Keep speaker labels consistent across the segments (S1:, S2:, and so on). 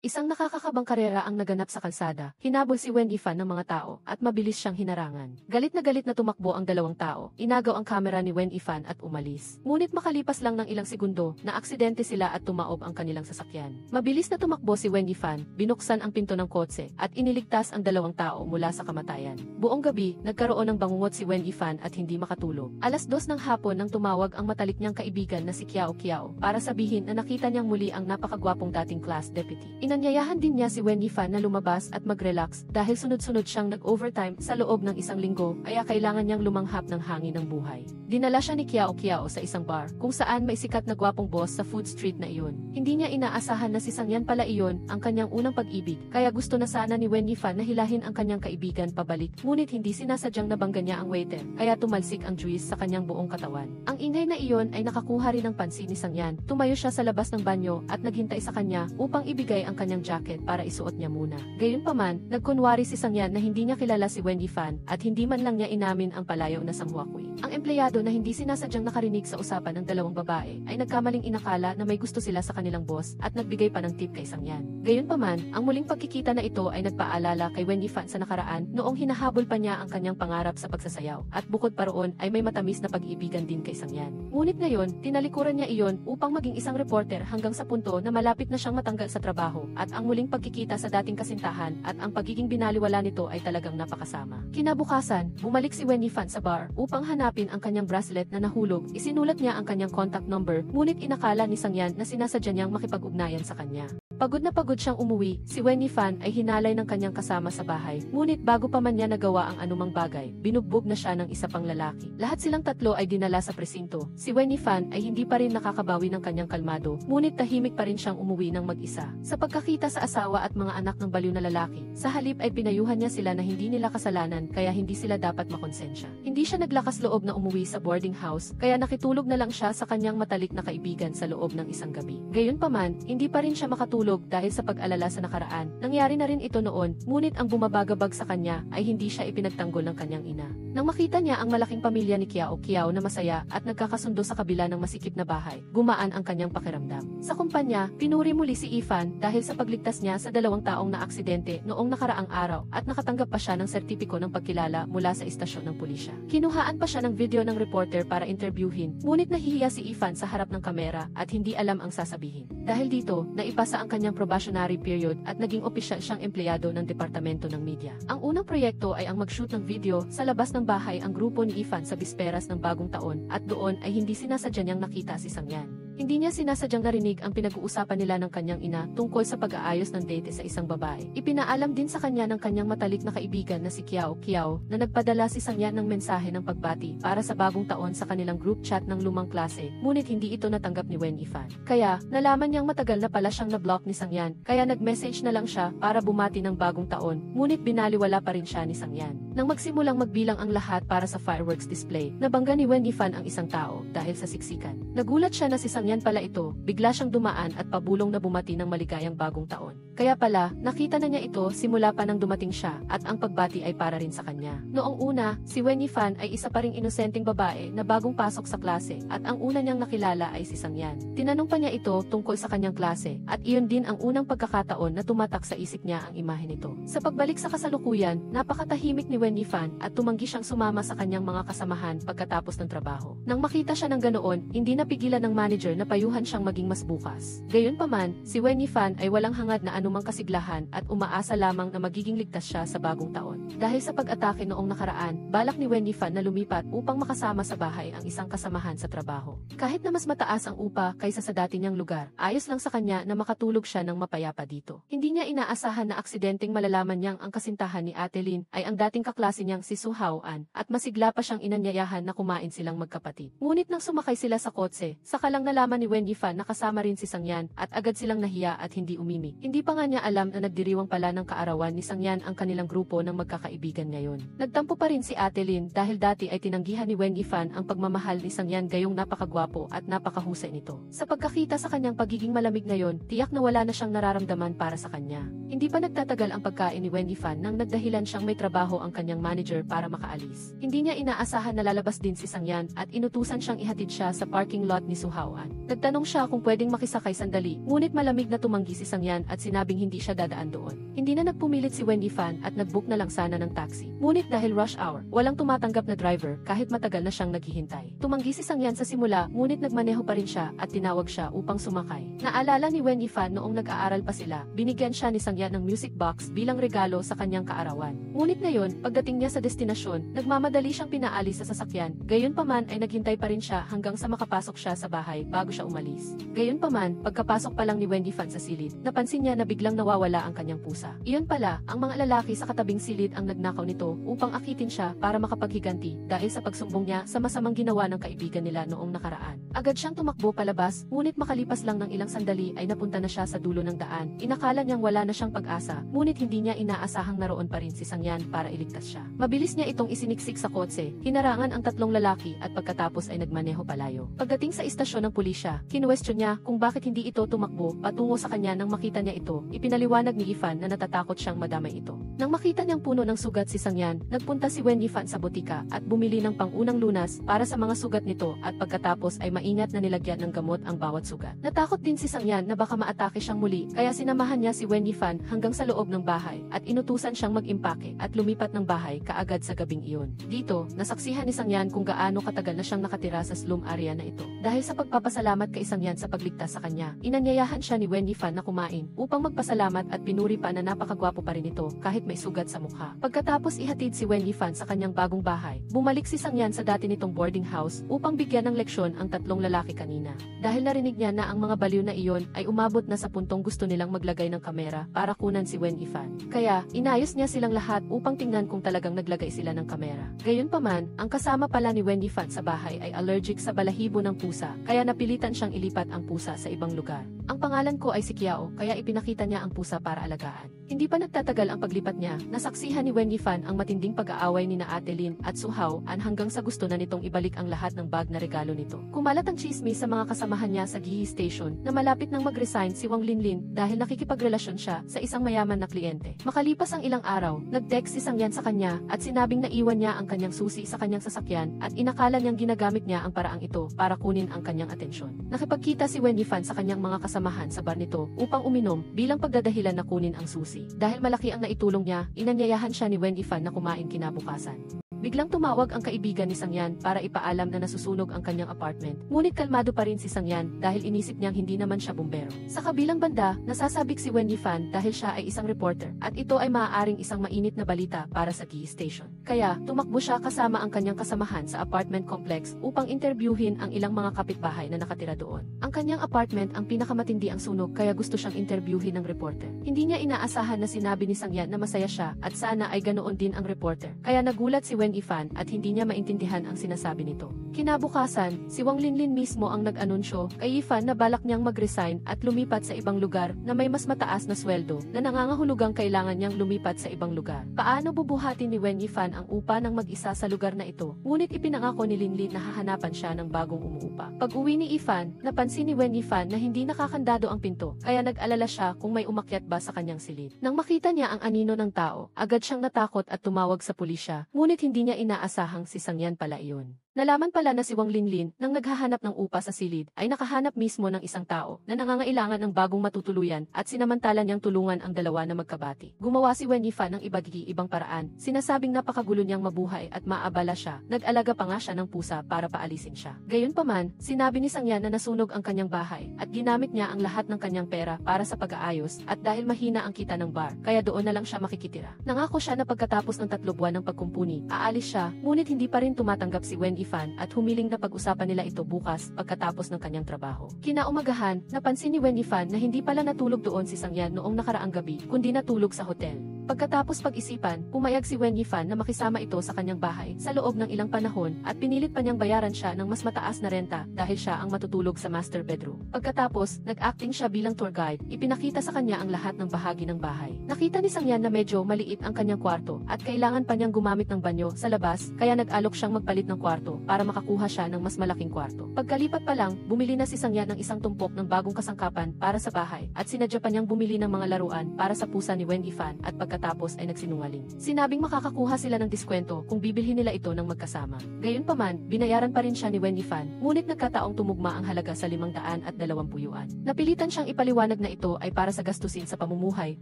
S1: Isang nakakakabang karera ang naganap sa kalsada. Hinabol si Wendy Fan ng mga tao at mabilis siyang hinarangan. Galit na tumakbo ang dalawang tao. Inagaw ang kamera ni Wendy Fan at umalis. Ngunit makalipas lang ng ilang segundo, na aksidente sila at tumaob ang kanilang sasakyan. Mabilis na tumakbo si Wendy Fan, binuksan ang pinto ng kotse at iniligtas ang dalawang tao mula sa kamatayan. Buong gabi, nagkaroon ng bangungot si Wendy Fan at hindi makatulog. 2:00 ng hapon nang tumawag ang matalik niyang kaibigan na si Kiao Kiao para sabihin na nakita niyang muli ang napakagwapong dating class deputy. Inanyayahan din niya si Wendy Fan na lumabas at mag-relax dahil sunod-sunod siyang nag-overtime sa loob ng isang linggo kaya kailangan niyang lumanghap ng hangin ng buhay. Dinala siya ni Kiao Kiao sa isang bar kung saan may sikat na gwapong boss sa food street na iyon. Hindi niya inaasahan na si Sangyan pala iyon ang kanyang unang pag-ibig kaya gusto na sana ni Wendy Fan na hilahin ang kanyang kaibigan pabalik ngunit hindi sinasadyang nabangga niya ang waiter kaya tumalsik ang juice sa kanyang buong katawan. Ang ingay na iyon ay nakakuha rin ng pansin ni Sangyan. Tumayo siya sa labas ng banyo at naghintay sa kanya upang ibigay ang kanyang jacket para isuot niya muna. Gayunpaman, nagkunwari si Sangyan na hindi niya kilala si Wendy Fan at hindi man lang niya inamin ang palayaw na sanghuakoy. Ang empleyado na hindi sinasadyang nakarinig sa usapan ng dalawang babae ay nagkamaling inakala na may gusto sila sa kanilang boss at nagbigay pa ng tip kay Sangyan. Gayunpaman, ang muling pagkikita na ito ay nagpaalala kay Wendy Fan sa nakaraan noong hinahabol pa niya ang kanyang pangarap sa pagsasayaw at bukod pa roon ay may matamis na pag-ibigan din kay Sangyan. Ngunit ngayon, tinalikuran niya iyon upang maging isang reporter hanggang sa punto na malapit na siyang matanggal sa trabaho at ang muling pagkikita sa dating kasintahan at ang pagiging binaliwala nito ay talagang napakasama. Kinabukasan, bumalik si Wendy Fan sa bar upang hanapin ang kanyang bracelet na nahulog. Isinulat niya ang kanyang contact number, ngunit inakala ni Sangyan na sinasadya niyang makipag-ugnayan sa kanya. Pagod na pagod siyang umuwi, si Wendy Fan ay hinalay ng kanyang kasama sa bahay. Ngunit bago pa man niya nagawa ang anumang bagay, binugbog na siya ng isa pang lalaki. Lahat silang tatlo ay dinala sa presinto. Si Wendy Fan ay hindi pa rin nakakabawi ng kanyang kalmado, ngunit tahimik pa rin siyang umuwi ng mag-isa. Sa pagkakita sa asawa at mga anak ng baliw na lalaki, sa halip ay pinayuhan niya sila na hindi nila kasalanan kaya hindi sila dapat makonsensya. Hindi siya naglakas loob na umuwi sa boarding house, kaya nakitulog na lang siya sa kanyang matalik na kaibigan sa loob ng isang gabi. Gayunpaman, hindi pa rin siya makatulog dahil sa pag-alala sa nakaraan. Nangyari na rin ito noon, ngunit ang bumabagabag sa kanya ay hindi siya ipinagtanggol ng kanyang ina. Nang makita niya ang malaking pamilya ni Kiao Kiao na masaya at nagkakasundo sa kabila ng masikip na bahay, gumaan ang kanyang pakiramdam. Sa kumpanya, pinuri muli si Ifan dahil sa pagligtas niya sa 2 taong na aksidente noong nakaraang araw at nakatanggap pa siya ng sertipiko ng pagkilala mula sa istasyon ng pulisya. Kinuhaan pa siya ng video ng reporter para interviewin, ngunit nahihiya si Ifan sa harap ng kamera at hindi alam ang sasabihin. Dahil dito, naipasa ang kanyang probationary period at naging opisyal siyang empleyado ng Departamento ng Media. Ang unang proyekto ay ang mag-shoot ng video sa labas ng bahay ang grupo ni Ifan sa bisperas ng bagong taon at doon ay hindi sinasadya niyang nakita si Sangyan. Hindi niya sinasadyang narinig ang pinag-uusapan nila ng kanyang ina tungkol sa pag-aayos ng date sa isang babae. Ipinaalam din sa kanya ng kanyang matalik na kaibigan na si Kiao Kiao na nagpadala si Sangyan ng mensahe ng pagbati para sa bagong taon sa kanilang group chat ng lumang klase, ngunit hindi ito natanggap ni Wendy Fan. Kaya, nalaman niyang matagal na pala siyang na-block ni Sangyan, kaya nag-message na lang siya para bumati ng bagong taon, ngunit binaliwala pa rin siya ni Sangyan. Nang magsimulang magbilang ang lahat para sa fireworks display, nabangga ni Wendy Fan ang isang tao dahil sa siksikan. Nagulat siya na si Sangyan pala ito, bigla siyang dumaan at pabulong na bumati ng maligayang bagong taon. Kaya pala, nakita na niya ito simula pa nang dumating siya at ang pagbati ay para rin sa kanya. Noong una, si Wendy Fan ay isa pa ring inosenteng babae na bagong pasok sa klase at ang una niyang nakilala ay si Sangyan. Tinanong pa niya ito tungkol sa kanyang klase at iyon din ang unang pagkakataon na tumatak sa isip niya ang imahe nito. Sa pagbalik sa kasalukuyan, napakatahimik ni Wendy Fan at tumanggi siyang sumama sa kanyang mga kasamahan pagkatapos ng trabaho. Nang makita siya ng ganoon, hindi napigilan ng manager na payuhan siyang maging mas bukas. Gayunpaman, si Wendy Fan ay walang hangad na anumang kasiglahan at umaasa lamang na magiging ligtas siya sa bagong taon. Dahil sa pag-atake noong nakaraan, balak ni Wendy Fan na lumipat upang makasama sa bahay ang isang kasamahan sa trabaho. Kahit na mas mataas ang upa kaysa sa dati niyang lugar, ayos lang sa kanya na makatulog siya ng mapayapa dito. Hindi niya inaasahan na aksidenteng malalaman niyang ang kasintahan ni Ate Lin ay ang dating kaklase niyang si Su Hao-an at masigla pa siyang inanyayahan na kumain silang magkapatid. Ngunit nang sumakay sila sa kotse, saka lang nalaman ni Wendy Fan na kasama rin si Sangyan at agad silang nahiya at hindi umimik. Hindi pa nga niya alam na nagdiriwang pala ng kaarawan ni Sangyan ang kanilang grupo ng magkakaibigan ngayon. Nagtampo pa rin si Ate Lin dahil dati ay tinanggihan ni Wendy Fan ang pagmamahal ni Sangyan gayong napakagwapo at napakahusay nito. Sa pagkakita sa kanyang pagiging malamig ngayon, tiyak na wala na siyang nararamdaman para sa kanya. Hindi pa nagtatagal ang pagkain ni Wendy Fan nang nagdahilan siyang may trabaho ang kanyang manager para makaalis. Hindi niya inaasahan na lalabas din si Sangyan at inutusan siyang ihatid siya sa parking lot ni Su Hao-an. Nagtanong siya kung pwedeng makisakay sandali, ngunit malamig na tumanggi si Sang Yan at sinabing hindi siya dadaan doon. Hindi na nagpumilit si Wendy Fan at nagbook na lang sana ng taxi. Ngunit dahil rush hour, walang tumatanggap na driver kahit matagal na siyang naghihintay. Tumanggi si Sang Yan sa simula, ngunit nagmaneho pa rin siya at tinawag siya upang sumakay. Naalala ni Wendy Fan noong nag-aaral pa sila, binigyan siya ni Sang Yan ng music box bilang regalo sa kanyang kaarawan. Ngunit ngayon, pagdating niya sa destinasyon, nagmamadali siyang pinaalis sa sasakyan. Gayunpaman ay naghintay pa rin siya hanggang sa makapasok siya sa bahay bago siya umalis. Gayunpaman, pagkapasok pa lang ni Wendy Fan sa silid, napansin niya na biglang nawawala ang kanyang pusa. Iyon pala, ang mga lalaki sa katabing silid ang nagnakaw nito upang akitin siya para makapaghiganti dahil sa pagsumbong niya sa masamang ginawa ng kaibigan nila noong nakaraan. Agad siyang tumakbo palabas, ngunit makalipas lang ng ilang sandali ay napunta na siya sa dulo ng daan. Inakala niyang wala na siyang pag-asa, ngunit hindi niya inaasahang naroon pa rin si Sang Yan para iligtas siya. Mabilis niya itong isiniksik sa kotse, hinarangan ang tatlong lalaki at pagkatapos ay nagmaneho palayo. Pagdating sa istasyon ng pulisya, kinuwestiyon niya kung bakit hindi ito tumakbo patungo sa kanya nang makita niya ito. Ipinaliwanag ni Ifan na natatakot siyang madamay ito. Nang makita niyang puno ng sugat si Sang Yan, nagpunta si Wendy Fan sa botika at bumili ng pangunang lunas para sa mga sugat nito at pagkatapos ay maingat na nilagyan ng gamot ang bawat sugat. Natakot din si Sang Yan na baka maatake siyang muli kaya sinamahan niya si Wendy Fan hanggang sa loob ng bahay at inutusan siyang mag-impake at lumipat ng bahay kaagad sa gabing iyon. Dito, nasaksihan ni Sang Yan kung gaano katagal na siyang nakatira sa slum area na ito. Dahil sa pagpapasalamat kay Sang Yan sa pagligtas sa kanya, inanyayahan siya ni Wendy Fan na kumain upang magpasalamat at pinuri pa na napakagwapo pa rin ito kahit may sugat sa mukha. Pagkatapos ihatid si Wendy Fan sa kanyang bagong bahay, bumalik si Sang Yan sa dati nitong boarding house upang bigyan ng leksyon ang tatlong lalaki kanina. Dahil narinig niya na ang mga baliw na iyon ay umabot na sa puntong gusto nilang maglagay ng kamera para kunan si Wendy Fan. Kaya, inayos niya silang lahat upang tingnan kung talagang naglagay sila ng kamera. Gayunpaman, ang kasama pala ni Wendy Fan sa bahay ay allergic sa balahibo ng pusa, kaya napilitan siyang ilipat ang pusa sa ibang lugar. Ang pangalan ko ay si Kiao, kaya ipinakita niya ang pusa para alagaan. Hindi pa nagtatagal ang paglipat niya, nasaksihan ni Wendy Fan ang matinding pag-aaway ni na Ate Lin at Suhao hanggang sa gusto na nitong ibalik ang lahat ng bag na regalo nito. Kumalat ang chismis sa mga kasamahan niya sa Gihi Station na malapit nang mag-resign si Wang Linlin dahil nakikipagrelasyon siya sa isang mayaman na kliyente. Makalipas ang ilang araw, nag-text si Sang Yan sa kanya at sinabing naiwan niya ang kanyang susi sa kanyang sasakyan at inakala niyang ginagamit niya ang paraang ito para kunin ang kanyang atensyon. Nakipagkita si Wendy Fan sa kanyang mga kasamahan sa bar nito upang uminom bilang pagdadahilan na kunin ang susi. Dahil malaki ang naitulong niya, inanyayahan siya ni Wendy Fan na kumain kinabukasan. Biglang tumawag ang kaibigan ni Sang Yan para ipaalam na nasusunog ang kanyang apartment. Ngunit kalmado pa rin si Sang Yan dahil inisip niyang hindi naman siya bumbero. Sa kabilang banda, nasasabik si Wendy Fan dahil siya ay isang reporter at ito ay maaaring isang mainit na balita para sa Gihi Station. Kaya, tumakbo siya kasama ang kanyang kasamahan sa apartment complex upang interviewin ang ilang mga kapitbahay na nakatira doon. Ang kanyang apartment ang pinakamatindi ang sunog kaya gusto siyang interviewin ng reporter. Hindi niya inaasahan na sinabi ni Sang Yan na masaya siya at sana ay ganoon din ang reporter. Kaya nagulat si Wendy Fan at hindi niya maintindihan ang sinasabi nito. Kinabukasan, si Wang Linlin mismo ang nag-anunsyo kay Ifan na balak niyang mag-resign at lumipat sa ibang lugar na may mas mataas na sweldo na nangangahulugang kailangan niyang lumipat sa ibang lugar. Paano bubuhatin ni Wendy Fan ang upa ng mag-isa sa lugar na ito? Ngunit ipinangako ni Linlin na hahanapan siya ng bagong umuupa. Pag-uwi ni Ifan, napansin ni Wendy Fan na hindi nakakandado ang pinto, kaya nag-alala siya kung may umakyat ba sa kanyang silid. Nang makita niya ang anino ng tao, agad siyang natakot at tumawag sa pulisya, ngunit hindi niya inaasahang si Sang Yan pala iyon. Nalaman pala na si Wang Linlin nang naghahanap ng upa sa silid ay nakahanap mismo ng isang tao na nangangailangan ng bagong matutuluyan at sinamantala niyang tulungan ang dalawa na magkabati. Gumawa si Wendy Fan ng ibang paraan, sinasabing napakagulo niyang mabuhay at maabala siya, nag-alaga pa nga siya ng pusa para paalisin siya. Gayunpaman, sinabi ni Sang Yan na nasunog ang kanyang bahay at ginamit niya ang lahat ng kanyang pera para sa pag-aayos at dahil mahina ang kita ng bar, kaya doon na lang siya makikitira. Nangako siya na pagkatapos ng 3 buwan ng pagkumpuni, aalis siya, ngunit hindi pa rin tumatanggap si Wendy Fan at humiling na pag-usapan nila ito bukas pagkatapos ng kanyang trabaho. Kinaumagahan, napansin ni Wendy Fan na hindi pala natulog doon si Sang Yan noong nakaraang gabi, kundi natulog sa hotel. Pagkatapos pag-isipan, pumayag si Wendy Fan na makisama ito sa kanyang bahay sa loob ng ilang panahon at pinilit pa niyang bayaran siya ng mas mataas na renta dahil siya ang matutulog sa master bedroom. Pagkatapos, nag-acting siya bilang tour guide, ipinakita sa kanya ang lahat ng bahagi ng bahay. Nakita ni Sang Yan na medyo maliit ang kanyang kwarto at kailangan pa niyang gumamit ng banyo sa labas, kaya nag-alok siyang magpalit ng kwarto para makakuha siya ng mas malaking kwarto. Pagkalipat pa lang, bumili na si Sang Yan ng isang tumpok ng bagong kasangkapan para sa bahay at sinadya pa niyang bumili ng mga laruan para sa pusa ni Wendy Fan at pagkatapos pagkatapos ay nagsinungaling. Sinabing makakakuha sila ng diskwento kung bibilhin nila ito ng magkasama. Gayunpaman, binayaran pa rin siya ni Wendy Fan, ngunit nagkataong tumugma ang halaga sa 520 yuan. Napilitan siyang ipaliwanag na ito ay para sa gastusin sa pamumuhay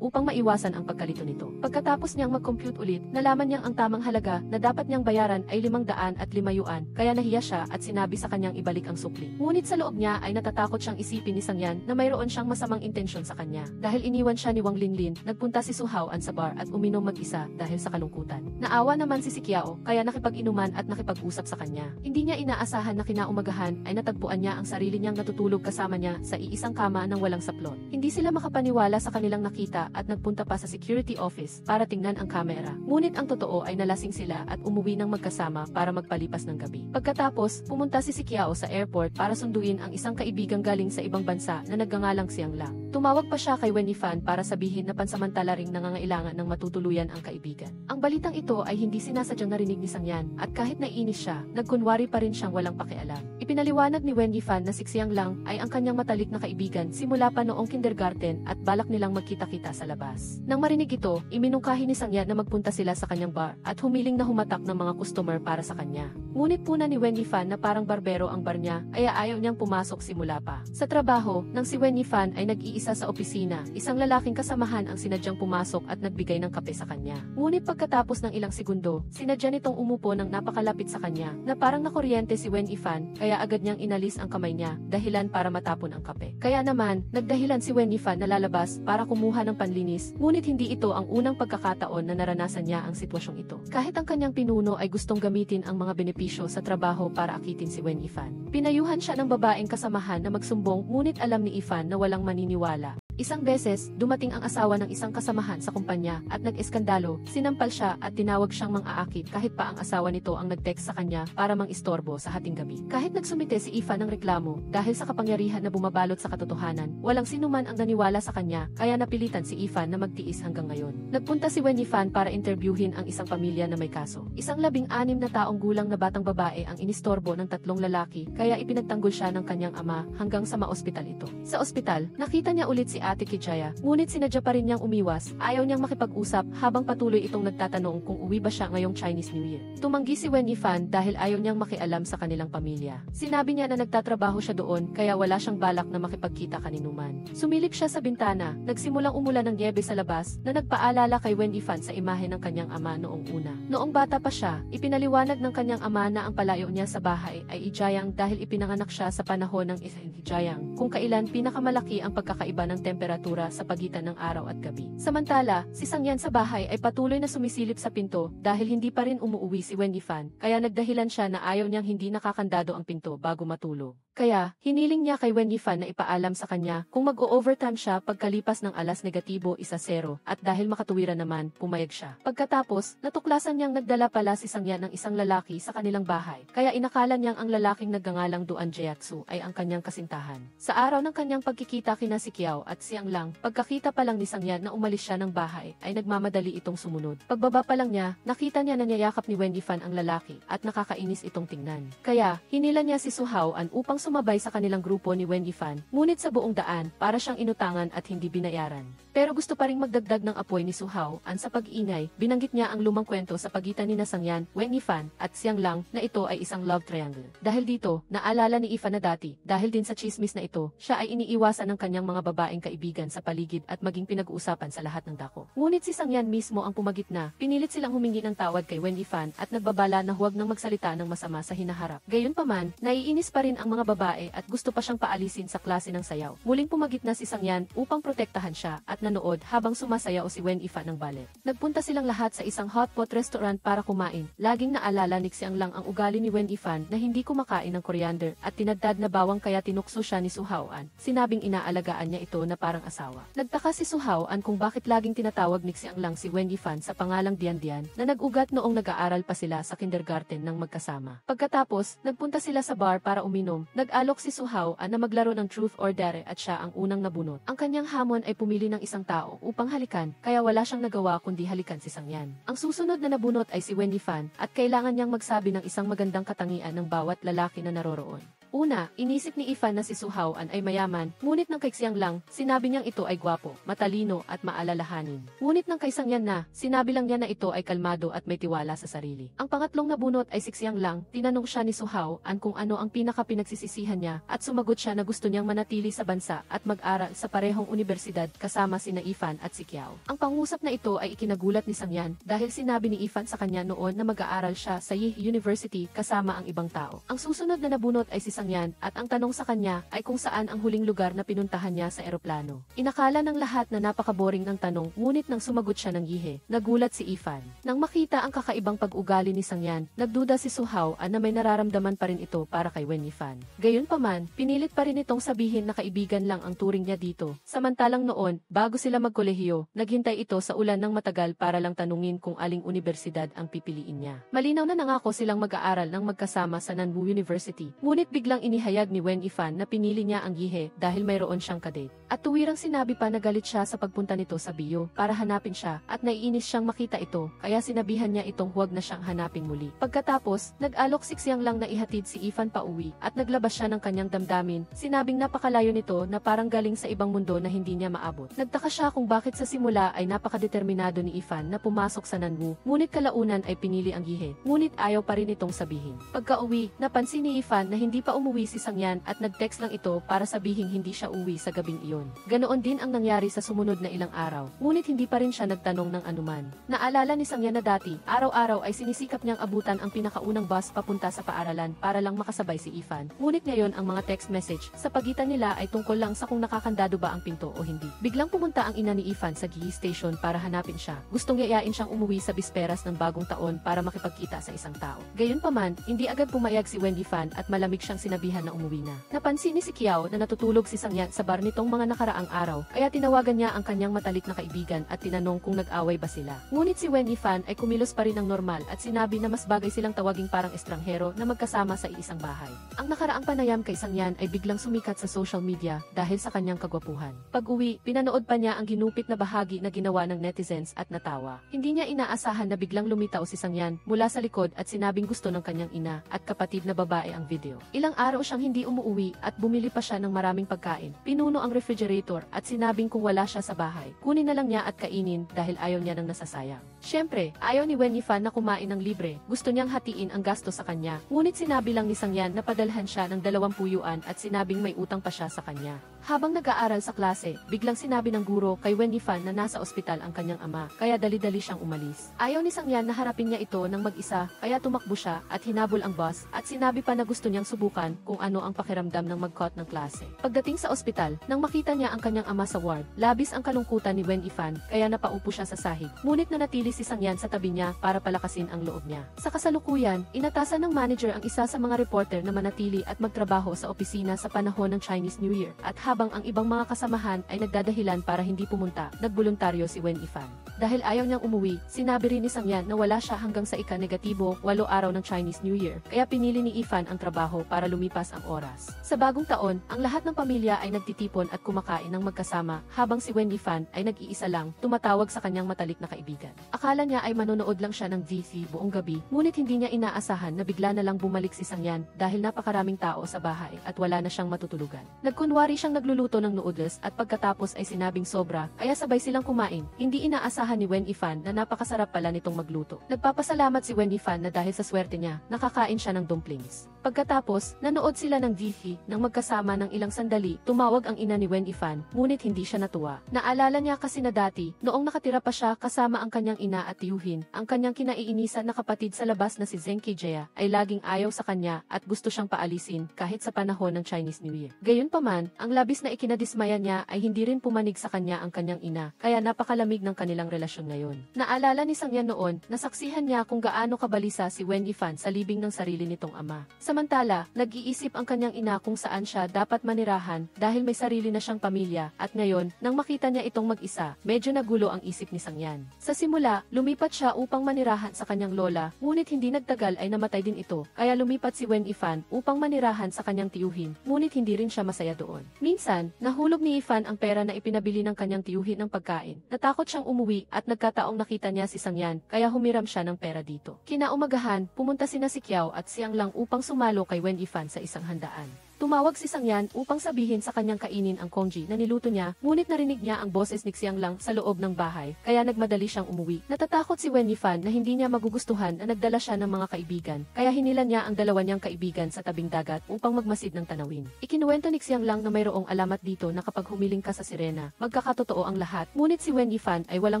S1: upang maiwasan ang pagkalito nito. Pagkatapos niyang mag-compute ulit, nalaman niyang ang tamang halaga na dapat niyang bayaran ay 505 yuan, kaya nahiya siya at sinabi sa kanyang ibalik ang sukli. Ngunit sa loob niya ay natatakot siyang isipin ni Sangyan na mayroon siyang masamang intensyon sa kanya. Dahil iniwan siya ni Wang Linlin, nagpunta si Su Haoan sa bar at uminom mag-isa dahil sa kalungkutan. Naawa naman si Kiao, kaya nakipag-inuman at nakipag-usap sa kanya. Hindi niya inaasahan na kinaumagahan ay natagpuan niya ang sarili niyang natutulog kasama niya sa iisang kama ng walang saplot. Hindi sila makapaniwala sa kanilang nakita at nagpunta pa sa security office para tingnan ang kamera. Ngunit ang totoo ay nalasing sila at umuwi ng magkasama para magpalipas ng gabi. Pagkatapos, pumunta si Kiao sa airport para sunduin ang isang kaibigang galing sa ibang bansa na nagngangalang Siang Lang. Tumawag pa siya kay Wendy Fan para sabihin na pansamantala ring nangangailangan ng matutuluyan ang kaibigan. Ang balitang ito ay hindi sinasadyang narinig ni Sangyan at kahit naiinis siya, nagkunwari pa rin siyang walang pakialam. Ipinaliwanag ni Wendy Fan na si Siang Lang ay ang kanyang matalik na kaibigan simula pa noong kindergarten at balak nilang magkita-kita sa labas. Nang marinig ito, iminungkahi ni Sangyan na magpunta sila sa kanyang bar at humiling na humatak ng mga customer para sa kanya. Ngunit puna ni Wendy Fan na parang barbero ang bar niya, kaya ayaw niyang pumasok simula pa. Sa trabaho, nang si Wendy Fan ay nag-iisa sa opisina, isang lalaking kasamahan ang sinadyang pumasok at nagbigay ng kape sa kanya. Ngunit pagkatapos ng ilang segundo, sinadya nitong umupo ng napakalapit sa kanya na parang nakuryente si Wendy Fan, kaya agad niyang inalis ang kamay niya, dahilan para matapon ang kape. Kaya naman, nagdahilan si Wendy Fan na lalabas para kumuha ng panlinis, ngunit hindi ito ang unang pagkakataon na naranasan niya ang sitwasyong ito. Kahit ang kanyang pinuno ay gustong gamitin ang mga benepisyo sa trabaho para akitin si Wendy Fan. Pinayuhan siya ng babaeng kasamahan na magsumbong, ngunit alam ni Ifan na walang maniniwala. Isang beses, dumating ang asawa ng isang kasamahan sa kumpanya at nag-eskandalo, sinampal siya at tinawag siyang mang-aakit kahit pa ang asawa nito ang nag-text sa kanya para mang-istorbo sa hating gabi. Kahit nagsumite si Ifa ng reklamo, dahil sa kapangyarihan na bumabalot sa katotohanan, walang sinuman ang naniwala sa kanya, kaya napilitan si Ifa na magtiis hanggang ngayon. Nagpunta si Wendy Fan para interviewin ang isang pamilya na may kaso. Isang 16 na taong gulang na batang babae ang inistorbo ng 3 lalaki, kaya ipinagtanggol siya ng kanyang ama hanggang sa ma-ospital ito. Sa ospital, nakita niya ulit si Ate Kijaya, ngunit sinadya pa rin niyang umiwas, ayaw niyang makipag-usap habang patuloy itong nagtatanong kung uwi ba siya ngayong Chinese New Year. Tumanggi si Wendy Fan dahil ayaw niyang makialam sa kanilang pamilya. Sinabi niya na nagtatrabaho siya doon kaya wala siyang balak na makipagkita kaninuman. Sumilip siya sa bintana, nagsimulang umulan ng niebe sa labas na nagpaalala kay Wendy Fan sa imahe ng kanyang ama noong una. Noong bata pa siya, ipinaliwanag ng kanyang ama na ang palayo niya sa bahay ay Ijayang dahil ipinanganak siya sa panahon ng Ijayang, kung kailan pinakamalaki ang pagkakaiba ng temperatura sa pagitan ng araw at gabi. Samantala, si Sangyan sa bahay ay patuloy na sumisilip sa pinto dahil hindi pa rin umuuwi si Wendy Fan, kaya nagdahilan siya na ayaw niyang hindi nakakandado ang pinto bago matulog. Kaya, hiniling niya kay Wendy Fan na ipaalam sa kanya kung mag-o-overtime siya pagkalipas ng alas negatibo 1-0 at dahil makatuwiran naman, pumayag siya. Pagkatapos, natuklasan niyang nagdala pala si Sangyan ng isang lalaki sa kanilang bahay, kaya inakala niyang ang lalaking nagngangalang Duan Jiatsu ay ang kanyang kasintahan. Sa araw ng kanyang pagkikita kina si Kiao at Siang Lang, pagkakita pa lang ni Sangyan na umalis siya ng bahay, ay nagmamadali itong sumunod. Pagbaba pa lang niya, nakita niya na niyayakap ni Wendy Fan ang lalaki at nakakainis itong tingnan. Kaya, hinila niya si Su Haoan upang sumabay sa kanilang grupo ni Wendy Fan, ngunit sa buong daan, para siyang inutangan at hindi binayaran. Pero gusto pa ring magdagdag ng apoy ni Su Haoan sa pag-ingay, binanggit niya ang lumang kwento sa pagitan ni Sangyan, Wendy Fan, at Siang Lang na ito ay isang love triangle. Dahil dito, naalala ni Ifa na dati, dahil din sa chismis na ito, siya ay iniiwasan ng kanyang mga babaeng kaibigan sa paligid at maging pinag-uusapan sa lahat ng dako. Ngunit si Sangyan mismo ang pumagitna, pinilit silang humingi ng tawad kay Wendy Fan at nagbabala na huwag nang magsalita ng masama sa hinaharap. Gayunpaman, naiinis pa rin ang mga babae at gusto pa siyang paalisin sa klase ng sayaw. Muling pumagitna si Sangyan upang protektahan siya at nanood habang sumasayaw si Wendy Fan ng ballet. Nagpunta silang lahat sa isang hotpot restaurant para kumain. Laging naalala ni Siang Lang ang ugali ni Wendy Fan na hindi kumakain ng coriander at tinadtad na bawang kaya tinukso siya ni Su Haoan. Sinabing inaalagaan niya ito na parang asawa. Nagtaka si Su Haoan kung bakit laging tinatawag ni Siang Lang si Wendy Fan sa pangalang Dian Dian na nag-ugat noong nag-aaral pa sila sa kindergarten ng magkasama. Pagkatapos, nagpunta sila sa bar para uminom. Nag-alok si Su Haoan na maglaro ng truth or dare at siya ang unang nabunot. Ang kanyang hamon ay pumili ng isang tao upang halikan, kaya wala siyang nagawa kundi halikan si Sangyan. Ang susunod na nabunot ay si Wendy Fan at kailangan niyang magsabi ng isang magandang katangian ng bawat lalaki na naroroon. Una, inisip ni Ifan na si Su Haoan ay mayaman, ngunit nang kay Xiang Lang, sinabi niyang ito ay gwapo, matalino at maalalahanin. Ngunit nang kay Xiang Yan na, sinabi lang niya na ito ay kalmado at may tiwala sa sarili. Ang pangatlong nabunot ay si Xiang Lang, tinanong siya ni Su Haoan kung ano ang pinaka-pinagsisisihan niya at sumagot siya na gusto niyang manatili sa bansa at mag-aral sa parehong universidad kasama sina Ifan at si Qiao. Ang pangusap na ito ay ikinagulat ni Xiang Yan dahil sinabi ni Ifan sa kanya noon na mag-aaral siya sa Yi University kasama ang ibang tao. Ang susunod na nabunot ay si Xiang Yan at ang tanong sa kanya ay kung saan ang huling lugar na pinuntahan niya sa eroplano. Inakala ng lahat na napaka-boring ng tanong ngunit nang sumagot siya ng Yihe, nagulat si Ifan. Nang makita ang kakaibang pag-ugali ni Xiang Yan, nagduda si Su Haoan na may nararamdaman pa rin ito para kay Wen Yifan. Gayunpaman, pinilit pa rin itong sabihin na kaibigan lang ang turing niya dito. Samantalang noon, bago sila magkolehiyo, naghintay ito sa ulan ng matagal para lang tanungin kung aling universidad ang pipiliin niya. Malinaw na nangako silang mag-aaral ng magkasama sa Nanbu University. Ngunit biglang inihayag ni Wen Yifan na pinili niya ang Yihe dahil mayroon siyang kadate. At tuwirang sinabi pa na galit siya sa pagpunta nito sa bio para hanapin siya at naiinis siyang makita ito kaya sinabihan niya itong huwag na siyang hanapin muli. Pagkatapos, nag-alok si Xiang Lang na ihatid si Ifan pa uwi at naglabas siya ng kanyang damdamin, sinabing napakalayo nito na parang galing sa ibang mundo na hindi niya maabot. Nagtaka siya kung bakit sa simula ay napakadeterminado ni Ifan na pumasok sa Nanbu, ngunit kalaunan ay pinili ang Yihe, ngunit ayaw pa rin itong sabihin. Pagka-uwi, napansin ni Ifan na hindi pa umuwi si Xiang Yan at nag-text lang ito para sabihing hindi siya uwi sa gabing iyon. Ganoon din ang nangyari sa sumunod na ilang araw, ngunit hindi pa rin siya nagtanong ng anuman. Naalala ni Xiang Yan na dati, araw-araw ay sinisikap niyang abutan ang pinakaunang bus papunta sa paaralan para lang makasabay si Ifan. Ngunit ngayon ang mga text message sa pagitan nila ay tungkol lang sa kung nakakandado ba ang pinto o hindi. Biglang pumunta ang ina ni Ifan sa Gi Station para hanapin siya. Gustong yayain siyang umuwi sa bisperas ng bagong taon para makipagkita sa isang tao. Gayunpaman, hindi agad pumayag si Wen Yifan at malamig siyang sinabihan na umuwi na. Napansin ni si Qiao na natutulog si Xiang Yan sa bar nitong mga nakaraang araw, kaya tinawagan niya ang kanyang matalik na kaibigan at tinanong kung nag-away ba sila. Ngunit si Wen Yifan ay kumilos pa rin ng normal at sinabi na mas bagay silang tawaging parang estranghero na magkasama sa iisang bahay. Ang nakaraang panayam kay Xiang Yan ay biglang sumikat sa social media dahil sa kanyang kagwapuhan. Pag-uwi, pinanood pa niya ang ginupit na bahagi na ginawa ng netizens at natawa. Hindi niya inaasahan na biglang lumitaw si Xiang Yan mula sa likod at sinabing gusto ng kanyang ina at kapatid na babae ang video. Ilang araw siyang hindi umuwi at bumili pa siya ng maraming pagkain. Pinuno ang refrigerator at sinabing kung wala siya sa bahay, kunin na lang niya at kainin dahil ayaw niya ng nasasayang. Siyempre, ayaw ni Wen Yifan na kumain ng libre, gusto niyang hatiin ang gasto sa kanya. Ngunit sinabi lang ni Xiang Yan na padalhan siya ng 20 yuan at sinabing may utang pa siya sa kanya. Habang nag-aaral sa klase, biglang sinabi ng guro kay Wen Yifan na nasa ospital ang kanyang ama, kaya dali-dali siyang umalis. Ayaw ni Xiang Yan na harapin niya ito ng mag-isa, kaya tumakbo siya at hinabol ang bus at sinabi pa na gusto niyang subukan kung ano ang pakiramdam ng mag-cut ng klase. Pagdating sa ospital, nang makita niya ang kanyang ama sa ward, labis ang kalungkutan ni Wen Yifan, kaya napaupo siya sa sahig. Ngunit nanatili si Xiang Yan sa tabi niya para palakasin ang loob niya. Sa kasalukuyan, inatasan ng manager ang isa sa mga reporter na manatili at magtrabaho sa opisina sa panahon ng Chinese New Year at habang ang ibang mga kasamahan ay nagdadahilan para hindi pumunta, nagboluntaryo si Wen Yifan. Dahil ayaw niyang umuwi, sinabi rin ni Xiang Yan na wala siya hanggang sa ika-negatibo 8 araw ng Chinese New Year, kaya pinili ni Yifan ang trabaho para lumipas ang oras. Sa bagong taon, ang lahat ng pamilya ay nagtitipon at kumakain ng magkasama, habang si Wen Yifan ay nag-iisa lang, tumatawag sa kanyang matalik na kaibigan. Akala niya ay manonood lang siya ng VC buong gabi, ngunit hindi niya inaasahan na bigla na lang bumalik si Xiang Yan dahil napakaraming tao sa bahay at wala na siyang matutulugan. Nagkunwari siyang nagluluto ng noodles at pagkatapos ay sinabing sobra, kaya sabay silang kumain. Hindi inaasahan ni Wen Yifan na napakasarap pala nitong magluto. Nagpapasalamat si Wen Yifan na dahil sa swerte niya, nakakain siya ng dumplings. Pagkatapos, nanood sila ng TV nang magkasama ng ilang sandali, tumawag ang ina ni Wen Yifan, ngunit hindi siya natuwa. Naalala niya kasi na dati, noong nakatira pa siya kasama ang kanyang ina at tiyuhin, ang kanyang kinaiinisan na kapatid sa labas na si Zheng Keijia ay laging ayaw sa kanya at gusto siyang paalisin kahit sa panahon ng Chinese New Year. Gayunpaman, ang labis na ikinadismaya niya ay hindi rin pumanig sa kanya ang kanyang ina, kaya napakalamig ng kanilang relasyon ngayon. Naalala ni Xiang Yan noon, nasaksihan niya kung gaano kabalisa si Wen Yifan sa libing ng sarili nitong ama. Samantala, nag-iisip ang kanyang ina kung saan siya dapat manirahan dahil may sarili na siyang pamilya at ngayon, nang makita niya itong mag-isa, medyo nagulo ang isip ni Xiang Yan. Sa simula, lumipat siya upang manirahan sa kanyang lola, ngunit hindi nagtagal ay namatay din ito, kaya lumipat si Wen Yifan upang manirahan sa kanyang tiyuhin, ngunit hindi rin siya masaya doon. Minsan, nahulog ni Yifan ang pera na ipinabili ng kanyang tiyuhin ng pagkain. Natakot siyang umuwi at nagkataong nakita niya si Xiang Yan, kaya humiram siya ng pera dito. Kinaumagahan, pumunta sina si Qiao at Xiang Lang upang sumalo kay Wen Yifan sa isang handaan. Tumawag si Sangyan upang sabihin sa kanyang kainin ang congee na niluto niya, ngunit narinig niya ang boses ni Xiang Lang sa loob ng bahay, kaya nagmadali siyang umuwi. Natatakot si Wen Yifan na hindi niya magugustuhan na nagdala siya ng mga kaibigan, kaya hinila niya ang dalawa niyang kaibigan sa tabing dagat upang magmasid ng tanawin. Ikinuwento ni Xiang Lang na mayroong alamat dito na kapag humiling ka sa sirena, magkakatotoo ang lahat, ngunit si Wen Yifan ay walang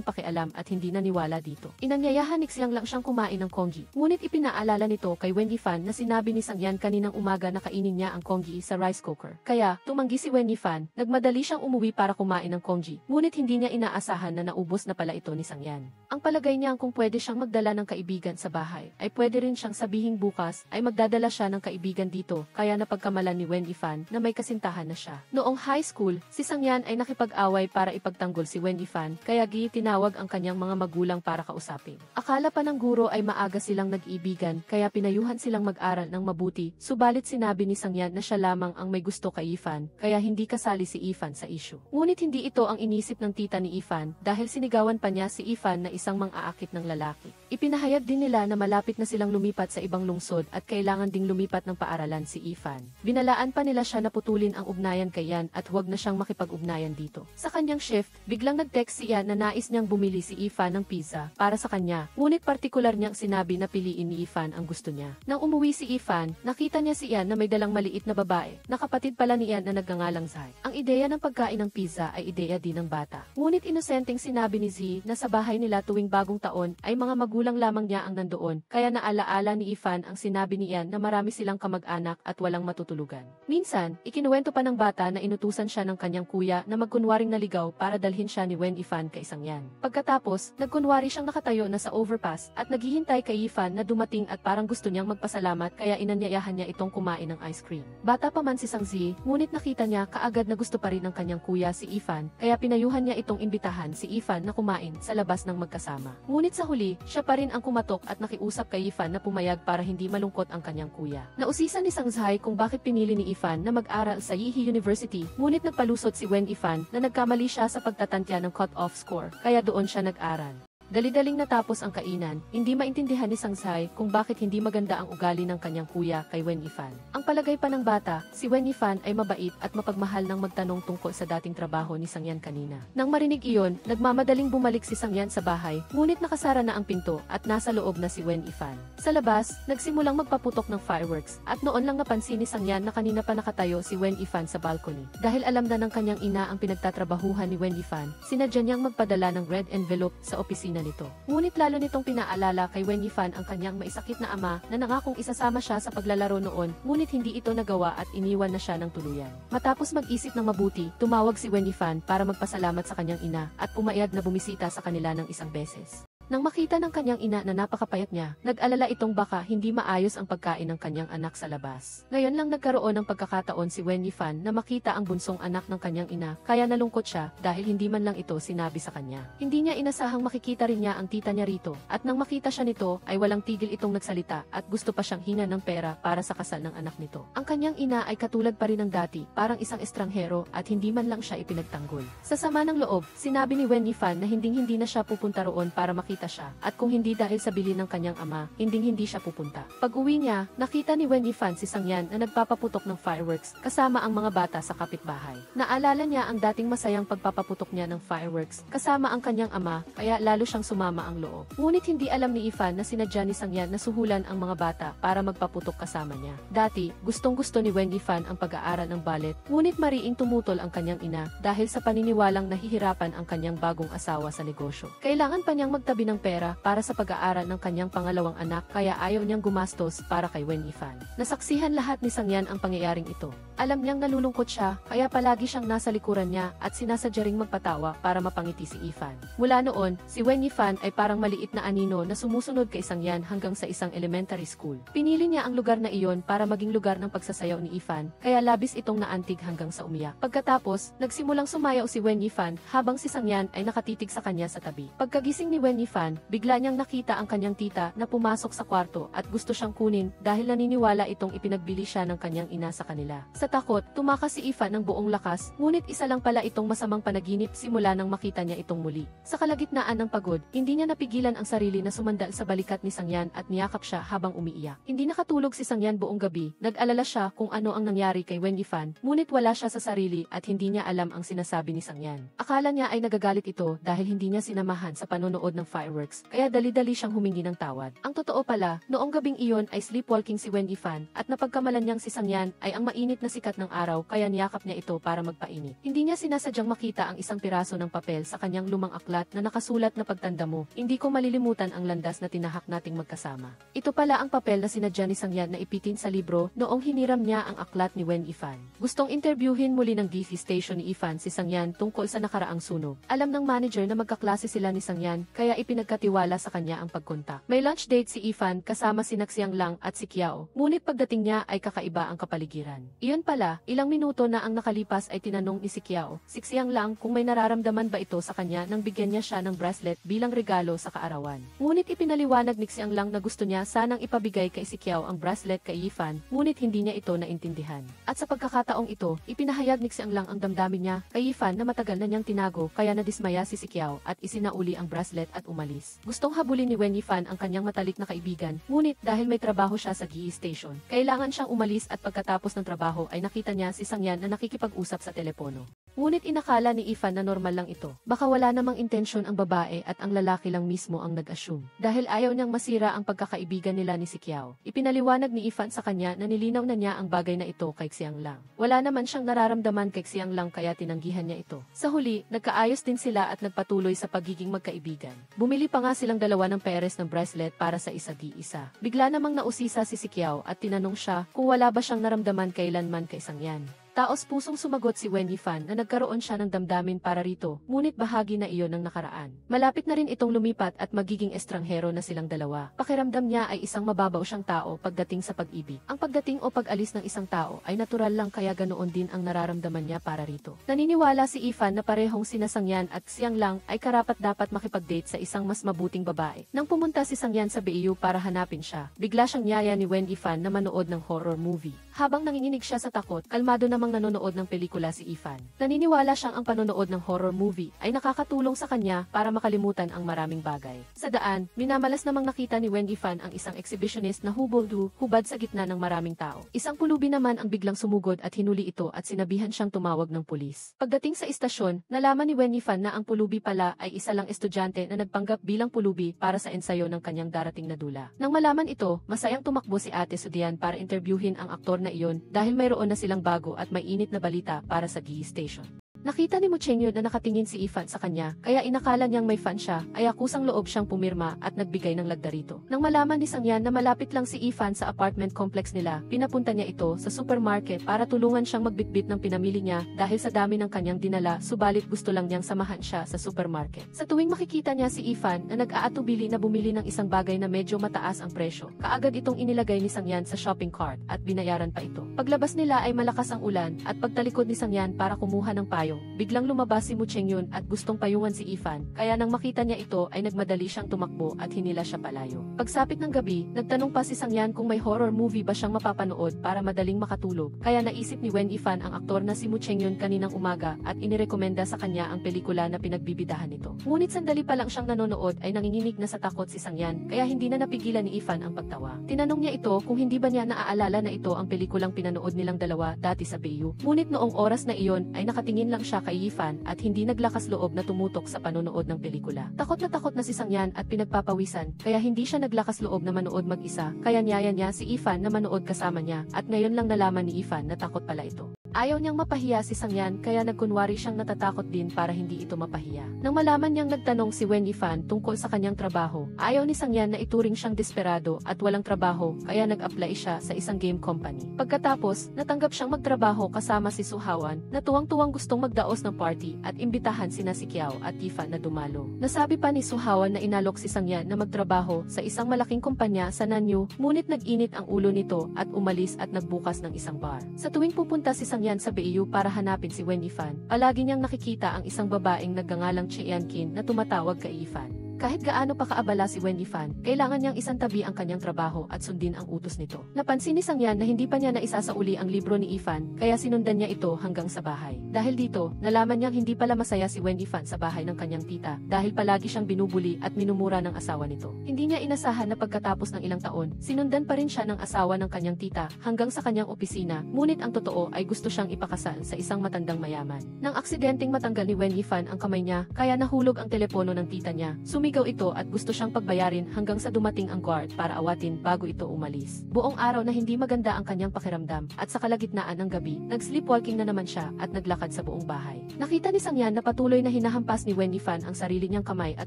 S1: pakialam at hindi naniwala dito. Inanyayahan ni Xiang Lang siyang kumain ng congee, ngunit ipinaalala nito kay Wen Yifan na sinabi ni Sangyan kaninang umaga na kainin niya ang congee sa rice cooker. Kaya, tumanggi si Wen Yifan, nagmadali siyang umuwi para kumain ng congee, ngunit hindi niya inaasahan na naubos na pala ito ni Sangyan. Ang palagay niya kung pwede siyang magdala ng kaibigan sa bahay, ay pwede rin siyang sabihing bukas ay magdadala siya ng kaibigan dito, kaya napagkamalan ni Wen Yifan na may kasintahan na siya. Noong high school, si Sangyan ay nakipag-away para ipagtanggol si Wen Yifan, kaya tinawag ang kanyang mga magulang para kausapin. Akala pa ng guro ay maaga silang nag-iibigan, kaya pinayuhan silang mag-aral ng mabuti, subalit sinabi ni Sangyan na siya lamang ang may gusto kay Yifan, kaya hindi kasali si Yifan sa issue. Ngunit hindi ito ang inisip ng tita ni Yifan, dahil sinigawan pa niya si Yifan na isang mang-aakit ng lalaki. Ipinahayag din nila na malapit na silang lumipat sa ibang lungsod at kailangan ding lumipat ng paaralan si Yifan. Binalaan pa nila siya na putulin ang ugnayan kay Yan at huwag na siyang makipag-ugnayan dito. Sa kanyang shift, biglang nag-text si Yan na nais niyang bumili si Yifan ng pizza para sa kanya, ngunit partikular niyang sinabi na piliin ni Yifan ang gusto niya. Nang umuwi si Yifan, nakita niya si Yan na may dalang maliit na babae, na kapatid pala ni Yan na nagngangalang Zai. Ang ideya ng pagkain ng pizza ay ideya din ng bata. Ngunit inosenteng sinabi ni Zi na sa bahay nila tuwing bagong taon ay mga magulang lamang niya ang nandoon, kaya naalaala ni Yifan ang sinabi ni Yan na marami silang kamag-anak at walang matutulugan. Minsan, ikinuwento pa ng bata na inutusan siya ng kanyang kuya na magkunwaring naligaw para dalhin siya ni Wen Yifan kay Sangyan. Pagkatapos, nagkunwari siyang nakatayo na sa overpass at naghihintay kay Yifan na dumating at parang gusto niyang magpasalamat kaya inanyayahan niya itong kumain ng ice cream. Bata pa man si Sangzi, ngunit nakita niya kaagad na gusto pa rin ng kanyang kuya si Yifan, kaya pinayuhan niya itong imbitahan si Yifan na kumain sa labas ng magkasama. Ngunit sa huli, siya pa rin ang kumatok at nakiusap kay Yifan na pumayag para hindi malungkot ang kanyang kuya. Nausisan ni Sangzai kung bakit pinili ni Yifan na mag-aral sa Yihi University, ngunit nagpalusot si Wen Yifan na nagkamali siya sa pagtatantya ng cut-off score, kaya doon siya nag-aral. Dali-daling natapos ang kainan, hindi maintindihan ni Sangzai kung bakit hindi maganda ang ugali ng kanyang kuya kay Wen Yifan. Ang palagay pa ng bata, si Wen Yifan ay mabait at mapagmahal nang magtanong tungkol sa dating trabaho ni Sangyan kanina. Nang marinig iyon, nagmamadaling bumalik si Sangyan sa bahay, ngunit nakasara na ang pinto at nasa loob na si Wen Yifan. Sa labas, nagsimulang magpaputok ng fireworks at noon lang napansin ni Sangyan na kanina pa nakatayo si Wen Yifan sa balcony. Dahil alam na ng kanyang ina ang pinagtatrabahuhan ni Wen Yifan, sinadya niyang magpadala ng red envelope sa opisina nito. Ngunit lalo nitong pinaalala kay Wen Yifan ang kanyang maisakit na ama na nangakong isasama siya sa paglalaro noon, ngunit hindi ito nagawa at iniwan na siya ng tuluyan. Matapos mag-isip ng mabuti, tumawag si Wen Yifan para magpasalamat sa kanyang ina at pumayag na bumisita sa kanila ng isang beses. Nang makita ng kanyang ina na napakapayat niya, nag-alala itong baka hindi maayos ang pagkain ng kanyang anak sa labas. Ngayon lang nagkaroon ng pagkakataon si Wen Yifan na makita ang bunsong anak ng kanyang ina, kaya nalungkot siya dahil hindi man lang ito sinabi sa kanya. Hindi niya inasahang makikita rin niya ang tita niya rito, at nang makita siya nito ay walang tigil itong nagsalita at gusto pa siyang hingan ng pera para sa kasal ng anak nito. Ang kanyang ina ay katulad pa rin ng dati, parang isang estranghero at hindi man lang siya ipinagtanggol. Sa sama ng loob, sinabi ni Wen Yifan na hindi na siya pupunta roon para makita siya, at kung hindi dahil sa bilin ng kanyang ama, hindi siya pupunta. Pag-uwi niya, nakita ni Wen Yifan si Sangyan na nagpapaputok ng fireworks kasama ang mga bata sa kapitbahay. Naalala niya ang dating masayang pagpapaputok niya ng fireworks kasama ang kanyang ama, kaya lalo siyang sumama ang loob. Ngunit hindi alam ni Yifan na sinadya ni Sangyan na suhulan ang mga bata para magpaputok kasama niya. Dati, gustong-gusto ni Wen Yifan ang pag-aaral ng ballet, ngunit mariing tumutol ang kanyang ina dahil sa paniniwalang nahihirapan ang kanyang bagong asawa sa negosyo. Kailangan pa niyang magtabi ng pera para sa pag-aaral ng kanyang pangalawang anak, kaya ayaw niyang gumastos para kay Wen Yifan. Nasaksihan lahat ni Sangyan ang pangyayaring ito. Alam niyang nalulungkot siya, kaya palagi siyang nasa likuran niya at sinasadya ring magpatawa para mapangiti si Yifan. Mula noon, si Wen Yifan ay parang maliit na anino na sumusunod kay Sangyan hanggang sa isang elementary school. Pinili niya ang lugar na iyon para maging lugar ng pagsasayaw ni Yifan, kaya labis itong naantig hanggang sa umiyak. Pagkatapos, nagsimulang sumayaw si Wen Yifan habang si Sangyan ay nakatitig sa kanya sa tabi. Pagkagising ni Wen Yifan Fan, bigla niyang nakita ang kanyang tita na pumasok sa kwarto at gusto siyang kunin dahil naniniwala itong ipinagbili siya ng kanyang ina sa kanila. Sa takot, tumakas si Ifan ng buong lakas, ngunit isa lang pala itong masamang panaginip simula nang makita niya itong muli. Sa kalagitnaan ng pagod, hindi niya napigilan ang sarili na sumandal sa balikat ni Sangyan at niyakap siya habang umiiyak. Hindi nakatulog si Sangyan buong gabi, nag-alala siya kung ano ang nangyari kay Wen Yifan, ngunit wala siya sa sarili at hindi niya alam ang sinasabi ni Sangyan. Akala niya ay nagagalit ito dahil hindi niya sinamahan sa panonood ng fireworks, kaya dali-dali siyang humingi ng tawad. Ang totoo pala, noong gabing iyon ay sleepwalking si Wen Yifan at napagkamalan niyang si Sangyan ay ang mainit na sikat ng araw kaya niyakap niya ito para magpainit. Hindi niya sinasadyang makita ang isang piraso ng papel sa kanyang lumang aklat na nakasulat na pagtanda mo, hindi ko malilimutan ang landas na tinahak nating magkasama. Ito pala ang papel na sinadya ni Sangyan na ipitin sa libro noong hiniram niya ang aklat ni Wen Yifan. Gustong interviewin muli ng TV station ni Ifan si Sangyan tungkol sa nakaraang sunog. Alam ng manager na magkaklase sila ni Sangyan kaya ipinagkatiwala sa kanya ang pagkontak. May lunch date si Ifan kasama si Xiang Lang at si Kiao, ngunit pagdating niya ay kakaiba ang kapaligiran. Iyon pala, ilang minuto na ang nakalipas ay tinanong ni si Kiao, si Xiang Lang kung may nararamdaman ba ito sa kanya nang bigyan niya siya ng bracelet bilang regalo sa kaarawan. Ngunit ipinaliwanag ni Xiang Lang na gusto niya sanang ipabigay kay si Kiao ang bracelet kay Ifan, ngunit hindi niya ito naintindihan. At sa pagkakataong ito, ipinahayag ni Xiang Lang ang damdamin niya kay Ifan na matagal na niyang tinago kaya nadismaya si Kiao at isinauli ang bracelet at umalis. Gustong habulin ni Wen Yifan ang kanyang matalik na kaibigan, ngunit dahil may trabaho siya sa GE station, kailangan siyang umalis at pagkatapos ng trabaho ay nakita niya si Sangyan na nakikipag-usap sa telepono. Ngunit inakala ni Ifan na normal lang ito. Baka wala namang intensyon ang babae at ang lalaki lang mismo ang nag-assume. Dahil ayaw niyang masira ang pagkakaibigan nila ni si Kiao. Ipinaliwanag ni Ifan sa kanya na nilinaw na niya ang bagay na ito kay Xiang Lang. Wala naman siyang nararamdaman kay Xiang Lang kaya tinanggihan niya ito. Sa huli, nagkaayos din sila at nagpatuloy sa pagiging magkaibigan. Bumili pa nga silang dalawa ng peres ng bracelet para sa isa't-isa. Bigla namang nausisa si Kiao at tinanong siya kung wala ba siyang naramdaman kailanman kay Sangyan. Taos-pusong sumagot si Wen Yifan na nagkaroon siya ng damdamin para rito, ngunit bahagi na iyon ng nakaraan. Malapit na rin itong lumipat at magiging estranghero na silang dalawa. Pakiramdam niya ay isang mababaw siyang tao pagdating sa pag-ibig. Ang pagdating o pag-alis ng isang tao ay natural lang kaya ganoon din ang nararamdaman niya para rito. Naniniwala si Ifan na parehong sina Sangyan at Xiang Lang ay karapat-dapat makipag-date sa isang mas mabuting babae. Nang pumunta si Sangyan sa BU para hanapin siya, bigla siyang niyaya ni Wen Yifan na manood ng horror movie. Habang nanginginig siya sa takot, kalmado namang nanonood ng pelikula si Ifan. Naniniwala siyang ang panonood ng horror movie ay nakakatulong sa kanya para makalimutan ang maraming bagay. Sa daan, minamalas namang nakita ni Wen Yifan ang isang exhibitionist na hubad sa gitna ng maraming tao. Isang pulubi naman ang biglang sumugod at hinuli ito at sinabihan siyang tumawag ng pulis. Pagdating sa istasyon, nalaman ni Wen Yifan na ang pulubi pala ay isa lang estudyante na nagpanggap bilang pulubi para sa ensayo ng kanyang darating na dula. Nang malaman ito, masayang tumakbo si Ate Sudian para interviewin ang aktor na iyon dahil mayroon na silang bago at may init na balita para sa GE station. Nakita ni Muchengyo na nakatingin si Ifan sa kanya, kaya inakala niyang may fan siya, ay akusang loob siyang pumirma at nagbigay ng lagda rito. Nang malaman ni Sangyan na malapit lang si Ifan sa apartment complex nila, pinapunta niya ito sa supermarket para tulungan siyang magbitbit ng pinamili niya dahil sa dami ng kanyang dinala, subalit gusto lang niyang samahan siya sa supermarket. Sa tuwing makikita niya si Ifan na nag-aatubili na bumili ng isang bagay na medyo mataas ang presyo, kaagad itong inilagay ni Sangyan sa shopping cart at binayaran pa ito. Paglabas nila ay malakas ang ulan at pagtalikod ni Sangyan para kumuha ng payong, biglang lumabas si Muchengyon at gustong payungan si Ifan, kaya nang makita niya ito ay nagmadali siyang tumakbo at hinila siya palayo. Pagsapit ng gabi, nagtanong pa si Sangyan kung may horror movie ba siyang mapapanood para madaling makatulog, kaya naisip ni Wen Yifan ang aktor na si Muchengyon kaninang umaga at inirekomenda sa kanya ang pelikula na pinagbibidahan nito. Ngunit sandali pa lang siyang nanonood ay nanginginig na sa takot si Sangyan, kaya hindi na napigilan ni Ifan ang pagtawa. Tinanong niya ito kung hindi ba niya naaalala na ito ang pelikulang pinanood nilang dalawa dati sa BU. Ngunit noong oras na iyon ay nakatingin lang siya kay Yifan at hindi naglakas loob na tumutok sa panonood ng pelikula. Takot na si Sangyan at pinagpapawisan, kaya hindi siya naglakas loob na manood mag-isa, kaya niyaya niya si Ifan na manood kasama niya, at ngayon lang nalaman ni Ifan na takot pala ito. Ayaw niyang mapahiya si Sangyan kaya nagkunwari siyang natatakot din para hindi ito mapahiya. Nang malaman niyang nagtanong si Wen Yifan tungkol sa kanyang trabaho, ayaw ni Sangyan na ituring siyang desperado at walang trabaho kaya nag-apply siya sa isang game company. Pagkatapos, natanggap siyang magtrabaho kasama si Suhawan na tuwang-tuwang gustong magdaos ng party at imbitahan sina si Kiao at Yifan na dumalo. Nasabi pa ni Suhawan na inalok si Sangyan na magtrabaho sa isang malaking kumpanya sa Nanyu, ngunit nag-init ang ulo nito at umalis at nagbukas ng isang bar. Sa tuwing pupunta si Sangyan sa BU para hanapin si Wen Yifan, palagi niyang nakikita ang isang babaeng nagngangalang Cheyankin na tumatawag kay Yifan. Kahit gaano pa kaabala si Wen Yifan, kailangan niyang isantabi ang kanyang trabaho at sundin ang utos nito. Napansin ni Sang Yan na hindi pa niya naisasauli ang libro ni Yifan, kaya sinundan niya ito hanggang sa bahay. Dahil dito, nalaman niyang hindi pala masaya si Wen Yifan sa bahay ng kanyang tita dahil palagi siyang binubuli at minumura ng asawa nito. Hindi niya inasahan na pagkatapos ng ilang taon, sinundan pa rin siya ng asawa ng kanyang tita hanggang sa kanyang opisina, ngunit ang totoo ay gusto siyang ipakasal sa isang matandang mayaman. Nang aksidenteng matanggal ni Wen Yifan ang kamay niya, kaya nahulog ang telepono ng tita niya. Sumigaw ito at gusto siyang pagbayarin hanggang sa dumating ang guard para awatin bago ito umalis. Buong araw na hindi maganda ang kanyang pakiramdam at sa kalagitnaan ng gabi, nag-sleepwalking na naman siya at naglakad sa buong bahay. Nakita ni Sang Yan na patuloy na hinahampas ni Wen Yifan ang sarili niyang kamay at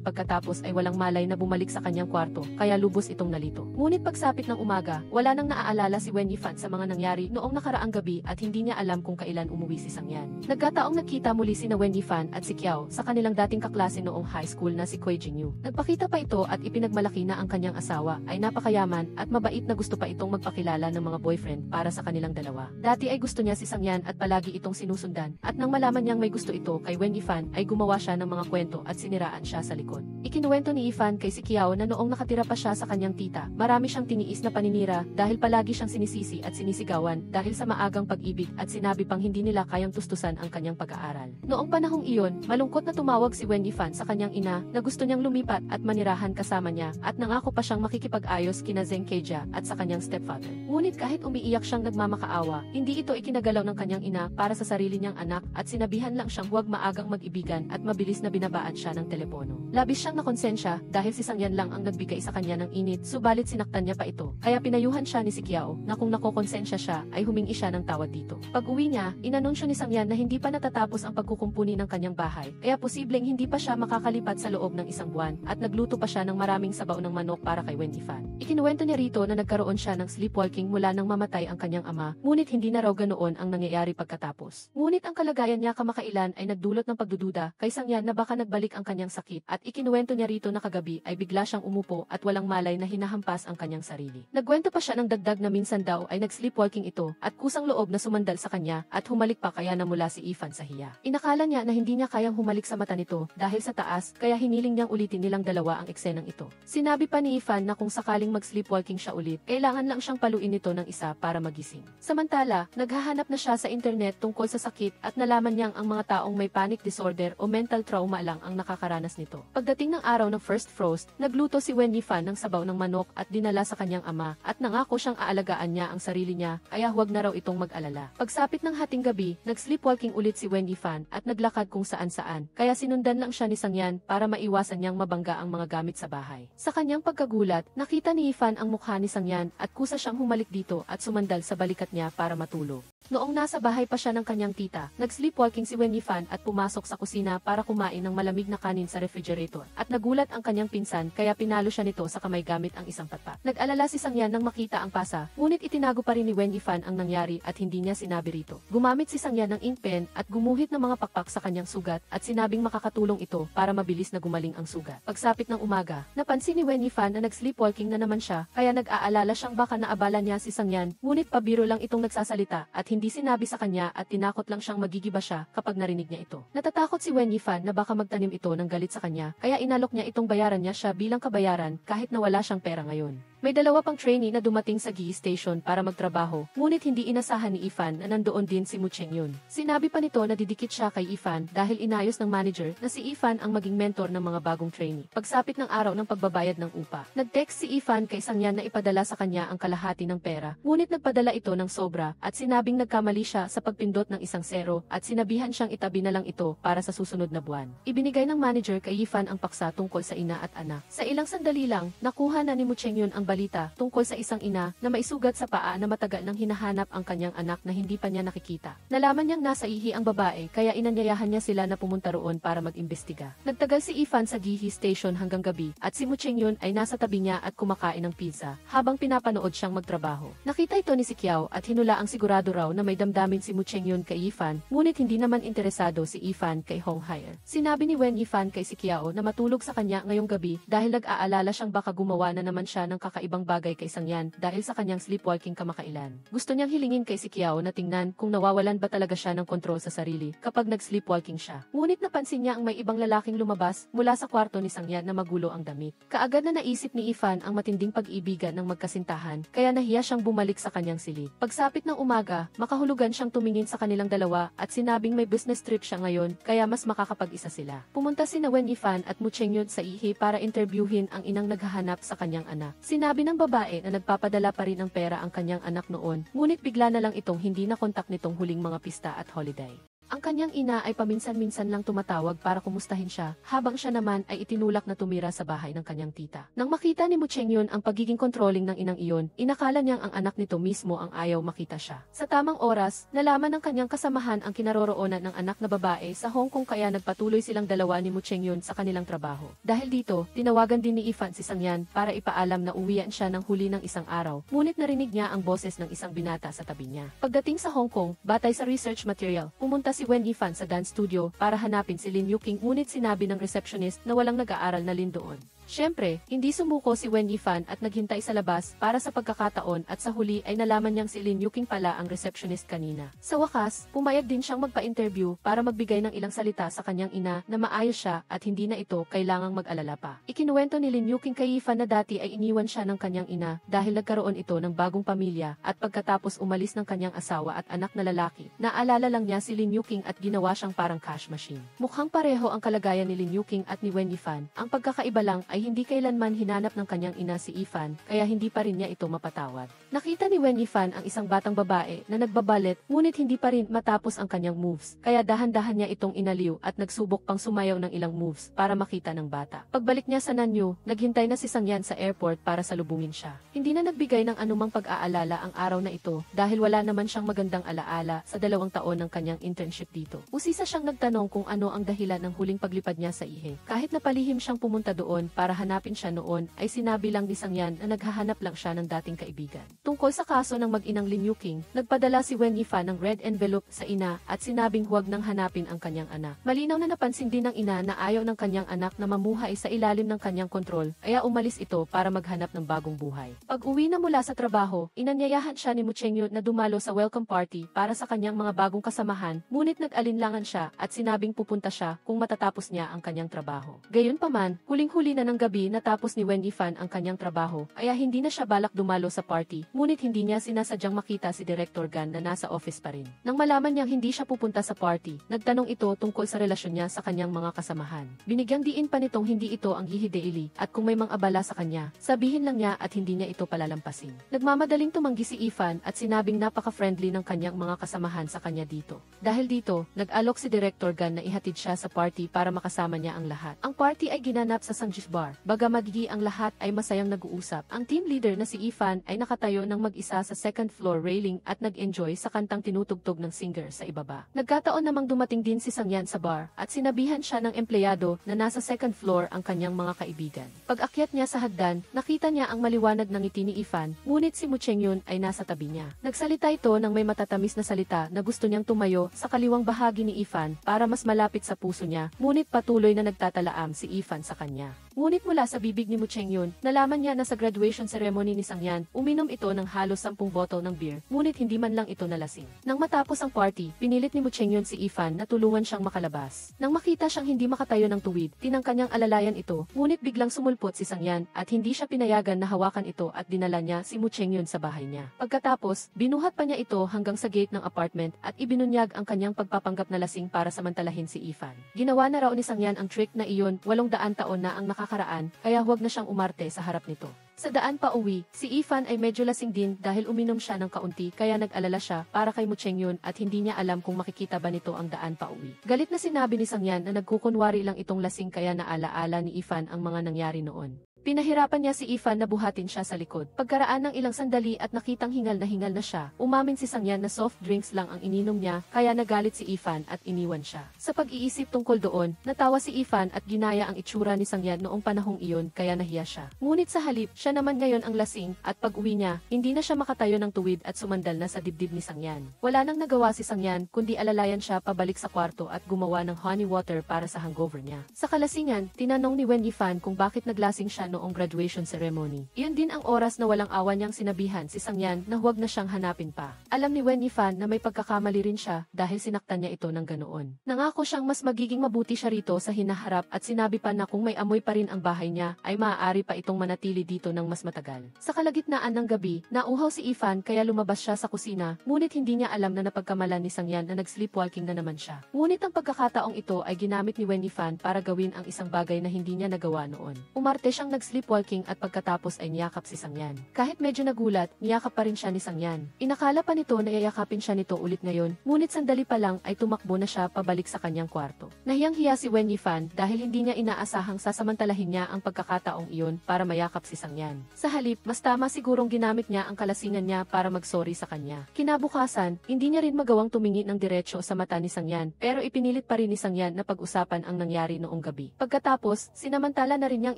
S1: pagkatapos ay walang malay na bumalik sa kanyang kwarto, kaya lubos itong nalito. Ngunit pagsapit ng umaga, wala nang naaalala si Wen Yifan sa mga nangyari noong nakaraang gabi at hindi niya alam kung kailan umuwi si Sang Yan. Nagkataong nagkita muli sina Wen Yifan at si Kiao sa kanilang dating kaklase noong high school na si Kuei Jingyu. Nagpakita pa ito at ipinagmalaki na ang kanyang asawa ay napakayaman at mabait na gusto pa itong magpakilala ng mga boyfriend para sa kanilang dalawa. Dati ay gusto niya si Sang Yan at palagi itong sinusundan at nang malaman niyang may gusto ito kay Wen Yifan ay gumawa siya ng mga kwento at siniraan siya sa likod. Ikinuwento ni Yifan kay si Kiao na noong nakatira pa siya sa kanyang tita, marami siyang tiniis na paninira dahil palagi siyang sinisisi at sinisigawan dahil sa maagang pag-ibig at sinabi pang hindi nila kayang tustusan ang kanyang pag-aaral. Noong panahong iyon, malungkot na tumawag si Wen Yifan sa kanyang ina na gusto niyang lumipat at manirahan kasama niya at nangako pa siyang makikipag-ayos kina Zheng Keja at sa kanyang stepfather. Ngunit kahit umiiyak siyang nagmamakaawa, hindi ito ikinagalaw ng kanyang ina para sa sarili niyang anak at sinabihan lang siyang huwag maagang mag-ibigan at mabilis na binabaan siya ng telepono. Labis siyang nakonsensya dahil si Sang Yan lang ang nagbigay sa kanya ng init, subalit sinaktan niya pa ito. Kaya pinayuhan siya ni si Kiao na kung nakokonsensya siya ay humingi siya ng tawad dito. Pag-uwi niya, inanunsyo ni Sang Yan na hindi pa natatapos ang pagkukumpuni ng kanyang bahay, kaya posibleng hindi pa siya makakalipat sa loob ng isang buwan at nagluto pa siya ng maraming sabaw ng manok para kay Wen Yifan. Ikinuwento niya rito na nagkaroon siya ng sleepwalking mula nang mamatay ang kanyang ama, ngunit hindi na raw ganoon ang nangyayari pagkatapos. Ngunit ang kalagayan niya kamakailan ay nagdulot ng pagdududa kay Sang Yan na baka nagbalik ang kanyang sakit at ikinuwento niya rito na kagabi ay bigla siyang umupo at walang malay na hinahampas ang kanyang sarili. Nagkwento pa siya ng dagdag na minsan daw ay nag-sleepwalking ito at kusang loob na sumandal sa kanya at humalik pa kaya namula si Yifan sa hiya. Inakala niya na hindi niya kayang humalik sa mata nito dahil sa taas kaya hiniling niyang ulitin nilang dalawa ang eksenang ito. Sinabi pa ni Yifan na kung sakaling mag-sleepwalking siya ulit, kailangan lang siyang paluin nito ng isa para magising. Samantala, naghahanap na siya sa internet tungkol sa sakit at nalaman niyang ang mga taong may panic disorder o mental trauma lang ang nakakaranas nito. Pagdating ng araw ng first frost, nagluto si Wen Yifan ng sabaw ng manok at dinala sa kanyang ama at nangako siyang aalagaan niya ang sarili niya kaya huwag na raw itong mag-alala. Pagsapit ng hating gabi, nag-sleepwalking ulit si Wen Yifan at naglakad kung saan-saan kaya sinundan lang siya ni Sang Yan para maiwasan niyang mabangga ang mga gamit sa bahay. Sa kanyang pagkagulat, nakita ni Yifan ang mukha ni Sang Yan at kusa siyang humalik dito at sumandal sa balikat niya para matulog. Noong nasa bahay pa siya ng kanyang tita, nag-sleepwalking si Wen Yifan at pumasok sa kusina para kumain ng malamig na kanin sa refrigerator at nagulat ang kanyang pinsan kaya pinalo siya nito sa kamay gamit ang isang patpat. Nag-alala si Sang Yan nang makita ang pasa, ngunit itinago pa rin ni Wen Yifan ang nangyari at hindi niya sinabi rito. Gumamit si Sang Yan ng ink pen at gumuhit ng mga pakpak sa kanyang sugat at sinabing makakatulong ito para mabilis na gumaling ang sugat. Pagsapit ng umaga, napansin ni Wen Yifan na nag-sleepwalking na naman siya kaya nag-aalala siyang baka naabala niya si Sang Yan, ngunit pabiro lang itong nagsasalita at hindi sinabi sa kanya at tinakot lang siyang magigiba siya kapag narinig niya ito. Natatakot si Wen Yifan na baka magtanim ito ng galit sa kanya kaya inalok niya itong bayaran niya siya bilang kabayaran kahit na wala siyang pera ngayon. May dalawa pang trainee na dumating sa GE station para magtrabaho, ngunit hindi inasahan ni Yifan na nandoon din si Mu Chengyun. Sinabi pa nito na didikit siya kay Yifan dahil inayos ng manager na si Yifan ang maging mentor ng mga bagong trainee. Pagsapit ng araw ng pagbabayad ng upa, nag-text si Yifan kay Sang Yan na ipadala sa kanya ang kalahati ng pera, ngunit nagpadala ito ng sobra at sinabing nagkamali siya sa pagpindot ng isang zero at sinabihan siyang itabi na lang ito para sa susunod na buwan. Ibinigay ng manager kay Yifan ang paksa tungkol sa ina at anak. Sa ilang sandali lang, nakuha na ni Mu Chengyun ang balita tungkol sa isang ina na may sugat sa paa na matagal nang hinahanap ang kanyang anak na hindi pa niya nakikita. Nalaman niyang nasa ihi ang babae kaya inanyayahan niya sila na pumunta roon para mag-imbestiga. Nagtagal si Yifan sa GE station hanggang gabi at si Mu Chengyun ay nasa tabi niya at kumakain ng pizza habang pinapanood siyang magtrabaho. Nakita ito ni si Kiao at hinula ang sigurado raw na may damdamin si Mu Chengyun kay Yifan, ngunit hindi naman interesado si Yifan kay Hong Haier. Sinabi ni Wen Yifan kay si Kiao na matulog sa kanya ngayong gabi dahil nag-aalala siyang baka gumawa na naman siya ng kakaibang bagay kay Sangyan dahil sa kanyang sleepwalking kamakailan. Gusto niyang hilingin kay si Kiao na tingnan kung nawawalan ba talaga siya ng kontrol sa sarili kapag nag-sleepwalking siya. Ngunit napansin niya ang may ibang lalaking lumabas mula sa kwarto ni Sangyan na magulo ang damit. Kaagad na naisip ni Ifan ang matinding pag-ibigan ng magkasintahan, kaya nahiya siyang bumalik sa kanyang silid. Pagsapit ng umaga, makahulugan siyang tumingin sa kanilang dalawa at sinabing may business trip siya ngayon kaya mas makakapag-isa sila. Pumunta sina Wen Ifan at Mu Chengyun sa ihi para interviewin ang inang naghahanap sa kanyang anak. Sinabi ng babae na nagpapadala pa rin ng pera ang kanyang anak noon, ngunit bigla na lang itong hindi na kontak nitong huling mga pista at holiday. Ang kanyang ina ay paminsan-minsan lang tumatawag para kumustahin siya, habang siya naman ay itinulak na tumira sa bahay ng kanyang tita. Nang makita ni Mu Chengyun ang pagiging controlling ng inang iyon, inakala niyang ang anak nito mismo ang ayaw makita siya. Sa tamang oras, nalaman ng kanyang kasamahan ang kinaroroonan ng anak na babae sa Hong Kong kaya nagpatuloy silang dalawa ni Mu Chengyun sa kanilang trabaho. Dahil dito, tinawagan din ni Ifan si Sangyan para ipaalam na uwian siya ng huli ng isang araw, ngunit narinig niya ang boses ng isang binata sa tabi niya. Pagdating sa Hong Kong, batay sa research material, pumunta si Wen Ifan sa dance studio para hanapin si Lin Yuking, ngunit sinabi ng receptionist na walang nag-aaral na Lin doon. Siyempre, hindi sumuko si Wen Yifan at naghintay sa labas para sa pagkakataon at sa huli ay nalaman niyang si Lin Yuking pala ang receptionist kanina. Sa wakas, pumayag din siyang magpa-interview para magbigay ng ilang salita sa kanyang ina na maayos siya at hindi na ito kailangang mag-alala pa. Ikinuwento ni Lin Yuking kay Yifan na dati ay iniwan siya ng kanyang ina dahil nagkaroon ito ng bagong pamilya at pagkatapos umalis ng kanyang asawa at anak na lalaki, naalala lang niya si Lin Yuking at ginawa siyang parang cash machine. Mukhang pareho ang kalagayan ni Lin Yuking at ni Wen Yifan, ang pagkakaiba lang ay hindi kailanman hinanap ng kanyang ina si Ifan, kaya hindi pa rin niya ito mapatawad. Nakita ni Wen Yifan ang isang batang babae na nagbabalet, ngunit hindi pa rin matapos ang kanyang moves, kaya dahan-dahan niya itong inaliw at nagsubok pang sumayaw ng ilang moves para makita ng bata. Pagbalik niya sa Nanyu, naghintay na si Sangyan sa airport para salubungin siya. Hindi na nagbigay ng anumang pag-aalala ang araw na ito dahil wala naman siyang magandang alaala sa 2 taon ng kanyang internship dito. Usisa siyang nagtanong kung ano ang dahilan ng huling paglipad niya sa ihe. Kahit na palihim siyang pumunta doon para hanapin siya noon, ay sinabi lang ni Sangyan na naghahanap lang siya ng dating kaibigan. Tungkol sa kaso ng mag-inang Lin Yuking, nagpadala si Wen Yifan ng red envelope sa ina at sinabing huwag nang hanapin ang kanyang anak. Malinaw na napansin din ng ina na ayaw ng kanyang anak na mamuhay sa ilalim ng kanyang kontrol, kaya umalis ito para maghanap ng bagong buhay. Pag-uwi na mula sa trabaho, inanyayahan siya ni Mu Chengyun na dumalo sa welcome party para sa kanyang mga bagong kasamahan, ngunit nag-alinlangan siya at sinabing pupunta siya kung matatapos niya ang kanyang trabaho. Gayunpaman, huling-huli na ng gabi natapos ni Wen Yifan ang kanyang trabaho, kaya hindi na siya balak dumalo sa party, ngunit hindi niya sinasadyang makita si Director Gan na nasa office pa rin. Nang malaman niyang hindi siya pupunta sa party, nagtanong ito tungkol sa relasyon niya sa kanyang mga kasamahan. Binigyang diin pa nitong hindi ito ang Yihi Daily, at kung may mga abala sa kanya, sabihin lang niya at hindi niya ito palalampasin. Nagmamadaling tumanggi si Ifan at sinabing napaka-friendly ng kanyang mga kasamahan sa kanya dito. Dahil dito, nag-alok si Director Gan na ihatid siya sa party para makasama niya ang lahat. Ang party ay ginanap sa Sangjif Bar. Magigi ang lahat ay masayang nag-uusap. Ang team leader na si Ifan ay nakatayo ng mag-isa sa second floor railing at nag-enjoy sa kantang tinutugtog ng singer sa ibaba. Nagkataon namang dumating din si Sangyan sa bar at sinabihan siya ng empleyado na nasa second floor ang kanyang mga kaibigan. Pag-akyat niya sa hagdan, nakita niya ang maliwanag ng ngiti ni Ifan, ngunit si Mu Chengyun ay nasa tabi niya. Nagsalita ito ng may matatamis na salita na gusto niyang tumayo sa kaliwang bahagi ni Ifan para mas malapit sa puso niya, ngunit patuloy na nagtatalaam si Ifan sa kanya. Ngunit mula sa bibig ni Mu Chengyun, nalaman niya na sa graduation ceremony ni Sangyan, uminom ito ng halos 10 bottle ng beer, ngunit hindi man lang ito nalasing. Nang matapos ang party, pinilit ni Mu Chengyun si Ifan na tulungan siyang makalabas. Nang makita siyang hindi makatayo ng tuwid, tinangka niyang alalayan ito, ngunit biglang sumulpot si Sangyan at hindi siya pinayagan na hawakan ito at dinala niya si Mu Chengyun sa bahay niya. Pagkatapos, binuhat pa niya ito hanggang sa gate ng apartment at ibinunyag ang kanyang pagpapanggap na lasing para samantalahin si Ifan. Ginawa na raw ni Sangyan ang trick na iyon 800 taon na ang nakakaraan, kaya huwag na siyang umarte sa harap nito. Sa daan pa uwi, si Ifan ay medyo lasing din dahil uminom siya ng kaunti kaya nag-alala siya para kay Mu Chengyun at hindi niya alam kung makikita ba nito ang daan pa uwi. Galit na sinabi ni Sangyan na nagkukunwari lang itong lasing kaya naalaala ni Ifan ang mga nangyari noon. Pinahirapan niya si Ifan na buhatin siya sa likod. Pagkaraan ng ilang sandali at nakitang hingal na siya, umamin si Sangyan na soft drinks lang ang ininom niya, kaya nagalit si Ifan at iniwan siya. Sa pag-iisip tungkol doon, natawa si Ifan at ginaya ang itsura ni Sangyan noong panahong iyon kaya nahiya siya. Ngunit sa halip, siya naman ngayon ang lasing at pag-uwi niya, hindi na siya makatayo ng tuwid at sumandal na sa dibdib ni Sangyan. Wala nang nagawa si Sangyan kundi alalayan siya pabalik sa kwarto at gumawa ng honey water para sa hangover niya. Sa kalasingan, tinanong ni Wen Yifan kung bakit naglasing siya noong graduation ceremony. Iyon din ang oras na walang awa niyang sinabihan si Sangyan na huwag na siyang hanapin pa. Alam ni Wen Yifan na may pagkakamali rin siya dahil sinaktan niya ito ng ganoon. Nangako siyang mas magiging mabuti siya rito sa hinaharap at sinabi pa na kung may amoy pa rin ang bahay niya ay maaari pa itong manatili dito ng mas matagal. Sa kalagitnaan ng gabi, nauhaw si Yifan kaya lumabas siya sa kusina, ngunit hindi niya alam na napagkamalan ni Sangyan na nag-sleepwalking na naman siya. Ngunit ang pagkakataong ito ay ginamit ni Wen Yifan para gawin ang isang bagay na hindi niya nagawa noon. Umarte siyang nag-sleepwalking at pagkatapos ay niyakap si Sangyan. Kahit medyo nagulat, niyakap pa rin siya ni Sangyan. Inakala pa nito na yayakapin siya nito ulit ngayon, ngunit sandali pa lang ay tumakbo na siya pabalik sa kanyang kwarto. Nahiyang-hiya si Wen Yifan dahil hindi niya inaasahang sasamantalahin niya ang pagkakataong iyon para mayakap si Sangyan. Sa halip, mas tama sigurong ginamit niya ang kalasingan niya para mag-sorry sa kanya. Kinabukasan, hindi niya rin magawang tumingin ng diretso sa mata ni Sangyan, pero ipinilit pa rin ni Sangyan na pag-usapan ang nangyari noong gabi. Pagkatapos, sinamantala na rin niyang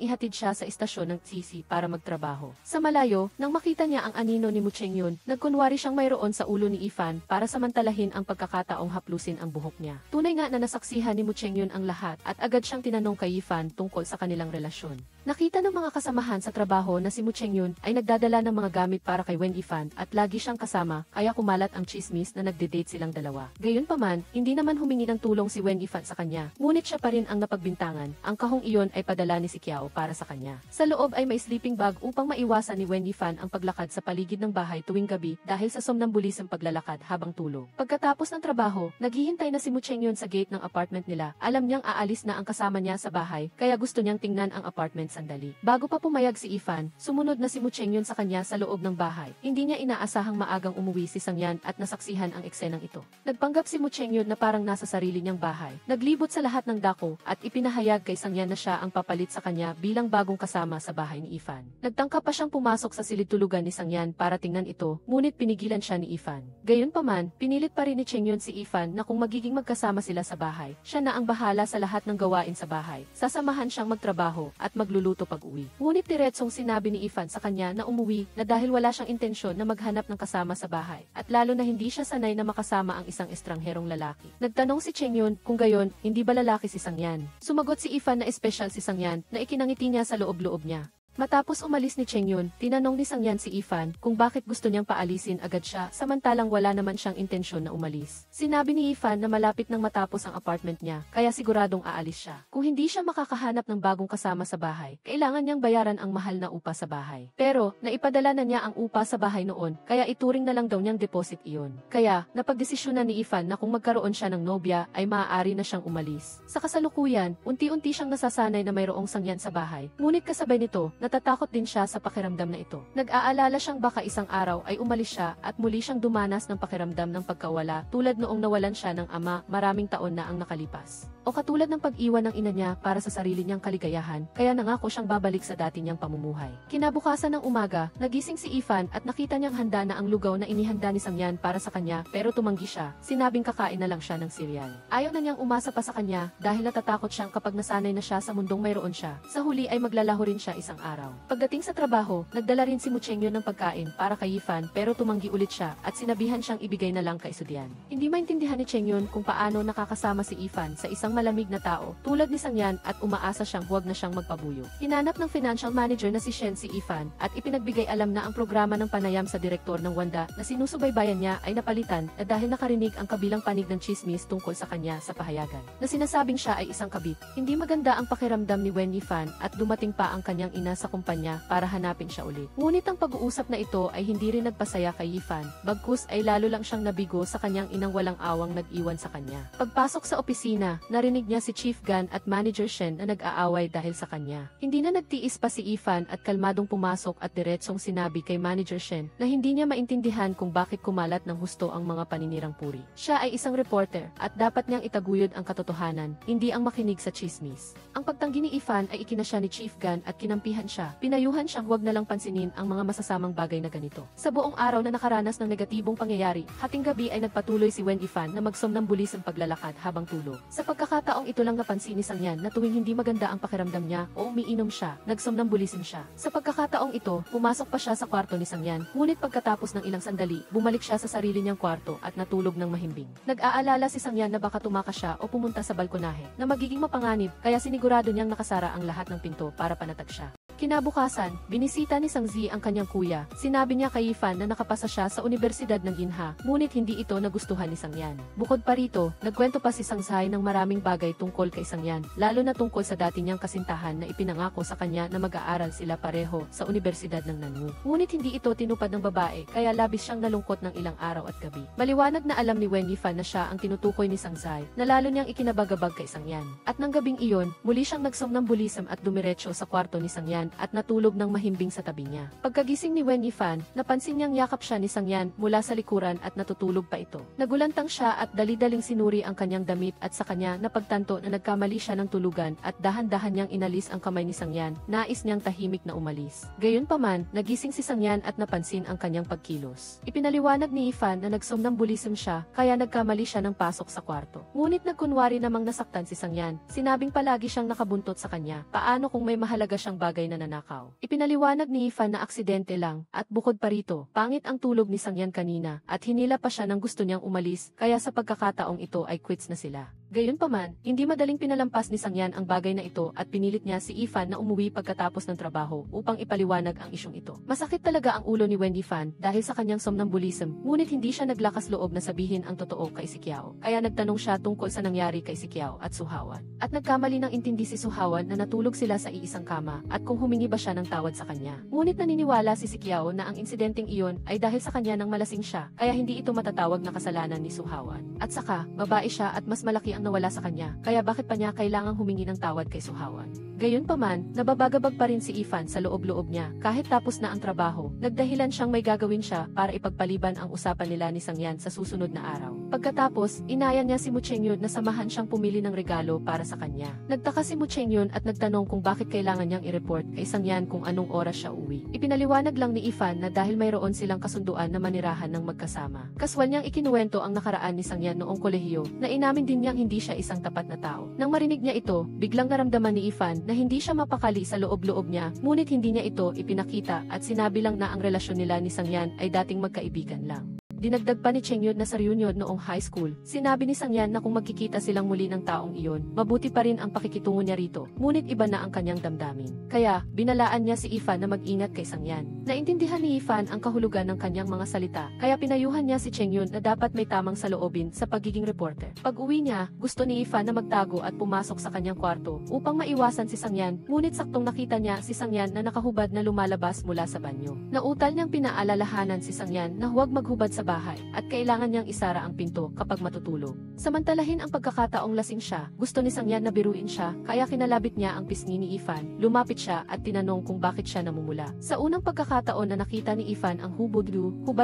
S1: ihatid siya sa istasyon ng TC para magtrabaho. Sa malayo, nang makita niya ang anino ni Mu Chengyun, nagkunwari siyang mayroon sa ulo ni Yifan para samantalahin ang pagkakataong haplusin ang buhok niya. Tunay nga na nasaksihan ni Mu Chengyun ang lahat at agad siyang tinanong kay Yifan tungkol sa kanilang relasyon. Nakita ng mga kasamahan sa trabaho na si Mu Chengyun ay nagdadala ng mga gamit para kay Wen Yifan at lagi siyang kasama kaya kumalat ang chismis na nagde-date silang dalawa. Gayunpaman, hindi naman humingi ng tulong si Wen Yifan sa kanya, ngunit siya pa rin ang napagbintangan. Ang kahong iyon ay padala ni si Qiao para sa kanya. Sa loob ay may sleeping bag upang maiwasan ni Wen Yifan ang paglakad sa paligid ng bahay tuwing gabi dahil sa somnambulisang paglalakad habang tulog. Pagkatapos ng trabaho, naghihintay na si Mu Chengyun sa gate ng apartment nila. Alam niyang aalis na ang kasama niya sa bahay, kaya gusto niyang tingnan ang apartment sandali. Bago pa pumayag si Yifan, sumunod na si Mu Chengyun sa kanya sa loob ng bahay. Hindi niya inaasahang maagang umuwi si Sangyan at nasaksihan ang eksenang ito. Nagpanggap si Mu Chengyun na parang nasa sarili niyang bahay. Naglibot sa lahat ng dako at ipinahayag kay Sangyan na siya ang papalit sa kanya bilang bagong kasama sa bahay ni Yifan. Nagtangka pa siyang pumasok sa silid tulugan ni Sangyan para tingnan ito, ngunit pinigilan siya ni Yifan. Gayunpaman, pinilit pa rin ni Chengyun si Yifan na kung magiging magkasama sila sa bahay, siya na ang bahala sa lahat ng gawain sa bahay. Sasamahan siyang magtrabaho at magluluto pag-uwi. Ngunit diretsong sinabi ni Yifan sa kanya na umuwi na dahil wala siyang intensyon na maghanap ng kasama sa bahay at lalo na hindi siya sanay na makasama ang isang estrangherong lalaki. Nagtanong si Chengyun kung gayon, hindi ba lalaki si Sangyan. Sumagot si Yifan na espesyal si Sangyan na ikinangiti niya sa loob-loob niya. Matapos umalis ni Chengyun, tinanong ni Sangyan si Yifan kung bakit gusto niyang paalisin agad siya samantalang wala naman siyang intensyon na umalis. Sinabi ni Yifan na malapit nang matapos ang apartment niya, kaya siguradong aalis siya. Kung hindi siya makakahanap ng bagong kasama sa bahay, kailangan niyang bayaran ang mahal na upa sa bahay. Pero, naipadala na niya ang upa sa bahay noon, kaya ituring na lang daw niyang deposit iyon. Kaya, napagdesisyonan ni Yifan na kung magkaroon siya ng nobya, ay maaari na siyang umalis. Sa kasalukuyan, unti-unti siyang nasasanay na mayroong Sangyan sa bahay, ngunit kasabay nito, natatakot din siya sa pakiramdam na ito. Nag-aalala siyang baka isang araw ay umalis siya at muli siyang dumanas ng pakiramdam ng pagkawala tulad noong nawalan siya ng ama maraming taon na ang nakalipas. O katulad ng pag-iwan ng ina niya para sa sarili niyang kaligayahan, kaya nangako siyang babalik sa dati niyang pamumuhay. Kinabukasan ng umaga, nagising si Yifan at nakita niyang handa na ang lugaw na inihanda ni Sangyan para sa kanya pero tumanggi siya, sinabing kakain na lang siya ng cereal. Ayaw na niyang umasa pa sa kanya dahil natatakot siyang kapag nasanay na siya sa mundong mayroon siya, sa huli ay maglalaho rin siya isang araw. Pagdating sa trabaho, nagdala rin si Mu Chengyun ng pagkain para kay Yifan pero tumanggi ulit siya at sinabihan siyang ibigay na lang kay Sudian. Hindi maintindihan ni Chengyun kung paano nakakasama si Yifan sa isang malamig na tao tulad ni Sangyan at umaasa siyang huwag na siyang magpabuyo. Hinanap ng financial manager na si Shen si Yifan at ipinagbigay alam na ang programa ng panayam sa direktor ng Wanda na sinusubaybayan niya ay napalitan na dahil nakarinig ang kabilang panig ng chismis tungkol sa kanya sa pahayagan na sinasabing siya ay isang kabit. Hindi maganda ang pakiramdam ni Wen Yifan at dumating pa ang kanyang ina sa kumpanya para hanapin siya ulit. Ngunit ang pag-uusap na ito ay hindi rin nagpasaya kay Yifan, bagkus ay lalo lang siyang nabigo sa kanyang inang walang awang nag-iwan sa kanya. Pagpasok sa opisina, narinig niya si Chief Gan at Manager Shen na nag-aaway dahil sa kanya. Hindi na nagtiis pa si Yifan at kalmadong pumasok at diretsong sinabi kay Manager Shen na hindi niya maintindihan kung bakit kumalat ng husto ang mga paninirang puri. Siya ay isang reporter at dapat niyang itaguyod ang katotohanan, hindi ang makinig sa chismis. Ang pagtanggi ni Yifan ay ikinasya ni Chief Gan at kinampihan siya. Pinayuhan siyang huwag na lang pansinin ang mga masasamang bagay na ganito. Sa buong araw na nakaranas ng negatibong pangyayari, hating gabi ay nagpatuloy si Wen Yifan na magsomnambulis ang paglalakad habang tulog. Sa pagkakataong ito lang napansin ni Sangyan na tuwing hindi maganda ang pakiramdam niya o umiinom siya, nagsomnambulisin siya. Sa pagkakataong ito, pumasok pa siya sa kwarto ni Sangyan, ngunit pagkatapos ng ilang sandali, bumalik siya sa sarili niyang kwarto at natulog ng mahimbing. Nag-aalala si Sangyan na baka tumakas siya o pumunta sa balkonahe na magiging mapanganib, kaya sinigurado niyang nakasara ang lahat ng pinto para panatag siya. Kinabukasan, binisita ni Sang Zi ang kanyang kuya. Sinabi niya kay Ifan na nakapasa siya sa Universidad ng Ginha, ngunit hindi ito nagustuhan ni Sang Yan. Bukod pa rito, nagkwento pa si Sang Zai ng maraming bagay tungkol kay Sang Yan, lalo na tungkol sa dati niyang kasintahan na ipinangako sa kanya na mag-aaral sila pareho sa Universidad ng Nanwu. Ngunit hindi ito tinupad ng babae, kaya labis siyang nalungkot ng ilang araw at gabi. Maliwanag na alam ni Wen Yifan na siya ang tinutukoy ni Sang Zai, na lalo niyang ikinabagabag kay Sang Yan. At nang gabing iyon, muli siyang nagsomnambulism at dumiretso sa kwarto ni Sang Yan at natulog ng mahimbing sa tabi niya. Pagkagising ni Wen Yifan, napansin niyang yakap siya ni Sang Yan mula sa likuran at natutulog pa ito. Nagulantang siya at dali-daling sinuri ang kanyang damit at sa kanya napagtanto na nagkamali siya ng tulugan at dahan-dahan niyang inalis ang kamay ni Sang Yan, nais niyang tahimik na umalis. Gayunpaman, nagising si Sang Yan at napansin ang kanyang pagkilos. Ipinaliwanag ni Ifan na nagsomnambulism siya, kaya nagkamali siya ng pasok sa kwarto. Ngunit nagkunwari namang nasaktan si Sang Yan, sinabing palagi siyang nakabuntot sa kanya, paano kung may mahalaga siyang bagay na nanakaw. Ipinaliwanag ni Ifan na aksidente lang, at bukod pa rito, pangit ang tulog ni Sang Yan kanina, at hinila pa siya nang gusto niyang umalis, kaya sa pagkakataong ito ay quits na sila. Gayunpaman, hindi madaling pinalampas ni Sang Yan ang bagay na ito at pinilit niya si Ifan na umuwi pagkatapos ng trabaho upang ipaliwanag ang isyong ito. Masakit talaga ang ulo ni Wen Yifan dahil sa kanyang somnambulism, ngunit hindi siya naglakas loob na sabihin ang totoo kay si Qiao. Kaya nagtanong siya tungkol sa nangyari kay si Qiao at Suhawan. At nagkamali ng intindi si Suhawan na natulog sila sa iisang kama at kung humingi ba siya ng tawad sa kanya. Ngunit naniniwala si Qiao na ang insidenteng iyon ay dahil sa kanya nang malasing siya, kaya hindi ito matatawag na kasalanan ni Suhawan. At saka, babae siya at mas malaki ang nawala sa kanya, kaya bakit pa niya kailangang humingi ng tawad kay Suhawan? Gayunpaman, nababagabag pa rin si Ifan sa loob-loob niya, kahit tapos na ang trabaho, nagdahilan siyang may gagawin siya para ipagpaliban ang usapan nila ni Sang Yan sa susunod na araw. Pagkatapos, inaya niya si Mu Chengyun na samahan siyang pumili ng regalo para sa kanya. Nagtaka si Mu Chengyun at nagtanong kung bakit kailangan niyang i-report kay Sang Yan kung anong oras siya uwi. Ipinaliwanag lang ni Ifan na dahil mayroon silang kasunduan na manirahan ng magkasama. Kaswal niyang ikinuwento ang nakaraan ni Sang Yan noong kolehiyo, na inamin din niyang hindi siya isang tapat na tao. Nang marinig niya ito, biglang naramdaman ni Ifan na hindi siya mapakali sa loob-loob niya, ngunit hindi niya ito ipinakita at sinabi lang na ang relasyon nila ni Sang Yan ay dating magkaibigan lang. Dinagdag pa ni Chengyun na sa reunion noong high school, sinabi ni Sang Yan na kung magkikita silang muli ng taong iyon, mabuti pa rin ang pakikitungo niya rito, ngunit iba na ang kanyang damdamin. Kaya, binalaan niya si Ifan na mag-ingat kay Sang Yan. Naintindihan ni Ifan ang kahulugan ng kanyang mga salita, kaya pinayuhan niya si Chengyun na dapat may tamang saloobin sa pagiging reporter. Pag-uwi niya, gusto ni Ifan na magtago at pumasok sa kanyang kwarto upang maiwasan si Sang Yan, ngunit saktong nakita niya si Sang Yan na nakahubad na lumalabas mula sa banyo. Nautal niyang pinaalalahanan si Sang Yan na huwag maghubad sa bahay at kailangan niyang isara ang pinto kapag matutulog. Samantalahin ang pagkakataong lasing siya, gusto ni Sang Yan na biruin siya, kaya kinalabit niya ang pisngi ni Ifan, lumapit siya at tinanong kung bakit siya namumula. Sa unang pagkakataon na nakita ni Ifan ang hubad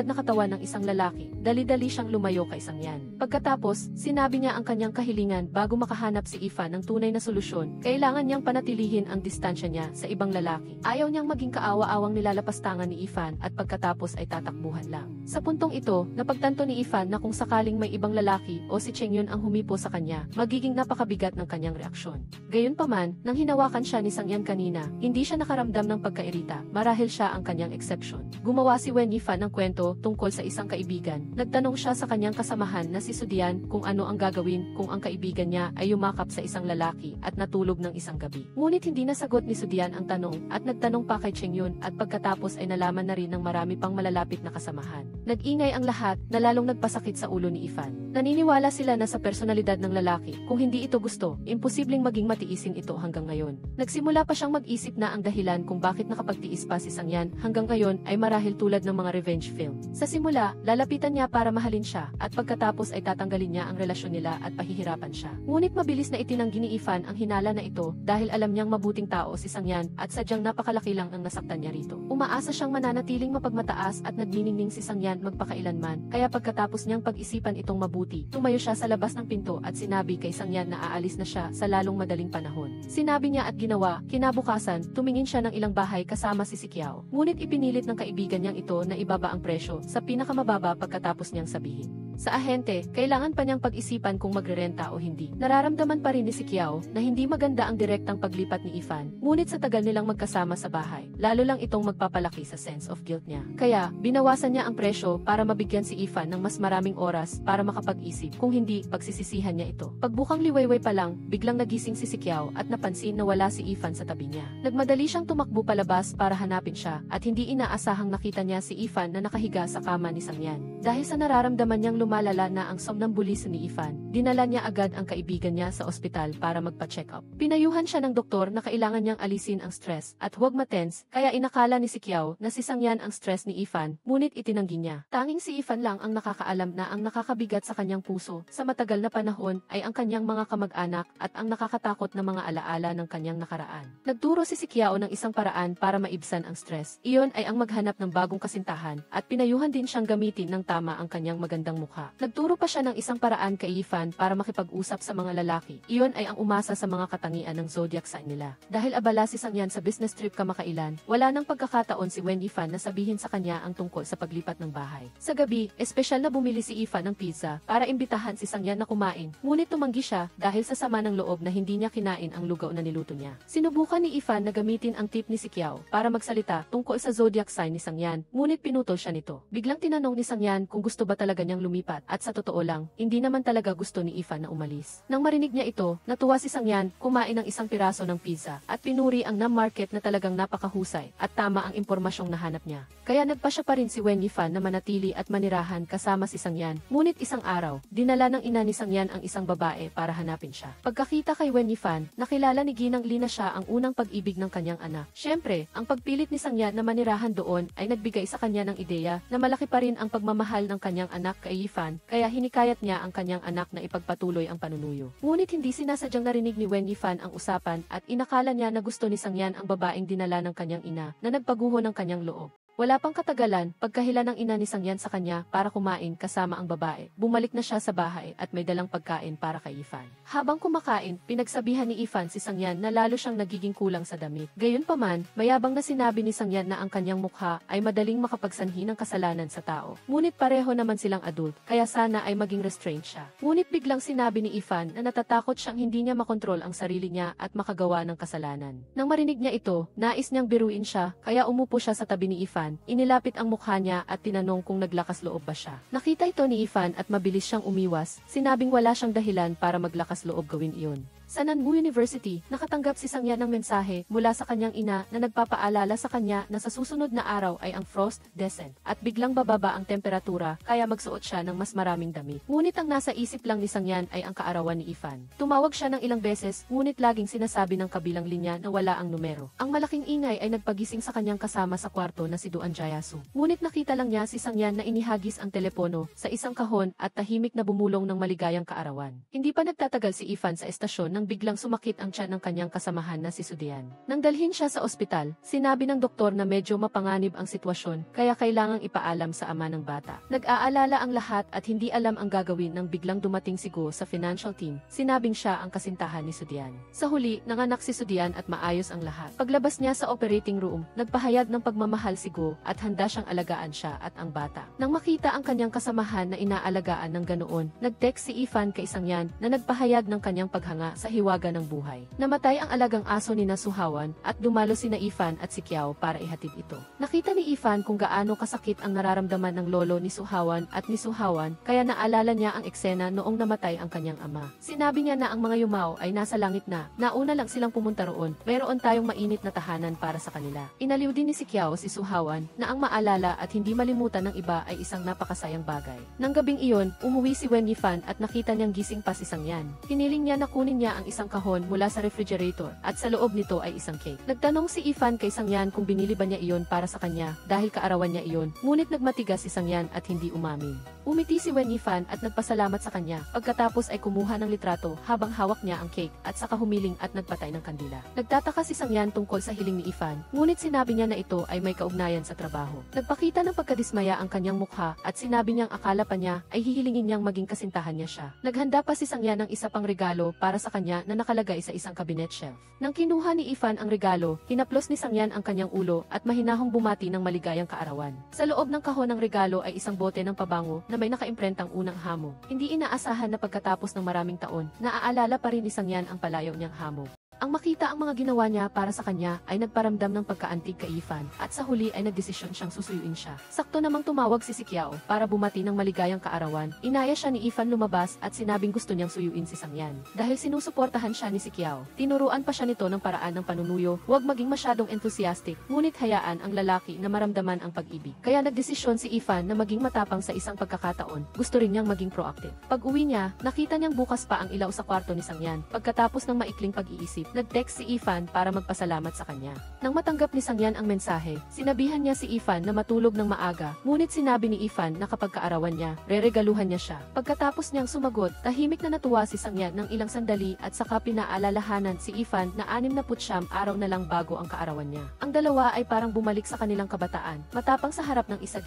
S1: na katawan ng isang lalaki, dali-dali siyang lumayo kay Sang Yan. Pagkatapos, sinabi niya ang kanyang kahilingan bago makahanap si Ifan ng tunay na solusyon, kailangan niyang panatilihin ang distansya niya sa ibang lalaki. Ayaw niyang maging kaawa-awang nilalapastangan ni Ifan at pagkatapos ay tatakbuhan lang. Sa puntong ito, napagtanto ni Ifan na kung sakaling may ibang lalaki o si Chengyun ang humipo sa kanya, magiging napakabigat ng kanyang reaksyon. Gayunpaman, nang hinawakan siya ni Sang Yan kanina, hindi siya nakaramdam ng pagkairita, marahil siya ang kanyang exception. Gumawa si Wen Yifan ng kwento tungkol sa isang kaibigan. Nagtanong siya sa kanyang kasamahan na si Sudian kung ano ang gagawin kung ang kaibigan niya ay yumakap sa isang lalaki at natulog ng isang gabi. Ngunit hindi nasagot ni Sudian ang tanong at nagtanong pa kay Chengyun at pagkatapos ay nalaman na rin ng marami pang malalapit na kasamahan. Nag-ingay ang lahat na lalong nagpasakit sa ulo ni Ifan. Naniniwala sila na sa personalidad ng lalaki, kung hindi ito gusto, imposibleng maging matiisin ito hanggang ngayon. Nagsimula pa siyang mag-isip na ang dahilan kung bakit nakapagtiis pa si Sang Yan hanggang ngayon ay marahil tulad ng mga revenge film. Sa simula, lalapitan niya para mahalin siya at pagkatapos ay tatanggalin niya ang relasyon nila at pahihirapan siya. Ngunit mabilis na itinanggi ni Ifan ang hinala na ito dahil alam niyang mabuting tao si Sang Yan at sadyang napakalaki lang ang nasaktan niya rito. Umaasa siyang mananatiling mapagmataas at nagniningning si Sang Yan magpakailanman, kaya pagkatapos niyang pag-isipan itong mabuti, tumayo siya sa labas ng pinto at sinabi kay Sang Yan na aalis na siya sa lalong madaling panahon. Sinabi niya at ginawa, kinabukasan, tumingin siya ng ilang bahay kasama si Qiao. Ngunit ipinilit ng kaibigan niyang ito na ibaba ang presyo sa pinakamababa pagkatapos niyang sabihin. Sa ahente, kailangan pa niyang pag-isipan kung magrerenta o hindi. Nararamdaman pa rin ni si Kiao na hindi maganda ang direktang paglipat ni Ifan, ngunit sa tagal nilang magkasama sa bahay, lalo lang itong magpapalaki sa sense of guilt niya. Kaya, binawasan niya ang presyo para mabigyan si Ifan ng mas maraming oras para makapag-isip, kung hindi, pagsisisihan niya ito. Pagbukang liwayway pa lang, biglang nagising si Kiao at napansin na wala si Ifan sa tabi niya. Nagmadali siyang tumakbo palabas para hanapin siya at hindi inaasahang nakita niya si Ifan na nakahiga sa kama ni Sangyan. Dahil sa nararamdaman niyang lumalala na ang somnambulismo ni Ifan, dinala niya agad ang kaibigan niya sa ospital para magpa-check up. Pinayuhan siya ng doktor na kailangan niyang alisin ang stress at huwag matense, kaya inakala ni si Kiao na si Sangyan ang stress ni Ifan, ngunit itinanggi niya. Tanging si Ifan lang ang nakakaalam na ang nakakabigat sa kanyang puso sa matagal na panahon ay ang kanyang mga kamag-anak at ang nakakatakot na mga alaala ng kanyang nakaraan. Nagturo si Kiao ng isang paraan para maibsan ang stress. Iyon ay ang maghanap ng bagong kasintahan at pinayuhan din siyang gamitin ng tama ang kanyang magandang mukha. Nagturo pa siya ng isang paraan kay Ifan para makipag-usap sa mga lalaki. Iyon ay ang umasa sa mga katangian ng zodiac sign nila. Dahil abala si Sangyan sa business trip kamakailan, wala nang pagkakataon si Wen Ifan na sabihin sa kanya ang tungkol sa paglipat ng bahay. Sa gabi, espesyal na bumili si Ifan ng pizza para imbitahan si Sangyan na kumain, ngunit tumanggi siya dahil sa sama ng loob na hindi niya kinain ang lugaw na niluto niya. Sinubukan ni Ifan na gamitin ang tip ni si Kiao para magsalita tungkol sa zodiac sign ni Sangyan, ngunit pinutol siya nito. Biglang tinanong ni Sangyan kung gusto ba talaga niyang lumipat at sa totoo lang, hindi naman talaga gusto ni Ifan na umalis. Nang marinig niya ito, natuwa si Sangyan, kumain ng isang piraso ng pizza at pinuri ang market na talagang napakahusay at tama ang impormasyong nahanap niya. Kaya nagpa siya pa rin si Wen Yifan na manatili at manirahan kasama si Sangyan. Ngunit isang araw, dinala ng ina ni Sangyan ang isang babae para hanapin siya. Pagkakita kay Wen Yifan, nakilala ni Ginang Li na siya ang unang pag-ibig ng kanyang anak. Siyempre, ang pagpilit ni Sangyan na manirahan doon ay nagbigay sa kanya ng ideya na malaki pa rin ang pagmamahal ng kanyang anak kay Yifan, kaya hinikayat niya ang kanyang anak na ipagpatuloy ang panunuyo. Ngunit hindi sinasadyang narinig ni Wen Yifan ang usapan at inakala niya na gusto ni Sangyan ang babaeng dinala ng kanyang ina na nagpaguho ng kanyang loob. Wala pang katagalan, pagkahila ng ina ni Sangyan sa kanya para kumain kasama ang babae, bumalik na siya sa bahay at may dalang pagkain para kay Ifan. Habang kumakain, pinagsabihan ni Ifan si Sangyan na lalo siyang nagiging kulang sa damit. Gayunpaman, mayabang na sinabi ni Sangyan na ang kanyang mukha ay madaling makapagsanhi ng kasalanan sa tao. Ngunit pareho naman silang adult, kaya sana ay maging restrained siya. Ngunit biglang sinabi ni Ifan na natatakot siyang hindi niya makontrol ang sarili niya at makagawa ng kasalanan. Nang marinig niya ito, nais niyang biruin siya, kaya umupo siya sa tabi ni Ifan. Inilapit ang mukha niya at tinanong kung naglakas loob ba siya. Nakita ito ni Ifan at mabilis siyang umiwas, sinabing wala siyang dahilan para maglakas loob gawin iyon. Sa Nanbu University, nakatanggap si Sangyan ng mensahe mula sa kanyang ina na nagpapaalala sa kanya na sa susunod na araw ay ang frost descent at biglang bababa ang temperatura kaya magsuot siya ng mas maraming damit. Ngunit ang nasa isip lang ni Sangyan ay ang kaarawan ni Ifan. Tumawag siya ng ilang beses ngunit laging sinasabi ng kabilang linya na wala ang numero. Ang malaking ingay ay nagpagising sa kanyang kasama sa kwarto na si Duan Jayasu. Ngunit nakita lang niya si Sangyan na inihagis ang telepono sa isang kahon at tahimik na bumulong ng maligayang kaarawan. Hindi pa nagtatagal si Ifan sa estasyon nang biglang sumakit ang tiyan ng kanyang kasamahan na si Sudian. Nang dalhin siya sa ospital, sinabi ng doktor na medyo mapanganib ang sitwasyon kaya kailangang ipaalam sa ama ng bata. Nag-aalala ang lahat at hindi alam ang gagawin nang biglang dumating si Go sa financial team. Sinabing siya ang kasintahan ni Sudian. Sa huli, nanganak si Sudian at maayos ang lahat. Paglabas niya sa operating room, nagpahayag ng pagmamahal si Go at handa siyang alagaan siya at ang bata. Nang makita ang kanyang kasamahan na inaalagaan ng ganoon, nag-text si Ifan kay Sangyan na nagpahayag ng kanyang paghanga sa hiwaga ng buhay. Namatay ang alagang aso ni Suhawan at dumalo sina Ifan at si Kiao para ihatid ito. Nakita ni Ifan kung gaano kasakit ang nararamdaman ng lolo ni Suhawan at ni Suhawan kaya naalala niya ang eksena noong namatay ang kanyang ama. Sinabi niya na ang mga yumao ay nasa langit na, nauna lang silang pumunta roon, mayroon tayong mainit na tahanan para sa kanila. Inaliw din ni si Kiao si Suhawan na ang maalala at hindi malimutan ng iba ay isang napakasayang bagay. Nang gabing iyon, umuwi si Wen Yifan at nakita niyang gising pa si Sangyan. Hiniling niya na kunin niya ang isang kahon mula sa refrigerator at sa loob nito ay isang cake. Nagtanong si Ifan kay Sangyan kung binili ba niya iyon para sa kanya dahil kaarawan niya iyon, ngunit nagmatigas si Sangyan at hindi umamin. Umiti si Wen Yifan at nagpasalamat sa kanya, pagkatapos ay kumuha ng litrato habang hawak niya ang cake at saka humiling at nagpatay ng kandila. Nagtataka si Sangyan tungkol sa hiling ni Ifan, ngunit sinabi niya na ito ay may kaugnayan sa trabaho. Nagpakita ng pagkadismaya ang kanyang mukha at sinabi niyang akala pa niya ay hihilingin niyang maging kasintahan niya siya. Naghanda pa si Sangyan ng isa pang regalo para sa kanya na nakalagay sa isang cabinet shelf. Nang kinuha ni Ifan ang regalo, hinaplos ni Sangyan ang kanyang ulo at mahinahong bumati ng maligayang kaarawan. Sa loob ng kahon ng regalo ay isang bote ng pabango na na may nakaimprentang unang hamog. Hindi inaasahan na pagkatapos ng maraming taon, naaalala pa rin ni Sangyan ang palayaw niyang hamog. Ang makita ang mga ginawa niya para sa kanya ay nagparamdam ng pagkaantig kay Ifan at sa huli ay nagdesisyon siyang susuyuin siya. Sakto namang tumawag si Kiao para bumati ng maligayang kaarawan. Inaya siya ni Ifan lumabas at sinabing gusto niyang suyuin si Sangyan. Dahil sinusuportahan siya ni Kiao, tinuruan pa siya nito ng paraan ng panunuyo, huwag maging masyadong enthusiastic, ngunit hayaan ang lalaki na maramdaman ang pag-ibig. Kaya nagdesisyon si Ifan na maging matapang sa isang pagkakataon, gusto rin niyang maging proactive. Pag-uwi niya, nakita niyang bukas pa ang ilaw sa kwarto ni Sangyan. Pagkatapos ng maikling pag-iisip, nag-text si Ifan para magpasalamat sa kanya. Nang matanggap ni Sangyan ang mensahe, sinabihan niya si Ifan na matulog ng maaga, ngunit sinabi ni Ifan na kapag kaarawan niya, reregaluhan niya siya. Pagkatapos niyang sumagot, tahimik na natuwa si Sangyan ng ilang sandali at saka pinaalalahanan si Ifan na 69 araw na lang bago ang kaarawan niya. Ang dalawa ay parang bumalik sa kanilang kabataan, matapang sa harap ng isa,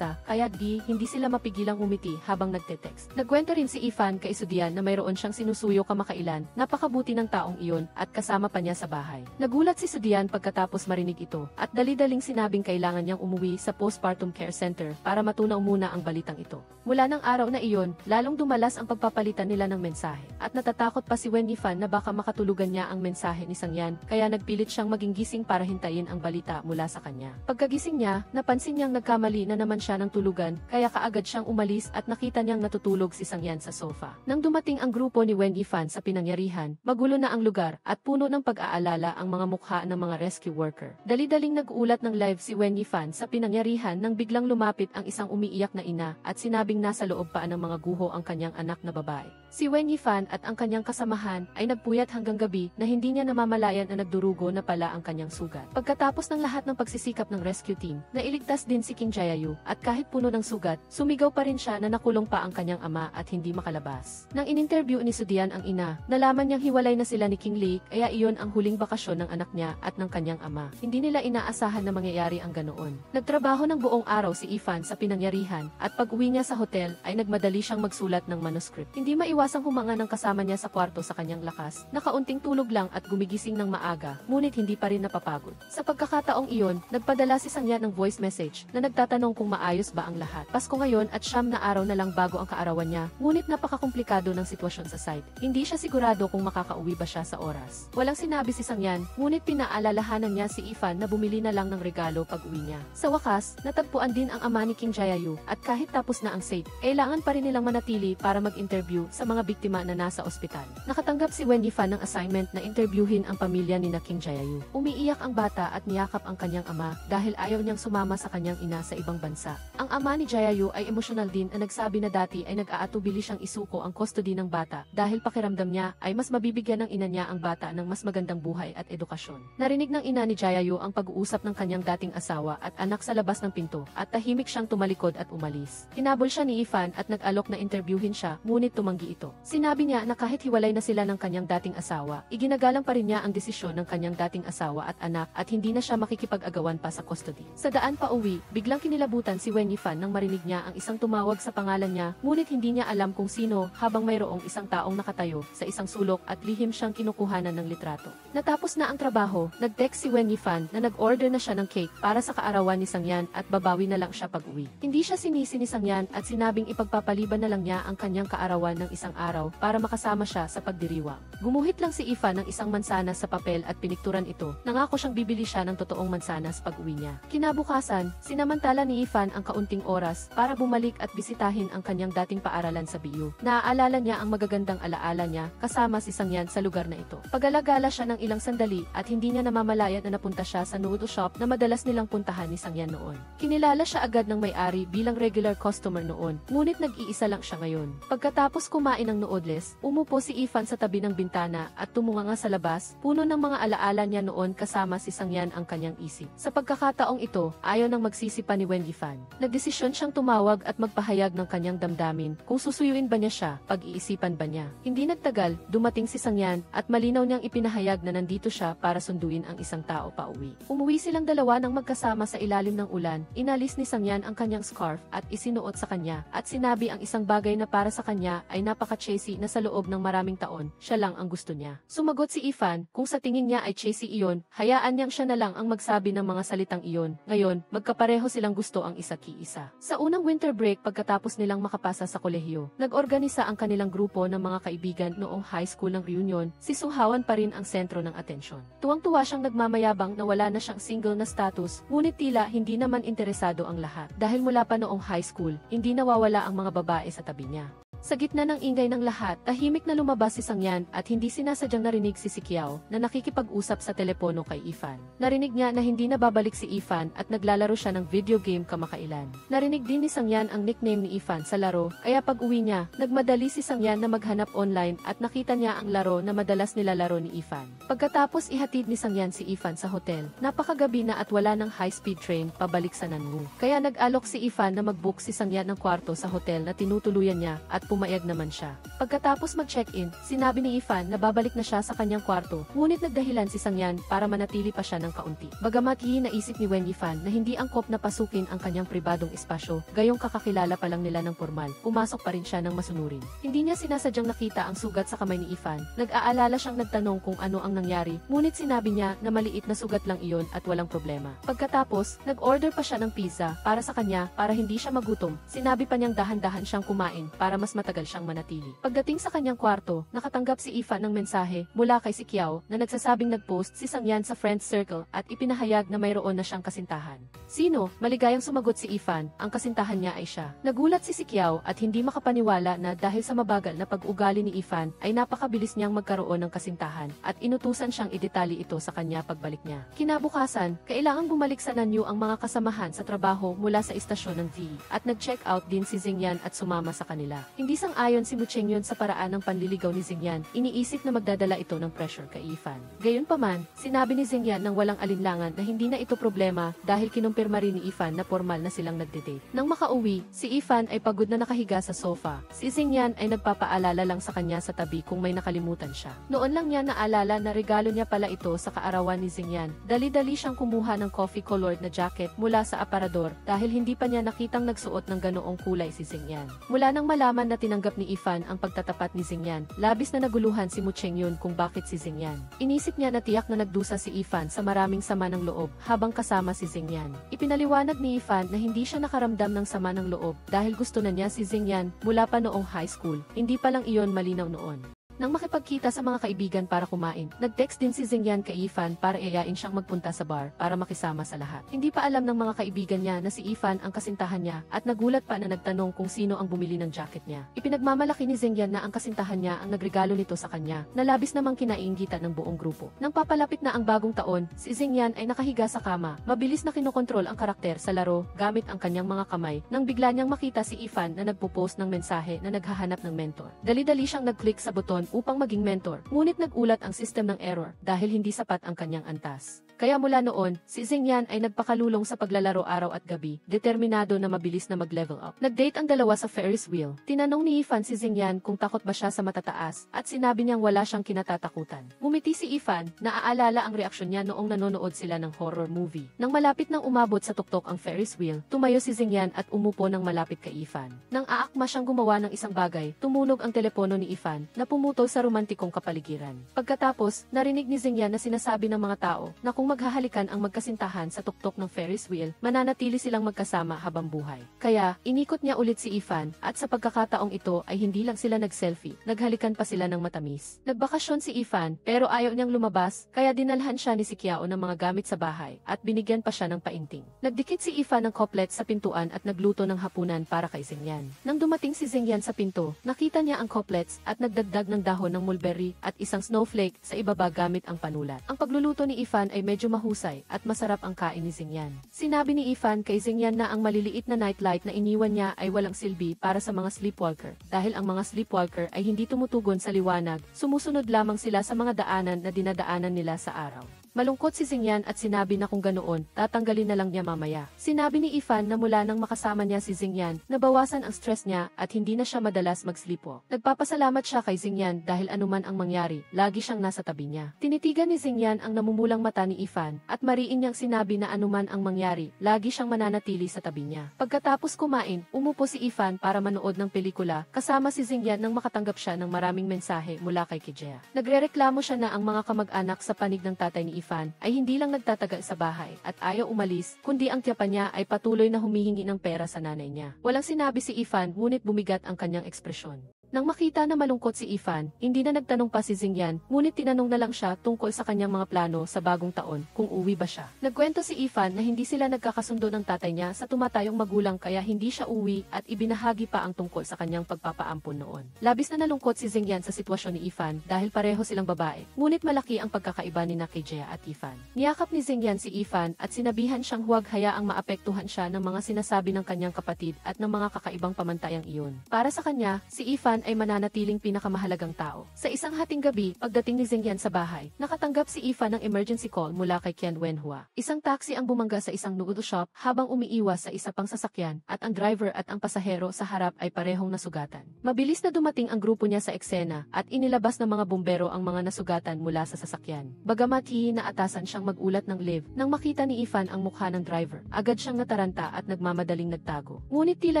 S1: kaya hindi sila mapigilang umiti habang nagte-text. Nagkwento rin si Ifan kay Sudian na mayroon siyang sinusuyo kamakailan, napakabuti ng taong iyon at kasama pa niya sa bahay. Nagulat si Sudian pagkatapos marinig ito at dali-daling sinabing kailangan niyang umuwi sa postpartum care center para matunaw muna ang balitang ito. Mula ng araw na iyon, lalong dumalas ang pagpapalitan nila ng mensahe at natatakot pa si Wen Yifan na baka makatulugan niya ang mensahe ni Sangyan kaya nagpilit siyang maging gising para hintayin ang balita mula sa kanya. Pagkagising niya, napansin niyang nagkamali na naman siya ng tulugan kaya kaagad siyang umalis at nakita niyang natutulog si Sangyan sa sofa. Nang dumating ang grupo ni Wen Yifan sa pinangyarihan, magulo na ang lugar at puno ng pag-aalala ang mga mukha ng mga rescue worker. Dali-daling nag-uulat ng live si Wen Yifan sa pinangyarihan nang biglang lumapit ang isang umiiyak na ina at sinabing nasa loob pa ng mga guho ang kanyang anak na babae. Si Wen Yifan at ang kanyang kasamahan ay nagpuyat hanggang gabi na hindi niya namamalayan na nagdurugo na pala ang kanyang sugat. Pagkatapos ng lahat ng pagsisikap ng rescue team, nailigtas din si King Jayayu at kahit puno ng sugat, sumigaw pa rin siya na nakulong pa ang kanyang ama at hindi makalabas. Nang in-interview ni Sudian ang ina, nalaman niyang hiwalay na sila ni King Lee kaya iyon ang huling bakasyon ng anak niya at ng kanyang ama. Hindi nila inaasahan na mangyayari ang ganoon. Nagtrabaho ng buong araw si Ifan sa pinangyarihan at pag-uwi niya sa hotel ay nagmadali siyang magsulat ng manuscript. Hindi maiwasang humanga ng kasama niya sa kwarto sa kanyang lakas, nakaunting tulog lang at gumigising ng maaga, ngunit hindi pa rin napapagod. Sa pagkakataong iyon, nagpadala si Sangyan ng voice message na nagtatanong kung maayos ba ang lahat. Pasko ngayon at 9 na araw na lang bago ang kaarawan niya, ngunit napakakomplikado ng sitwasyon sa site. Hindi siya sigurado kung makakauwi ba siya sa oras. Walang sinabi si Sangyan, ngunit pinaalalahanan niya si Ifan na bumili na lang ng regalo pag-uwi niya. Sa wakas, natagpuan din ang ama ni King Jayayu at kahit tapos na ang safe, kailangan pa rin nilang manatili para mag-interview sa mga biktima na nasa ospital. Nakatanggap si Wen Yifan ng assignment na interviewin ang pamilya ni King Jayayu. Umiiyak ang bata at niyakap ang kanyang ama dahil ayaw niyang sumama sa kanyang ina sa ibang bansa. Ang ama ni Jayayu ay emosyonal din na nagsabi na dati ay nag-aatubili siyang isuko ang custody ng bata dahil pakiramdam niya ay mas mabibigyan ng ina niya ang bata ng mas magandang buhay at edukasyon. Narinig ng ina ni Jayayu ang pag-uusap ng kanyang dating asawa at anak sa labas ng pinto at tahimik siyang tumalikod at umalis. Hinabol siya ni Ifan at nag-alok na interviewin siya, ngunit tumanggi ito. Sinabi niya na kahit hiwalay na sila ng kanyang dating asawa, iginagalang pa rin niya ang desisyon ng kanyang dating asawa at anak at hindi na siya makikipag-agawan pa sa custody. Sa daan pa uwi, biglang kinilabutan si Wen Yifan nang marinig niya ang isang tumawag sa pangalan niya, ngunit hindi niya alam kung sino habang mayroong isang taong nakatayo sa isang sulok at lihim siyang kinukuhanan ng litrato. Natapos na ang trabaho, nag-text si Wen Yifan na nag-order na siya ng cake para sa kaarawan ni Sangyan at babawi na lang siya pag-uwi. Hindi siya sinisi ni Sangyan at sinabing ipagpapaliban na lang niya ang kanyang kaarawan ng isang araw para makasama siya sa pagdiriwang. Gumuhit lang si Ifan ng isang mansanas sa papel at pinikturan ito. Nangako siyang bibili siya ng totoong mansanas pag-uwi niya. Kinabukasan, sinamantala ni Ifan ang kaunting oras para bumalik at bisitahin ang kanyang dating paaralan sa BU. Naaalala niya ang magagandang alaala niya kasama si Sangyan sa lugar na ito. Pag-alagala siya ng ilang sandali at hindi niya namamalayan na napunta siya sa noodle shop na madalas nilang puntahan ni Sangyan noon. Kinilala siya agad ng may-ari bilang regular customer noon, ngunit nag-iisa lang siya ngayon. Pagkatapos kumain ng noodles, umupo si Ifan sa tabi ng bintana at tumunganga sa labas, puno ng mga alaala niya noon kasama si Sangyan ang kanyang isip. Sa pagkakataong ito, ayaw nang magsisipa ni Wen Yifan. Nagdesisyon siyang tumawag at magpahayag ng kanyang damdamin kung susuyuin ba niya siya, pag-iisipan ba niya. Hindi nagtagal, dumating si Sangyan at malinaw niyang ipinahayag na nandito siya para sunduin ang isang tao pauwi. Umuwi silang dalawa nang magkasama sa ilalim ng ulan, inalis ni Sangyan ang kanyang scarf at isinuot sa kanya at sinabi ang isang bagay na para sa kanya ay napaka-chasey na sa loob ng maraming taon, siya lang ang gusto niya. Sumagot si Ifan, kung sa tingin niya ay chasey iyon, hayaan niyang siya na lang ang magsabi ng mga salitang iyon. Ngayon, magkapareho silang gusto ang isa't isa. Sa unang winter break pagkatapos nilang makapasa sa kolehiyo, nag-organisa ang kanilang grupo ng mga kaibigan noong high school ng reunion, si Suhawan pa rin ang sentro ng atensyon. Tuwang-tuwa siyang nagmamayabang na wala na siyang single na status, ngunit tila hindi naman interesado ang lahat. Dahil mula pa noong high school, hindi nawawala ang mga babae sa tabi niya. Sa gitna ng ingay ng lahat, tahimik na lumabas si Sangyan at hindi sinasadyang narinig si Kiao na nakikipag-usap sa telepono kay Ifan. Narinig niya na hindi na babalik si Ifan at naglalaro siya ng video game kamakailan. Narinig din ni Sangyan ang nickname ni Ifan sa laro, kaya pag-uwi niya, nagmadali si Sangyan na maghanap online at nakita niya ang laro na madalas nilalaro ni Ifan. Pagkatapos ihatid ni Sangyan si Ifan sa hotel, napakagabi na at wala ng high-speed train pabalik sa Nanmu. Kaya nag-alok si Ifan na mag-book si Sangyan ng kwarto sa hotel na tinutuluyan niya at pumayag naman siya. Pagkatapos mag-check-in, sinabi ni Ifan na babalik na siya sa kanyang kwarto, ngunit nagdahilan si Sangyan para manatili pa siya ng kaunti. Bagamat naisip ni Wen Yifan na hindi angkop na pasukin ang kanyang pribadong espasyo, gayong kakakilala pa lang nila ng formal, pumasok pa rin siya ng masunurin. Hindi niya sinasadyang nakita ang sugat sa kamay ni Ifan, nag-aalala siyang nagtanong kung ano ang nangyari, ngunit sinabi niya na maliit na sugat lang iyon at walang problema. Pagkatapos, nag-order pa siya ng pizza para sa kanya para hindi siya magutom. Sinabi pa niyang dahan-dahan siyang kumain para mas matagal siyang manatili. Pagdating sa kanyang kwarto, nakatanggap si Ifan ng mensahe mula kay si Kiao na nagsasabing nag-post si Sangyan sa friends circle at ipinahayag na mayroon na siyang kasintahan. Sino? Maligayang sumagot si Ifan, ang kasintahan niya ay siya. Nagulat si Kiao at hindi makapaniwala na dahil sa mabagal na pag-ugali ni Ifan ay napakabilis niyang magkaroon ng kasintahan at inutusan siyang idetali ito sa kanya pagbalik niya. Kinabukasan, kailangang bumalik sa Nanyu ang mga kasamahan sa trabaho mula sa istasyon ng V at nag-check out din si Xingyan at sumama sa kanila. Hindi sang-ayon si Mu Chengyun sa paraan ng panliligaw ni Xingyan, iniisip na magdadala ito ng pressure kay Ifan. Gayunpaman, sinabi ni Xingyan nang walang alinlangan na hindi na ito problema dahil kinumpirma rin ni Ifan na formal na silang nagde-date. Nang makauwi, si Ifan ay pagod na nakahiga sa sofa. Si Xingyan ay nagpapaalala lang sa kanya sa tabi kung may nakalimutan siya. Noon lang niya naalala na regalo niya pala ito sa kaarawan ni Xingyan. Dali-dali siyang kumuha ng coffee-colored na jacket mula sa aparador dahil hindi pa niya nakitang nagsuot ng ganoong kulay si Xingyan. Mula nang malaman na tinanggap ni Ifan ang pagtatapat ni Xingyan, labis na naguluhan si Mu Chengyun kung bakit si Xingyan. Inisip niya na tiyak na nagdusa si Ifan sa maraming sama ng loob habang kasama si Xingyan. Ipinaliwanag ni Ifan na hindi siya nakaramdam ng sama ng loob dahil gusto na niya si Xingyan mula pa noong high school, hindi pa lang iyon malinaw noon. Nang makipagkita sa mga kaibigan para kumain, nag-text din si Xingyan kay Ifan para iayain siyang magpunta sa bar para makisama sa lahat. Hindi pa alam ng mga kaibigan niya na si Ifan ang kasintahan niya at nagulat pa na nagtanong kung sino ang bumili ng jacket niya. Ipinagmamalaki ni Xingyan na ang kasintahan niya ang nagregalo nito sa kanya, na labis namang kinaiingitan ng buong grupo. Nang papalapit na ang bagong taon, si Xingyan ay nakahiga sa kama, mabilis na kinokontrol ang karakter sa laro gamit ang kanyang mga kamay, nang bigla niyang makita si Ifan na nagpo-post ng mensahe na naghahanap ng mentor. Dali-dali siyang nag-click sa buton upang maging mentor, ngunit nagulat ang system ng error dahil hindi sapat ang kanyang antas. Kaya mula noon, si Xingyan ay nagpakalulong sa paglalaro araw at gabi, determinado na mabilis na mag-level up. Nag-date ang dalawa sa Ferris wheel. Tinanong ni Ifan si Xingyan kung takot ba siya sa matataas at sinabi niyang wala siyang kinatatakutan. Ngumiti si Ifan, naaalala ang reaksyon niya noong nanonood sila ng horror movie. Nang malapit nang umabot sa tuktok ang Ferris wheel, tumayo si Xingyan at umupo ng malapit kay Ifan. Nang aakma siyang gumawa ng isang bagay, tumunog ang telepono ni Ifan na pumutol sa romantikong kapaligiran. Pagkatapos, narinig ni Xingyan na sinasabi ng mga tao na kung maghahalikan ang magkasintahan sa tuktok ng Ferris wheel, mananatili silang magkasama habang buhay. Kaya, inikot niya ulit si Ifan, at sa pagkakataong ito ay hindi lang sila nag-selfie, naghalikan pa sila ng matamis. Nagbakasyon si Ifan, pero ayaw niyang lumabas, kaya dinalhan siya ni si Kiao ng mga gamit sa bahay, at binigyan pa siya ng painting. Nagdikit si Ifan ng koplet sa pintuan at nagluto ng hapunan para kay Xingyan. Nang dumating si Xingyan sa pinto, nakita niya ang coplets at nagdagdag ng dahon ng mulberry at isang snowflake sa ibaba gamit ang panulat. Ang pagluluto ni Ifan ay medyo mahusay at masarap ang kain ni Xingyan. Sinabi ni Ifan kay Xingyan na ang maliliit na nightlight na iniwan niya ay walang silbi para sa mga sleepwalker dahil ang mga sleepwalker ay hindi tumutugon sa liwanag, sumusunod lamang sila sa mga daanan na dinadaanan nila sa araw. Malungkot si Xingyan at sinabi na kung ganoon, tatanggalin na lang niya mamaya. Sinabi ni Ifan na mula nang makasama niya si Xingyan, nabawasan ang stress niya at hindi na siya madalas mag-sleepwalk. Nagpapasalamat siya kay Xingyan dahil anuman ang mangyari, lagi siyang nasa tabi niya. Tinitigan ni Xingyan ang namumulang mata ni Ifan at mariin niyang sinabi na anuman ang mangyari, lagi siyang mananatili sa tabi niya. Pagkatapos kumain, umupo si Ifan para manood ng pelikula, kasama si Xingyan nang makatanggap siya ng maraming mensahe mula kay Kijea. Nagrereklamo siya na ang mga kamag-anak sa panig ng tatay ni Ifan ay hindi lang nagtatagal sa bahay at ayaw umalis, kundi ang tiyapan niya ay patuloy na humihingi ng pera sa nanay niya. Walang sinabi si Ifan ngunit bumigat ang kanyang ekspresyon. Nang makita na malungkot si Ifan, hindi na nagtanong pa si Xingyan, ngunit tinanong na lang siya tungkol sa kanyang mga plano sa bagong taon, kung uwi ba siya. Nagkwento si Ifan na hindi sila nagkakasundo ng tatay niya sa tumatayong magulang kaya hindi siya uwi at ibinahagi pa ang tungkol sa kanyang pagpapaampon noon. Labis na nalungkot si Xingyan sa sitwasyon ni Ifan dahil pareho silang babae, ngunit malaki ang pagkakaiba ni Kijea at Ifan. Niyakap ni Xingyan si Ifan at sinabihan siyang huwag hayaang maapektuhan siya ng mga sinasabi ng kanyang kapatid at ng mga kakaibang pamantayang iyon. Para sa kanya, si Ifan ay mananatiling pinakamahalagang tao. Sa isang hating gabi, pagdating ni Xingyan sa bahay, nakatanggap si Ifan ng emergency call mula kay Qian Wenhua. Isang taxi ang bumangga sa isang noodle shop habang umiiwas sa isa pang sasakyan at ang driver at ang pasahero sa harap ay parehong nasugatan. Mabilis na dumating ang grupo niya sa eksena at inilabas ng mga bumbero ang mga nasugatan mula sa sasakyan. Bagamat hihinaatasan siyang mag-ulat ng live, nang makita ni Ifan ang mukha ng driver, agad siyang nataranta at nagmamadaling nagtago. Ngunit tila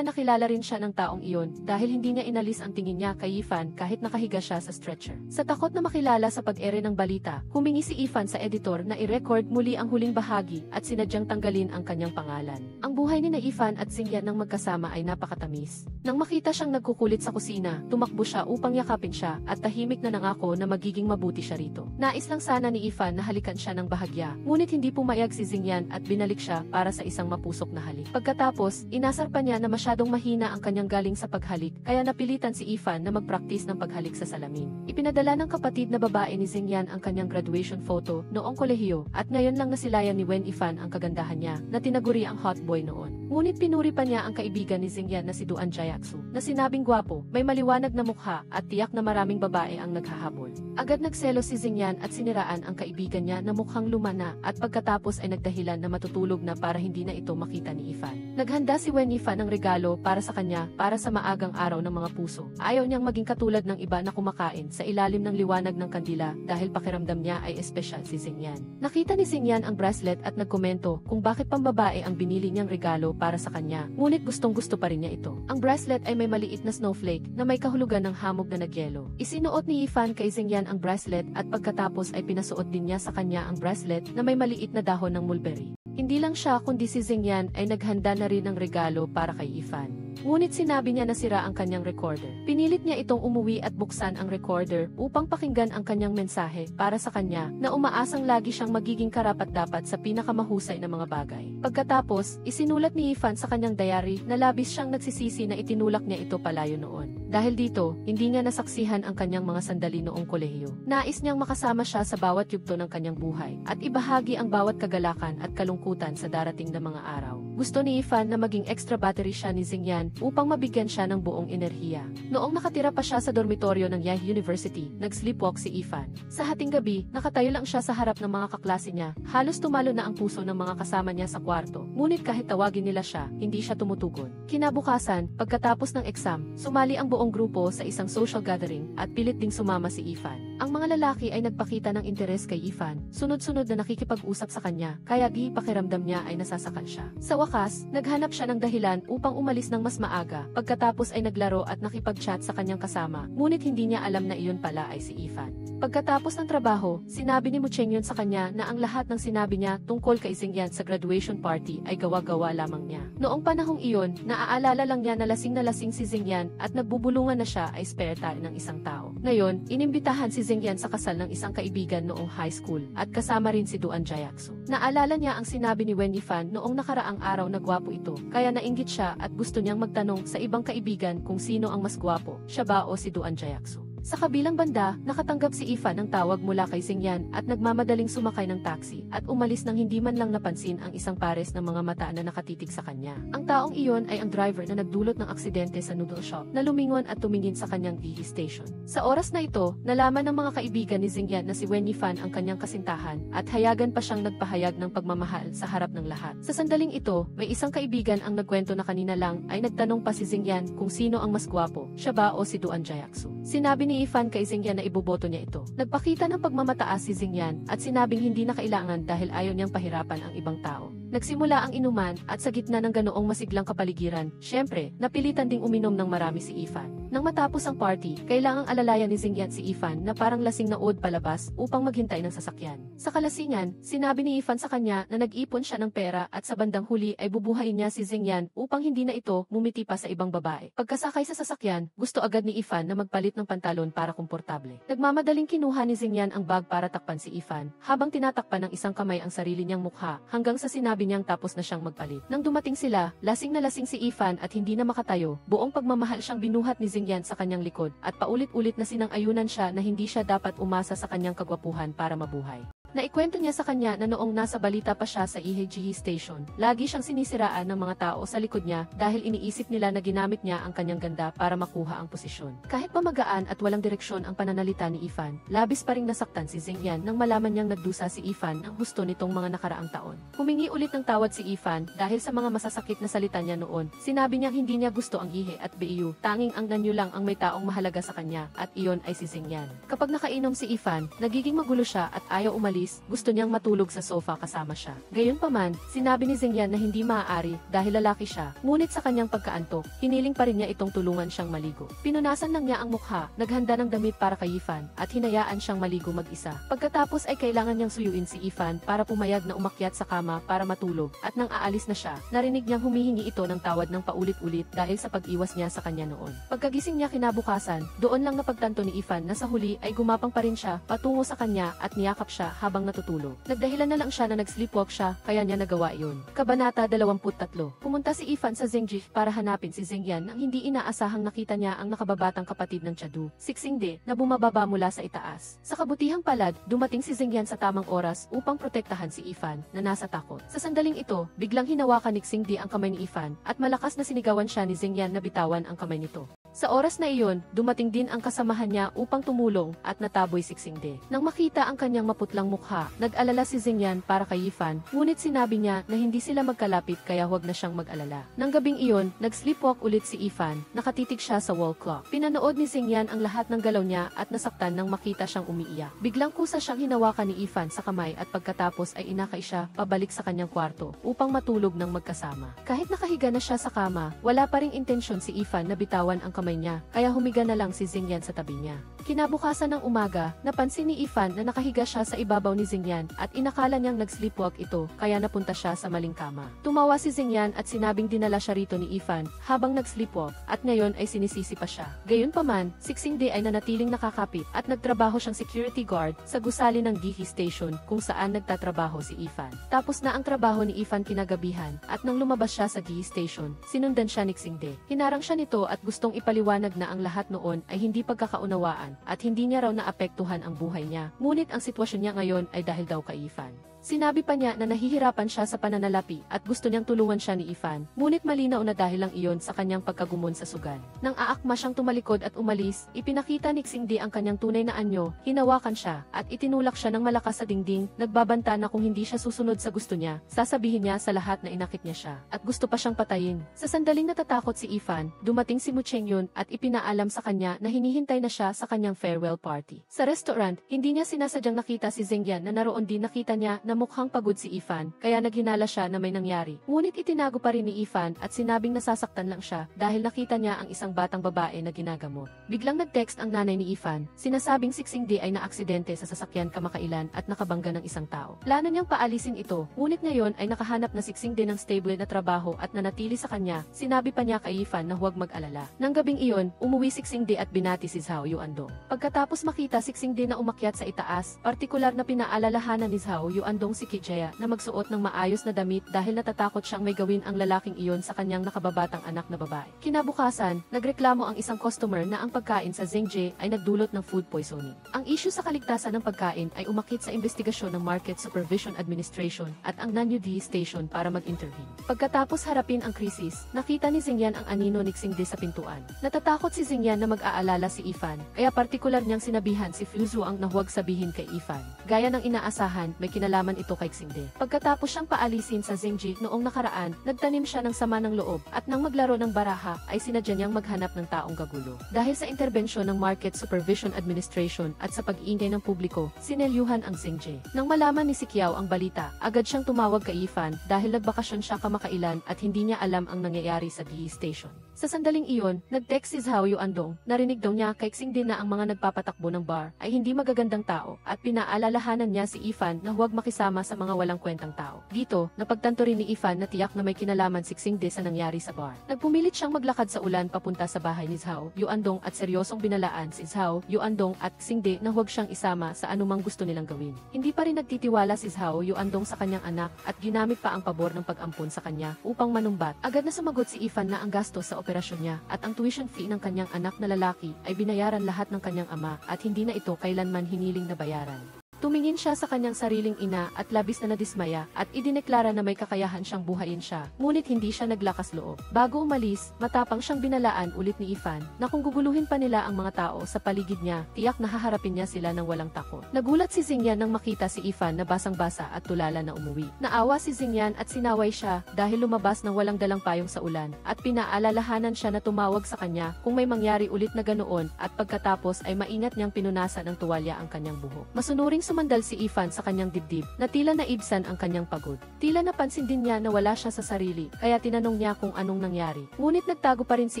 S1: nakilala rin siya ng taong iyon dahil hindi niya inalis ang tingin niya kay Ifan kahit nakahiga siya sa stretcher. Sa takot na makilala sa pag-ere ng balita, humingi si Ifan sa editor na i-record muli ang huling bahagi at sinadyang tanggalin ang kanyang pangalan. Ang buhay ni Ifan at Xingyan nang magkasama ay napakatamis. Nang makita siyang nagkukulit sa kusina, tumakbo siya upang yakapin siya at tahimik na nangako na magiging mabuti siya rito. Nais lang sana ni Ifan na halikan siya ng bahagya, ngunit hindi pumayag si Xingyan at binalik siya para sa isang mapusok na halik. Pagkatapos, inasar pa niya na masyadong mahina ang kanyang galing sa paghalik, kaya napilitan si Ifan na mag-practice ng paghalik sa salamin. Ipinadala ng kapatid na babae ni Xingyan ang kanyang graduation photo noong kolehiyo at ngayon lang nasilayan ni Wen Ifan ang kagandahan niya na tinaguri ang hot boy noon. Ngunit pinuri pa niya ang kaibigan ni Xingyan na si Duan Jiaxu na sinabing gwapo, may maliwanag na mukha at tiyak na maraming babae ang naghahabol. Agad nagselos si Xingyan at siniraan ang kaibigan niya na mukhang lumana at pagkatapos ay nagdahilan na matutulog na para hindi na ito makita ni Ifan. Naghanda si Wen Ifan ng regalo para sa kanya para sa maagang araw ng mga puso. Ayaw niyang maging katulad ng iba na kumakain sa ilalim ng liwanag ng kandila dahil pakiramdam niya ay espesyal si Xingyan. Nakita ni Xingyan ang bracelet at nagkomento kung bakit pambabae ang binili niyang regalo para sa kanya, ngunit gustong-gusto pa rin niya ito. Ang bracelet ay may maliit na snowflake na may kahulugan ng hamog na nagyelo. Isinuot ni Ifan kay Xingyan ang bracelet at pagkatapos ay pinasuot din niya sa kanya ang bracelet na may maliit na dahon ng mulberry. Hindi lang siya kundi si Xingyan ay naghanda na rin ng regalo para kay Ifan. Ngunit sinabi niya na sira ang kanyang recorder. Pinilit niya itong umuwi at buksan ang recorder upang pakinggan ang kanyang mensahe para sa kanya na umaasang lagi siyang magiging karapat-dapat sa pinakamahusay na mga bagay. Pagkatapos, isinulat ni Ifan sa kanyang diary na labis siyang nagsisisi na itinulak niya ito palayo noon. Dahil dito, hindi niya nasaksihan ang kanyang mga sandali noong kolehiyo. Nais niyang makasama siya sa bawat yugto ng kanyang buhay at ibahagi ang bawat kagalakan at kalungkutan sa darating na mga araw. Gusto ni Ifan na maging extra battery siya ni Xingyan upang mabigyan siya ng buong enerhiya. Noong nakatira pa siya sa dormitoryo ng Yale University, nag-sleepwalk si Ifan. Sa hating gabi, nakatayo lang siya sa harap ng mga kaklase niya. Halos tumalo na ang puso ng mga kasama niya sa kwarto. Ngunit kahit tawagin nila siya, hindi siya tumutugon. Kinabukasan, pagkatapos ng exam, sumali ang buong grupo sa isang social gathering at pilit ding sumama si Ifan. Ang mga lalaki ay nagpakita ng interes kay Ifan, sunod-sunod na nakikipag-usap sa kanya, kaya pakiramdam niya ay nasasakal siya. Sa wakas, naghanap siya ng dahilan upang umalis ng mas maaga, pagkatapos ay naglaro at nakipag-chat sa kanyang kasama, ngunit hindi niya alam na iyon pala ay si Ifan. Pagkatapos ng trabaho, sinabi ni Mu Chengyun sa kanya na ang lahat ng sinabi niya tungkol kay Xingyan sa graduation party ay gawa-gawa lamang niya. Noong panahong iyon, naaalala lang niya na lasing si Xingyan at nagbubulungan na siya ay spare tire ng isang tao. Ngayon, inimbitahan si Xingyan sa kasal ng isang kaibigan noong high school at kasama rin si Duan Jiaxu. Naalala niya ang sinabi ni Wen Ifan noong nakaraang araw na gwapo ito, kaya nainggit siya at gusto niyang magtanong sa ibang kaibigan kung sino ang mas gwapo, siya ba o si Duan Jiaxu. Sa kabilang banda, nakatanggap si Ifan ng tawag mula kay Xingyan at nagmamadaling sumakay ng taxi at umalis nang hindi man lang napansin ang isang pares ng mga mata na nakatitig sa kanya. Ang taong iyon ay ang driver na nagdulot ng aksidente sa noodle shop na lumingon at tumingin sa kanyang DE station. Sa oras na ito, nalaman ng mga kaibigan ni Xingyan na si Wen Yifan ang kanyang kasintahan at hayagan pa siyang nagpahayag ng pagmamahal sa harap ng lahat. Sa sandaling ito, may isang kaibigan ang nagkwento na kanina lang ay nagtanong pa si Xingyan kung sino ang mas gwapo, siya ba o si Duan Jiaxu. Sinabi ni Ifan kay Xingyan na iboboto niya ito. Nagpakita ng pagmamataas si Xingyan at sinabing hindi na kailangan dahil ayaw niyang pahirapan ang ibang tao. Nagsimula ang inuman at sa gitna ng ganoong masiglang kapaligiran, syempre, napilitan ding uminom ng marami si Ifan. Nang matapos ang party, kailangang alalayan ni Xingyan si Ifan na parang lasing na uod palabas upang maghintay ng sasakyan. Sa kalasingan, sinabi ni Ifan sa kanya na nag-ipon siya ng pera at sa bandang huli ay bubuhayin niya si Xingyan upang hindi na ito mumiti pa sa ibang babae. Pagkasakay sa sasakyan, gusto agad ni Ifan na magpalit ng pantalon para komportable. Nagmamadaling kinuha ni Xingyan ang bag para takpan si Ifan, habang tinatakpan ng isang kamay ang sarili niyang mukha hanggang sa sinabi niyang tapos na siyang magpalit. Nang dumating sila, lasing na lasing si Ifan at hindi na makatayo, buong pagmamahal siyang binuhat ni Xingyan sa kanyang likod at paulit-ulit na sinang-ayunan siya na hindi siya dapat umasa sa kanyang kagwapuhan para mabuhay. Naikwento niya sa kanya na noong nasa balita pa siya sa EHGE station, lagi siyang sinisiraan ng mga tao sa likod niya dahil iniisip nila na ginamit niya ang kanyang ganda para makuha ang posisyon. Kahit pamagaan at walang direksyon ang pananalita ni Ifan, labis pa ring nasaktan si Xingyan nang malaman niyang nagdusa si Ifan ng husto nitong mga nakaraang taon. Humingi ulit ng tawad si Ifan dahil sa mga masasakit na salita niya noon. Sinabi niyang hindi niya gusto ang ihi at biyu, tanging ang nanyo lang ang may taong mahalaga sa kanya at iyon ay si Xingyan. Kapag nakainom si Ifan, nagiging magulo siya at ayaw umalis. Gusto niyang matulog sa sofa kasama siya. Gayunpaman, sinabi ni Xingyan na hindi maaari dahil lalaki siya, ngunit sa kanyang pagkaantok, hiniling pa rin niya itong tulungan siyang maligo. Pinunasan lang niya ang mukha, naghanda ng damit para kay Ifan, at hinayaan siyang maligo mag-isa. Pagkatapos ay kailangan niyang suyuin si Ifan para pumayag na umakyat sa kama para matulog, at nang aalis na siya, narinig niyang humihingi ito ng tawad ng paulit-ulit dahil sa pag-iwas niya sa kanya noon. Pagkagising niya kinabukasan, doon lang napagtanto ni Ifan na sa huli ay gumapang pa rin siya patungo sa kanya at niyakap siya habang natutulog. Nagdahilan na lang siya na nag-sleepwalk siya, kaya niya nagawa iyon. Kabanata 23. Pumunta si Ifan sa Xingji para hanapin si Xingyan nang hindi inaasahang nakita niya ang nakababatang kapatid ng Chadu, si Xingde, na bumababa mula sa itaas. Sa kabutihang palad, dumating si Xingyan sa tamang oras upang protektahan si Ifan, na nasa takot. Sa sandaling ito, biglang hinawakan ni Xingde ang kamay ni Ifan, at malakas na sinigawan siya ni Xingyan na bitawan ang kamay nito. Sa oras na iyon, dumating din ang kasamahan niya upang tumulong at nataboy si Xingde. Nang makita ang kanyang maputlang mukha, nag-alala si Xingyan para kay Ifan, ngunit sinabi niya na hindi sila magkalapit kaya huwag na siyang mag-alala. Nang gabing iyon, nag-sleepwalk ulit si Ifan, nakatitig siya sa wall clock. Pinanood ni Xingyan ang lahat ng galaw niya at nasaktan nang makita siyang umiiyak. Biglang kusa siyang hinawakan ni Ifan sa kamay at pagkatapos ay inakay siya pabalik sa kanyang kwarto upang matulog ng magkasama. Kahit nakahiga na siya sa kama, wala pa ring intensyon si Ifan na bitawan ang kamay niya, kaya humiga na lang si Xingyan sa tabi niya. Kinabukasan ng umaga, napansin ni Ifan na nakahiga siya sa ibabaw ni Xingyan at inakala niyang nag-sleepwalk ito kaya napunta siya sa maling kama. Tumawa si Xingyan at sinabing dinala siya rito ni Ifan habang nag-sleepwalk at ngayon ay sinisisi pa siya. Gayunpaman, si Xingde ay nanatiling nakakapit at nagtrabaho siyang security guard sa gusali ng Gihi Station kung saan nagtatrabaho si Ifan. Tapos na ang trabaho ni Ifan kinagabihan at nang lumabas siya sa Gihi Station, sinundan siya ni Xingde. Hinarang siya nito at gustong ipaliwanag na ang lahat noon ay hindi pagkakaunawaan at hindi niya raw naapektuhan ang buhay niya. Ngunit ang sitwasyon niya ngayon ay dahil daw kay Ifan. Sinabi pa niya na nahihirapan siya sa pananalapi at gusto niyang tulungan siya ni Ifan, ngunit malinaw na dahil lang iyon sa kanyang pagkagumon sa sugal. Nang aakma siyang tumalikod at umalis, ipinakita ni Xingde ang kanyang tunay na anyo, hinawakan siya, at itinulak siya ng malakas sa dingding, nagbabanta na kung hindi siya susunod sa gusto niya, sasabihin niya sa lahat na inakit niya siya, at gusto pa siyang patayin. Sa sandaling natatakot si Ifan, dumating si Mu Chengyun at ipinaalam sa kanya na hinihintay na siya sa kanyang farewell party. Sa restaurant, hindi niya sinasadyang nakita si Xingyan na naroon din nakita niya na mukhang pagod si Ifan, kaya naghinala siya na may nangyari. Ngunit itinago pa rin ni Ifan at sinabing nasasaktan lang siya dahil nakita niya ang isang batang babae na ginagamot. Biglang nag-text ang nanay ni Ifan, sinasabing si Xingde ay naaksidente sa sasakyan kamakailan at nakabangga ng isang tao. Plano niyang paalisin ito, ngunit ngayon ay nakahanap na si Xingde ng stable na trabaho at nanatili sa kanya. Sinabi pa niya kay Ifan na huwag mag-alala. Nang gabing iyon, umuwi si Xingde at binati si Zhao Yuandong. Pagkatapos makita si Xingde na umakyat sa itaas, partikular na pinaalalahanan ni Zhao Yuandong Yuandong si Kijaya na magsuot ng maayos na damit dahil natatakot siyang may gawin ang lalaking iyon sa kanyang nakababatang anak na babae. Kinabukasan, nagreklamo ang isang customer na ang pagkain sa Zhengje ay nagdulot ng food poisoning. Ang issue sa kaligtasan ng pagkain ay umakit sa investigasyon ng Market Supervision Administration at ang Nanyude Station para mag-intervene. Pagkatapos harapin ang krisis, nakita ni Zhengyan ang anino ni Xingde sa pintuan. Natatakot si Zhengyan na mag-aalala si Ifan, kaya partikular niyang sinabihan si Fuzuang na huwag sabihin kay Ifan. Gaya ng inaasahan, may kinalaman ito kay Xingde. Pagkatapos siyang paalisin sa Zhengje noong nakaraan, nagtanim siya ng sama ng loob at nang maglaro ng baraha ay sinadya niyang maghanap ng taong gagulo. Dahil sa interbensyon ng Market Supervision Administration at sa pag-iingay ng publiko, sinelyuhan ang Zhengje. Nang malaman ni si Qiao ang balita, agad siyang tumawag kay Ifan dahil nagbakasyon siya kamakailan at hindi niya alam ang nangyayari sa DE Station. Sa sandaling iyon, nag-text si Zhao Yuandong, narinig daw niya kay Xingde na ang mga nagpapatakbo ng bar ay hindi magagandang tao at pinaalalahanan niya si Ifan na huwag makisama sa mga walang kwentang tao. Dito, napagtanto rin ni Ifan na tiyak na may kinalaman si Xingde sa nangyari sa bar. Nagpumilit siyang maglakad sa ulan papunta sa bahay ni Zhao Yuandong at seryosong binalaan si Zhao Yuandong at Xingde na huwag siyang isama sa anumang gusto nilang gawin. Hindi pa rin nagtitiwala si Zhao Yuandong sa kanyang anak at ginamit pa ang pabor ng pag-ampon sa kanya upang manumbat. Agad na sumagot si Ifan na ang gastos sa operasyon niya at ang tuition fee ng kanyang anak na lalaki ay binayaran lahat ng kanyang ama at hindi na ito kailanman hiniling na bayaran. Tumingin siya sa kanyang sariling ina at labis na nadismaya at idineklara na may kakayahan siyang buhayin siya, ngunit hindi siya naglakas loob. Bago umalis, matapang siyang binalaan ulit ni Ifan na kung guguluhin pa nila ang mga tao sa paligid niya, tiyak na haharapin niya sila ng walang takot. Nagulat si Zhengyan nang makita si Ifan na basang-basa at tulala na umuwi. Naawa si Zhengyan at sinaway siya dahil lumabas ng walang dalang payong sa ulan at pinaalalahanan siya na tumawag sa kanya kung may mangyari ulit na ganoon at pagkatapos ay maingat niyang pinunasan ng tuwalya ang kanyang buhok. Masunuring sumandal si Ifan sa kanyang dibdib na tila naibsan ang kanyang pagod. Tila napansin din niya na wala siya sa sarili, kaya tinanong niya kung anong nangyari. Ngunit nagtago pa rin si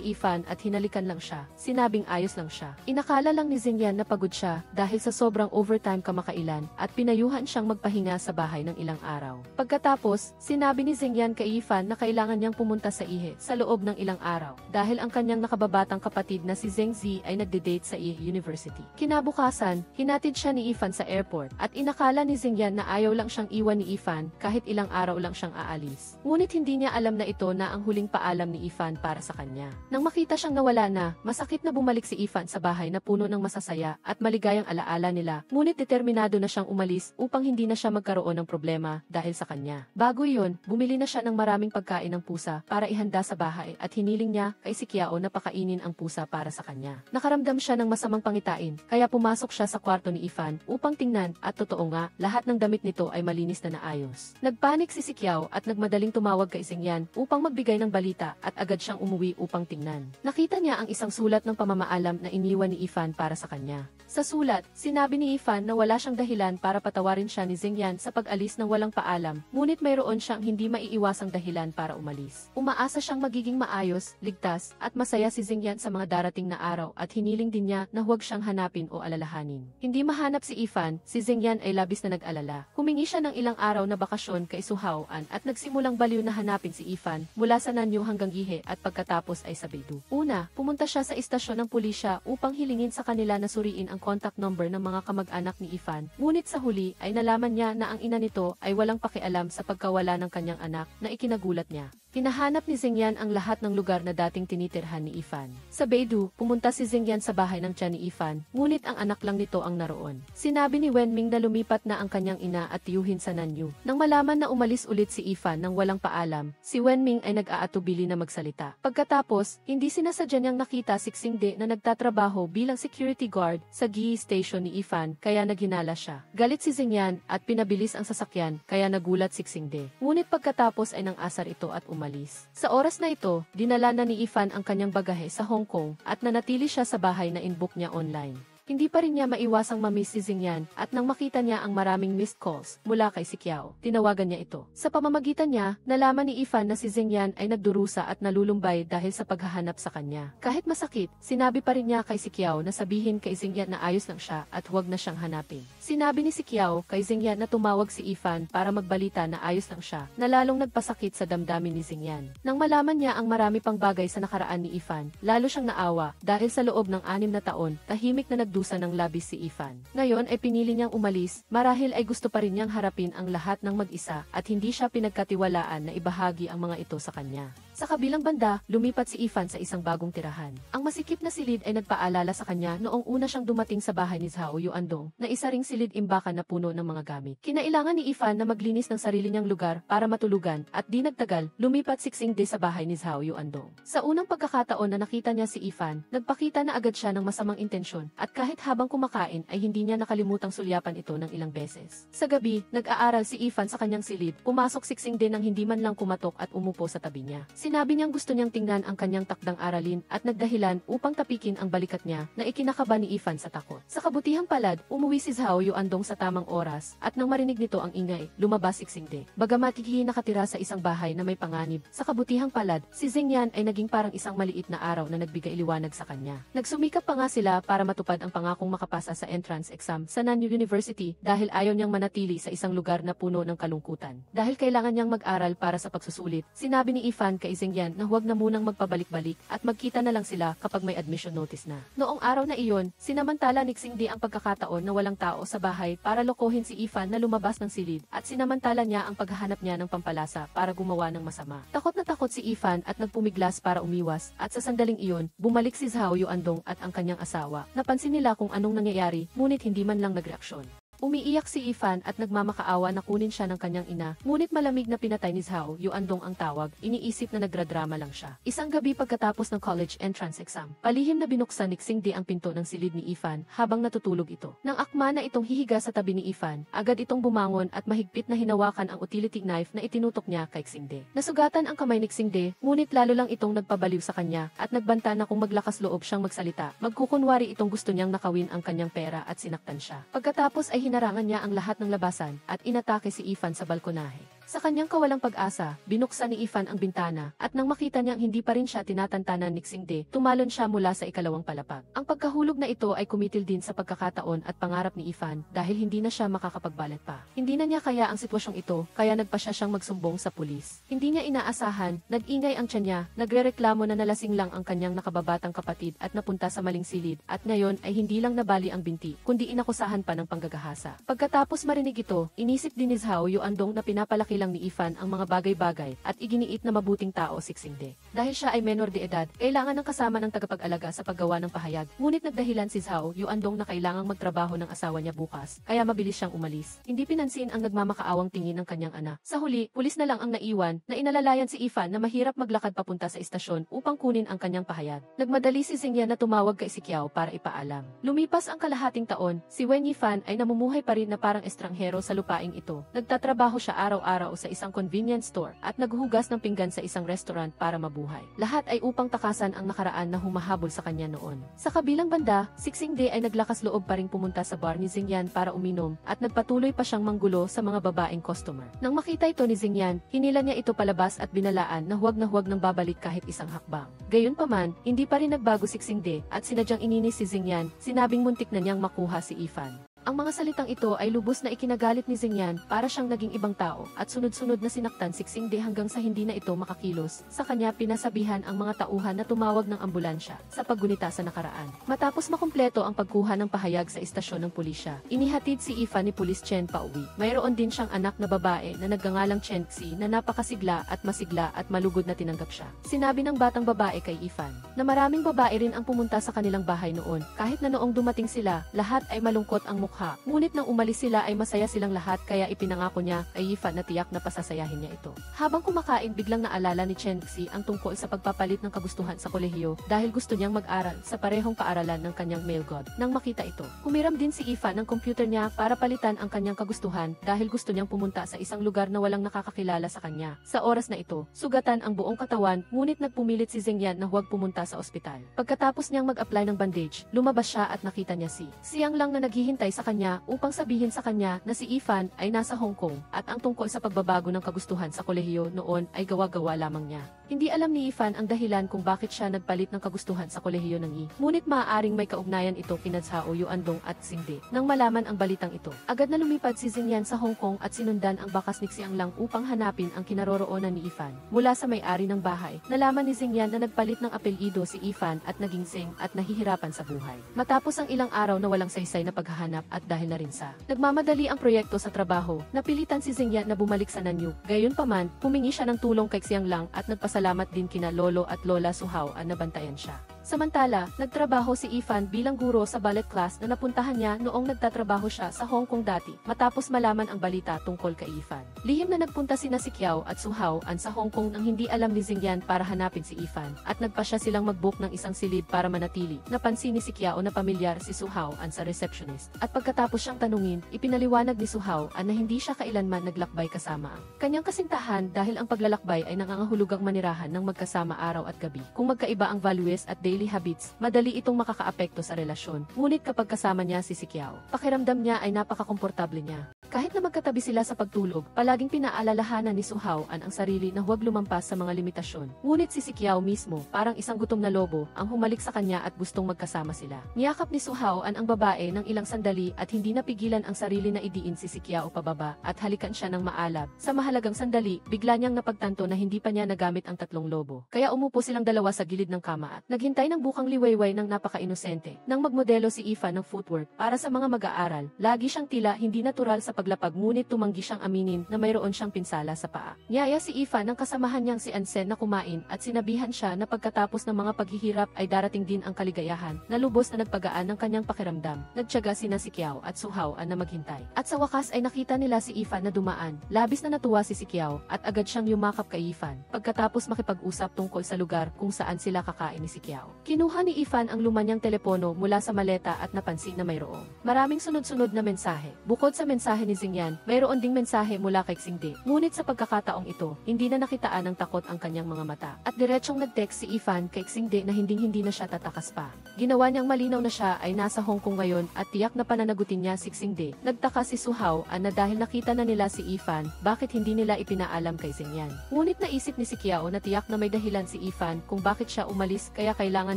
S1: Ifan at hinalikan lang siya. Sinabing ayos lang siya. Inakala lang ni Zhengyan na pagod siya dahil sa sobrang overtime kamakailan at pinayuhan siyang magpahinga sa bahay ng ilang araw. Pagkatapos, sinabi ni Zhengyan kay Ifan na kailangan niyang pumunta sa Ihe sa loob ng ilang araw dahil ang kanyang nakababatang kapatid na si Zhengzi ay nagde-date sa Ihe University. Kinabukasan, hinatid siya ni Ifan sa airport at inakala ni Zhengyan na ayaw lang siyang iwan ni Ifan kahit ilang araw lang siyang aalis. Ngunit hindi niya alam na ito na ang huling paalam ni Ifan para sa kanya. Nang makita siyang nawala na, masakit na bumalik si Ifan sa bahay na puno ng masasaya at maligayang alaala nila, ngunit determinado na siyang umalis upang hindi na siya magkaroon ng problema dahil sa kanya. Bago iyon, bumili na siya ng maraming pagkain ng pusa para ihanda sa bahay at hiniling niya kay si Qiao na pakainin ang pusa para sa kanya. Nakaramdam siya ng masamang pangitain, kaya pumasok siya sa kwarto ni Ifan upang tingnan at totoo nga, lahat ng damit nito ay malinis na naayos. Nagpanik si Qiao at nagmadaling tumawag kay Zhengyan upang magbigay ng balita at agad siyang umuwi upang tingnan. Nakita niya ang isang sulat ng pamamaalam na iniwan ni Ifan para sa kanya. Sa sulat, sinabi ni Ifan na wala siyang dahilan para patawarin siya ni Zhengyan sa pag-alis ng walang paalam, ngunit mayroon siyang hindi maiiwasang dahilan para umalis. Umaasa siyang magiging maayos, ligtas, at masaya si Zhengyan sa mga darating na araw at hiniling din niya na huwag siyang hanapin o alalahanin. Hindi mahanap si Ifan, si Zhengyan ay labis na nag-alala. Humingi siya ng ilang araw na bakasyon kay Suhaoan at nagsimulang baliw na hanapin si Ifan mula sa Nanyu hanggang Ihe at pagkatapos ay sa Beidou. Una, pumunta siya sa istasyon ng pulisya upang hilingin sa kanila na suriin ang contact number ng mga kamag-anak ni Ifan. Ngunit sa huli ay nalaman niya na ang ina nito ay walang pakialam sa pagkawala ng kanyang anak na ikinagulat niya. Hinahanap ni Zhengyan ang lahat ng lugar na dating tinitirhan ni Ifan. Sa Beidou, pumunta si Zhengyan sa bahay ng tiyan ni Ifan, ngunit ang anak lang nito ang naroon. Sinabi ni Wenming na lumipat na ang kanyang ina at tiyuhin sa Nanyu. Nang malaman na umalis ulit si Ifan nang walang paalam, si Wenming ay nag-aatubili na magsalita. Pagkatapos, hindi sinasadya niyang nakita si Xingde na nagtatrabaho bilang security guard sa GE station ni Ifan, kaya naghinala siya. Galit si Zhengyan at pinabilis ang sasakyan, kaya nagulat si Xingde. Ngunit pagkatapos ay nang-asar ito at umalis. Sa oras na ito, dinala na ni Ifan ang kanyang bagahe sa Hong Kong at nanatili siya sa bahay na inbook niya online. Hindi pa rin niya maiwasang mamiss si Zhengyan at nang makita niya ang maraming missed calls mula kay si Qiao, tinawagan niya ito. Sa pamamagitan niya, nalaman ni Ifan na si Zhengyan ay nagdurusa at nalulumbay dahil sa paghahanap sa kanya. Kahit masakit, sinabi pa rin niya kay si Qiao na sabihin kay Zhengyan na ayos lang siya at huwag na siyang hanapin. Sinabi ni si Qiao kay Zhengyan na tumawag si Ifan para magbalita na ayos lang siya, na lalong nagpasakit sa damdamin ni Zhengyan. Nang malaman niya ang marami pang bagay sa nakaraan ni Ifan, lalo siyang naawa dahil sa loob ng 6 na taon, tahimik na nagdusa ng labis si Ifan. Ngayon ay pinili niyang umalis, marahil ay gusto pa rin niyang harapin ang lahat ng mag-isa at hindi siya pinagkatiwalaan na ibahagi ang mga ito sa kanya. Sa kabilang banda, lumipat si Ifan sa isang bagong tirahan. Ang masikip na silid ay nagpaalala sa kanya noong una siyang dumating sa bahay ni Zhao Yuandong na isa ring silid imbakan na puno ng mga gamit. Kinailangan ni Ifan na maglinis ng sarili niyang lugar para matulugan at di nagtagal, lumipat si Xingde sa bahay ni Zhao Yuandong. Sa unang pagkakataon na nakita niya si Ifan, nagpakita na agad siya ng masamang intensyon at kahit habang kumakain ay hindi niya nakalimutang sulyapan ito ng ilang beses. Sa gabi, nag-aaral si Ifan sa kanyang silid, pumasok si Xingde nang hindi man lang kumatok at umupo sa tabi niya. Sinabi niyang gusto niyang tingnan ang kanyang takdang aralin at nagdahilan upang tapikin ang balikat niya na ikinakaba ni Ifan sa takot. Sa kabutihang palad, umuwi si Zhao Yuandong sa tamang oras at nang marinig nito ang ingay, lumabas si Xingde. Bagamat hindi nakatira sa isang bahay na may panganib, sa kabutihang palad, si Xingyan ay naging parang isang maliit na araw na nagbigay liwanag sa kanya. Nagsumikap pa nga sila para matupad ang pangakong makapasa sa entrance exam sa Nanyu University dahil ayaw niyang manatili sa isang lugar na puno ng kalungkutan. Dahil kailangan niyang mag-aral para sa pagsusulit, sinabi ni Ifan kay Xingyan na huwag na munang magpabalik-balik at magkita na lang sila kapag may admission notice na. Noong araw na iyon, sinamantala ni Xingde ang pagkakataon na walang tao sa bahay para lokohin si Ifan na lumabas ng silid at sinamantala niya ang paghahanap niya ng pampalasa para gumawa ng masama. Takot na takot si Ifan at nagpumiglas para umiwas at sa sandaling iyon, bumalik si Zhao Yuandong at ang kanyang asawa. Napansin nila kung anong nangyayari, ngunit hindi man lang nagreaksyon. Umiiyak si Ifan at nagmamakaawa na kunin siya ng kanyang ina, ngunit malamig na pinatay ni Zhao Yuandong ang tawag, iniisip na nagradrama lang siya. Isang gabi pagkatapos ng college entrance exam, palihim na binuksan ni Xingde ang pinto ng silid ni Ifan habang natutulog ito. Nang akma na itong hihiga sa tabi ni Ifan, agad itong bumangon at mahigpit na hinawakan ang utility knife na itinutok niya kay Xingde. Nasugatan ang kamay ni Xingde, ngunit lalo lang itong nagpabaliw sa kanya at nagbanta na kung maglakas loob siyang magsalita, magkukunwari itong gusto niyang nakawin ang kanyang pera at sinaktan siya. Pagkatapos ay hinarangan niya ang lahat ng labasan at inatake si Ifan sa balkonahe. Sa kanyang kawalang pag-asa, binuksan ni Ifan ang bintana at nang makita niyang hindi pa rin siya tinatantanan ni Xingde, tumalon siya mula sa ikalawang palapag. Ang pagkahulog na ito ay kumitil din sa pagkakataon at pangarap ni Ifan dahil hindi na siya makakapagbalat pa. Hindi na niya kaya ang sitwasyong ito, kaya nagpa siya siyang magsumbong sa pulis. Hindi niya inaasahan, nag-ingay ang tiyan niya, nagrereklamo na nalasing lang ang kanyang nakababatang kapatid at napunta sa maling silid at ngayon ay hindi lang nabali ang binti, kundi inakusahan pa ng panggagahasa. Pagkatapos marinig ito, inisip din ni Zhao Yuandong na pinapalaki lang ni Ifan ang mga bagay-bagay at iginiit na mabuting tao si Xingde. Dahil siya ay menor de edad, kailangan ng kasama ng tagapag-alaga sa paggawa ng pahayag. Ngunit nagdahilan si Zhao Yuandong na kailangang magtrabaho ng asawa niya bukas, kaya mabilis siyang umalis. Hindi pinansin ang nagmamakaawang tingin ng kanyang anak. Sa huli, pulis na lang ang naiwan na inalalayan si Ifan na mahirap maglakad papunta sa istasyon upang kunin ang kanyang pahayag. Nagmadali si Xingyan na tumawag kay si Qiao para ipaalam. Lumipas ang kalahating taon, si Wen Yifan ay namumuhay pa rin na parang estranghero sa lupaing ito. Nagtatrabaho siya araw-araw sa isang convenience store at naghuhugas ng pinggan sa isang restaurant para mabuhay. Lahat ay upang takasan ang nakaraan na humahabol sa kanya noon. Sa kabilang banda, si Xingde ay naglakas loob pa ring pumunta sa bar ni Xingyan para uminom at nagpatuloy pa siyang manggulo sa mga babaeng customer. Nang makita ito ni Xingyan, hinila niya ito palabas at binalaan na huwag nang babalik kahit isang hakbang. Gayunpaman, hindi pa rin nagbago si Xingde at sinadyang ininis si Xingyan, sinabing muntik na niyang makuha si Ifan. Ang mga salitang ito ay lubos na ikinagalit ni Xingyan para siyang naging ibang tao at sunod-sunod na sinaktan si Xingde hanggang sa hindi na ito makakilos. Sa kanya pinasabihan ang mga tauhan na tumawag ng ambulansya sa paggunita sa nakaraan. Matapos makumpleto ang pagkuha ng pahayag sa istasyon ng pulisya, inihatid si Ifan ni Pulis Chen pauwi. Mayroon din siyang anak na babae na nagngangalang Chen Xi na napakasigla at masigla at malugod na tinanggap siya. Sinabi ng batang babae kay Ifan na maraming babae rin ang pumunta sa kanilang bahay noon. Kahit na noong dumating sila, lahat ay malungkot ang mukha. Ngunit nang umalis sila ay masaya silang lahat kaya ipinangako niya kay Ifan na tiyak na pasasayahin niya ito. Habang kumakain biglang naalala ni Chen Xi ang tungkol sa pagpapalit ng kagustuhan sa kolehiyo dahil gusto niyang mag-aral sa parehong paaralan ng kanyang male god. Nang makita ito, humiram din si Ifan ng computer niya para palitan ang kanyang kagustuhan dahil gusto niyang pumunta sa isang lugar na walang nakakakilala sa kanya. Sa oras na ito, sugatan ang buong katawan ngunit nagpumilit si Xingyan na huwag pumunta sa ospital. Pagkatapos niyang mag-apply ng bandage, lumabas siya at nakita niya si Siang lang na naghihintay sa sa kanya upang sabihin sa kanya na si Ifan ay nasa Hong Kong at ang tungkol sa pagbabago ng kagustuhan sa kolehiyo noon ay gawa-gawa lamang niya. Hindi alam ni Ifan ang dahilan kung bakit siya nagpalit ng kagustuhan sa kolehiyo ng Yi. Ngunit maaaring may kaugnayan ito kina Zhao Yuandong at Xingde. Nang malaman ang balitang ito, agad na lumipad si Xingyan sa Hong Kong at sinundan ang bakas ni Xianglang upang hanapin ang kinaroroonan ni Ifan. Mula sa may-ari ng bahay, nalaman ni Xingyan na nagpalit ng apelyido si Ifan at naging Zeng at nahihirapan sa buhay. Matapos ang ilang araw na walang saysay na paghahanap at dahil na rin sa nagmamadali ang proyekto sa trabaho, napilitan si Xingyan na bumalik sa Nanyu. Gayunpaman, humingi siya ng tulong kay Xianglang at nagpasalamat din kina Lolo at Lola Suhao na nabantayan siya. Samantala, nagtrabaho si Ifan bilang guro sa ballet class na napuntahan niya noong nagtatrabaho siya sa Hong Kong dati matapos malaman ang balita tungkol kay Ifan. Lihim na nagpunta sina si Qiao at Suhao sa Hong Kong nang hindi alam ni Xingyan para hanapin si Ifan at nagpa siya silang mag-book ng isang silid para manatili. Napansin ni si Qiao na pamilyar si Suhao sa receptionist at pagkatapos siyang tanungin, ipinaliwanag ni Suhao na hindi siya kailanman naglakbay kasama ang kanyang kasintahan dahil ang paglalakbay ay nangangahulugang manirahan ng magkasama araw at gabi. Kung magkaiba ang values at daily habits, madali itong makakaapekto sa relasyon. Ngunit kapag kasama niya si Qiao, pakiramdam niya ay napakakomportable niya. Kahit na magkatabi sila sa pagtulog, palaging pinaalalahanan ni Suhao ang sarili na huwag lumampas sa mga limitasyon. Ngunit si Qiao mismo, parang isang gutom na lobo, ang humalik sa kanya at gustong magkasama sila. Niyakap ni Suhao ang babae ng ilang sandali at hindi napigilan ang sarili na idiin si Qiao pababa at halikan siya ng maalab. Sa mahalagang sandali, bigla niyang napagtanto na hindi pa niya nagamit ang tatlong lobo. Kaya umupo silang dalawa sa gilid ng kama at naghintay ng bukang liwayway ng napaka-inosente. Nang magmodelo si Ifan ng footwork para sa mga mag-aaral, lagi siyang tila hindi natural sa paglapag ngunit tumanggi siyang aminin na mayroon siyang pinsala sa paa. Niyaya si Ifan ng kasamahan niyang si Ansen na kumain at sinabihan siya na pagkatapos ng mga paghihirap ay darating din ang kaligayahan na lubos na nagpagaan ng kanyang pakiramdam. Nagtiyaga sina si Qiao at Suhao na maghintay. At sa wakas ay nakita nila si Ifan na dumaan. Labis na natuwa si Qiao at agad siyang yumakap kay Ifan pagkatapos makipag-usap tungkol sa lugar kung saan sila kakain ni si Qiao. Kinuha ni Ifan ang lumanyang telepono mula sa maleta at napansin na mayroong maraming sunod-sunod na mensahe. Bukod sa mensahe ni Xingyan, mayroon ding mensahe mula kay Xingde. Ngunit sa pagkakataong ito, hindi na nakitaan ng takot ang kanyang mga mata. At diretsong nag-text si Ifan kay Xingde na hindi na siya tatakas pa. Ginawa niyang malinaw na siya ay nasa Hong Kong ngayon at tiyak na pananagutin niya si Xingde. Nagtaka si Suhao na dahil nakita na nila si Ifan, bakit hindi nila ipinaalam kay Xingyan. Ngunit naisip ni si Qiao na tiyak na may dahilan si Ifan kung bakit siya umalis kaya kailangan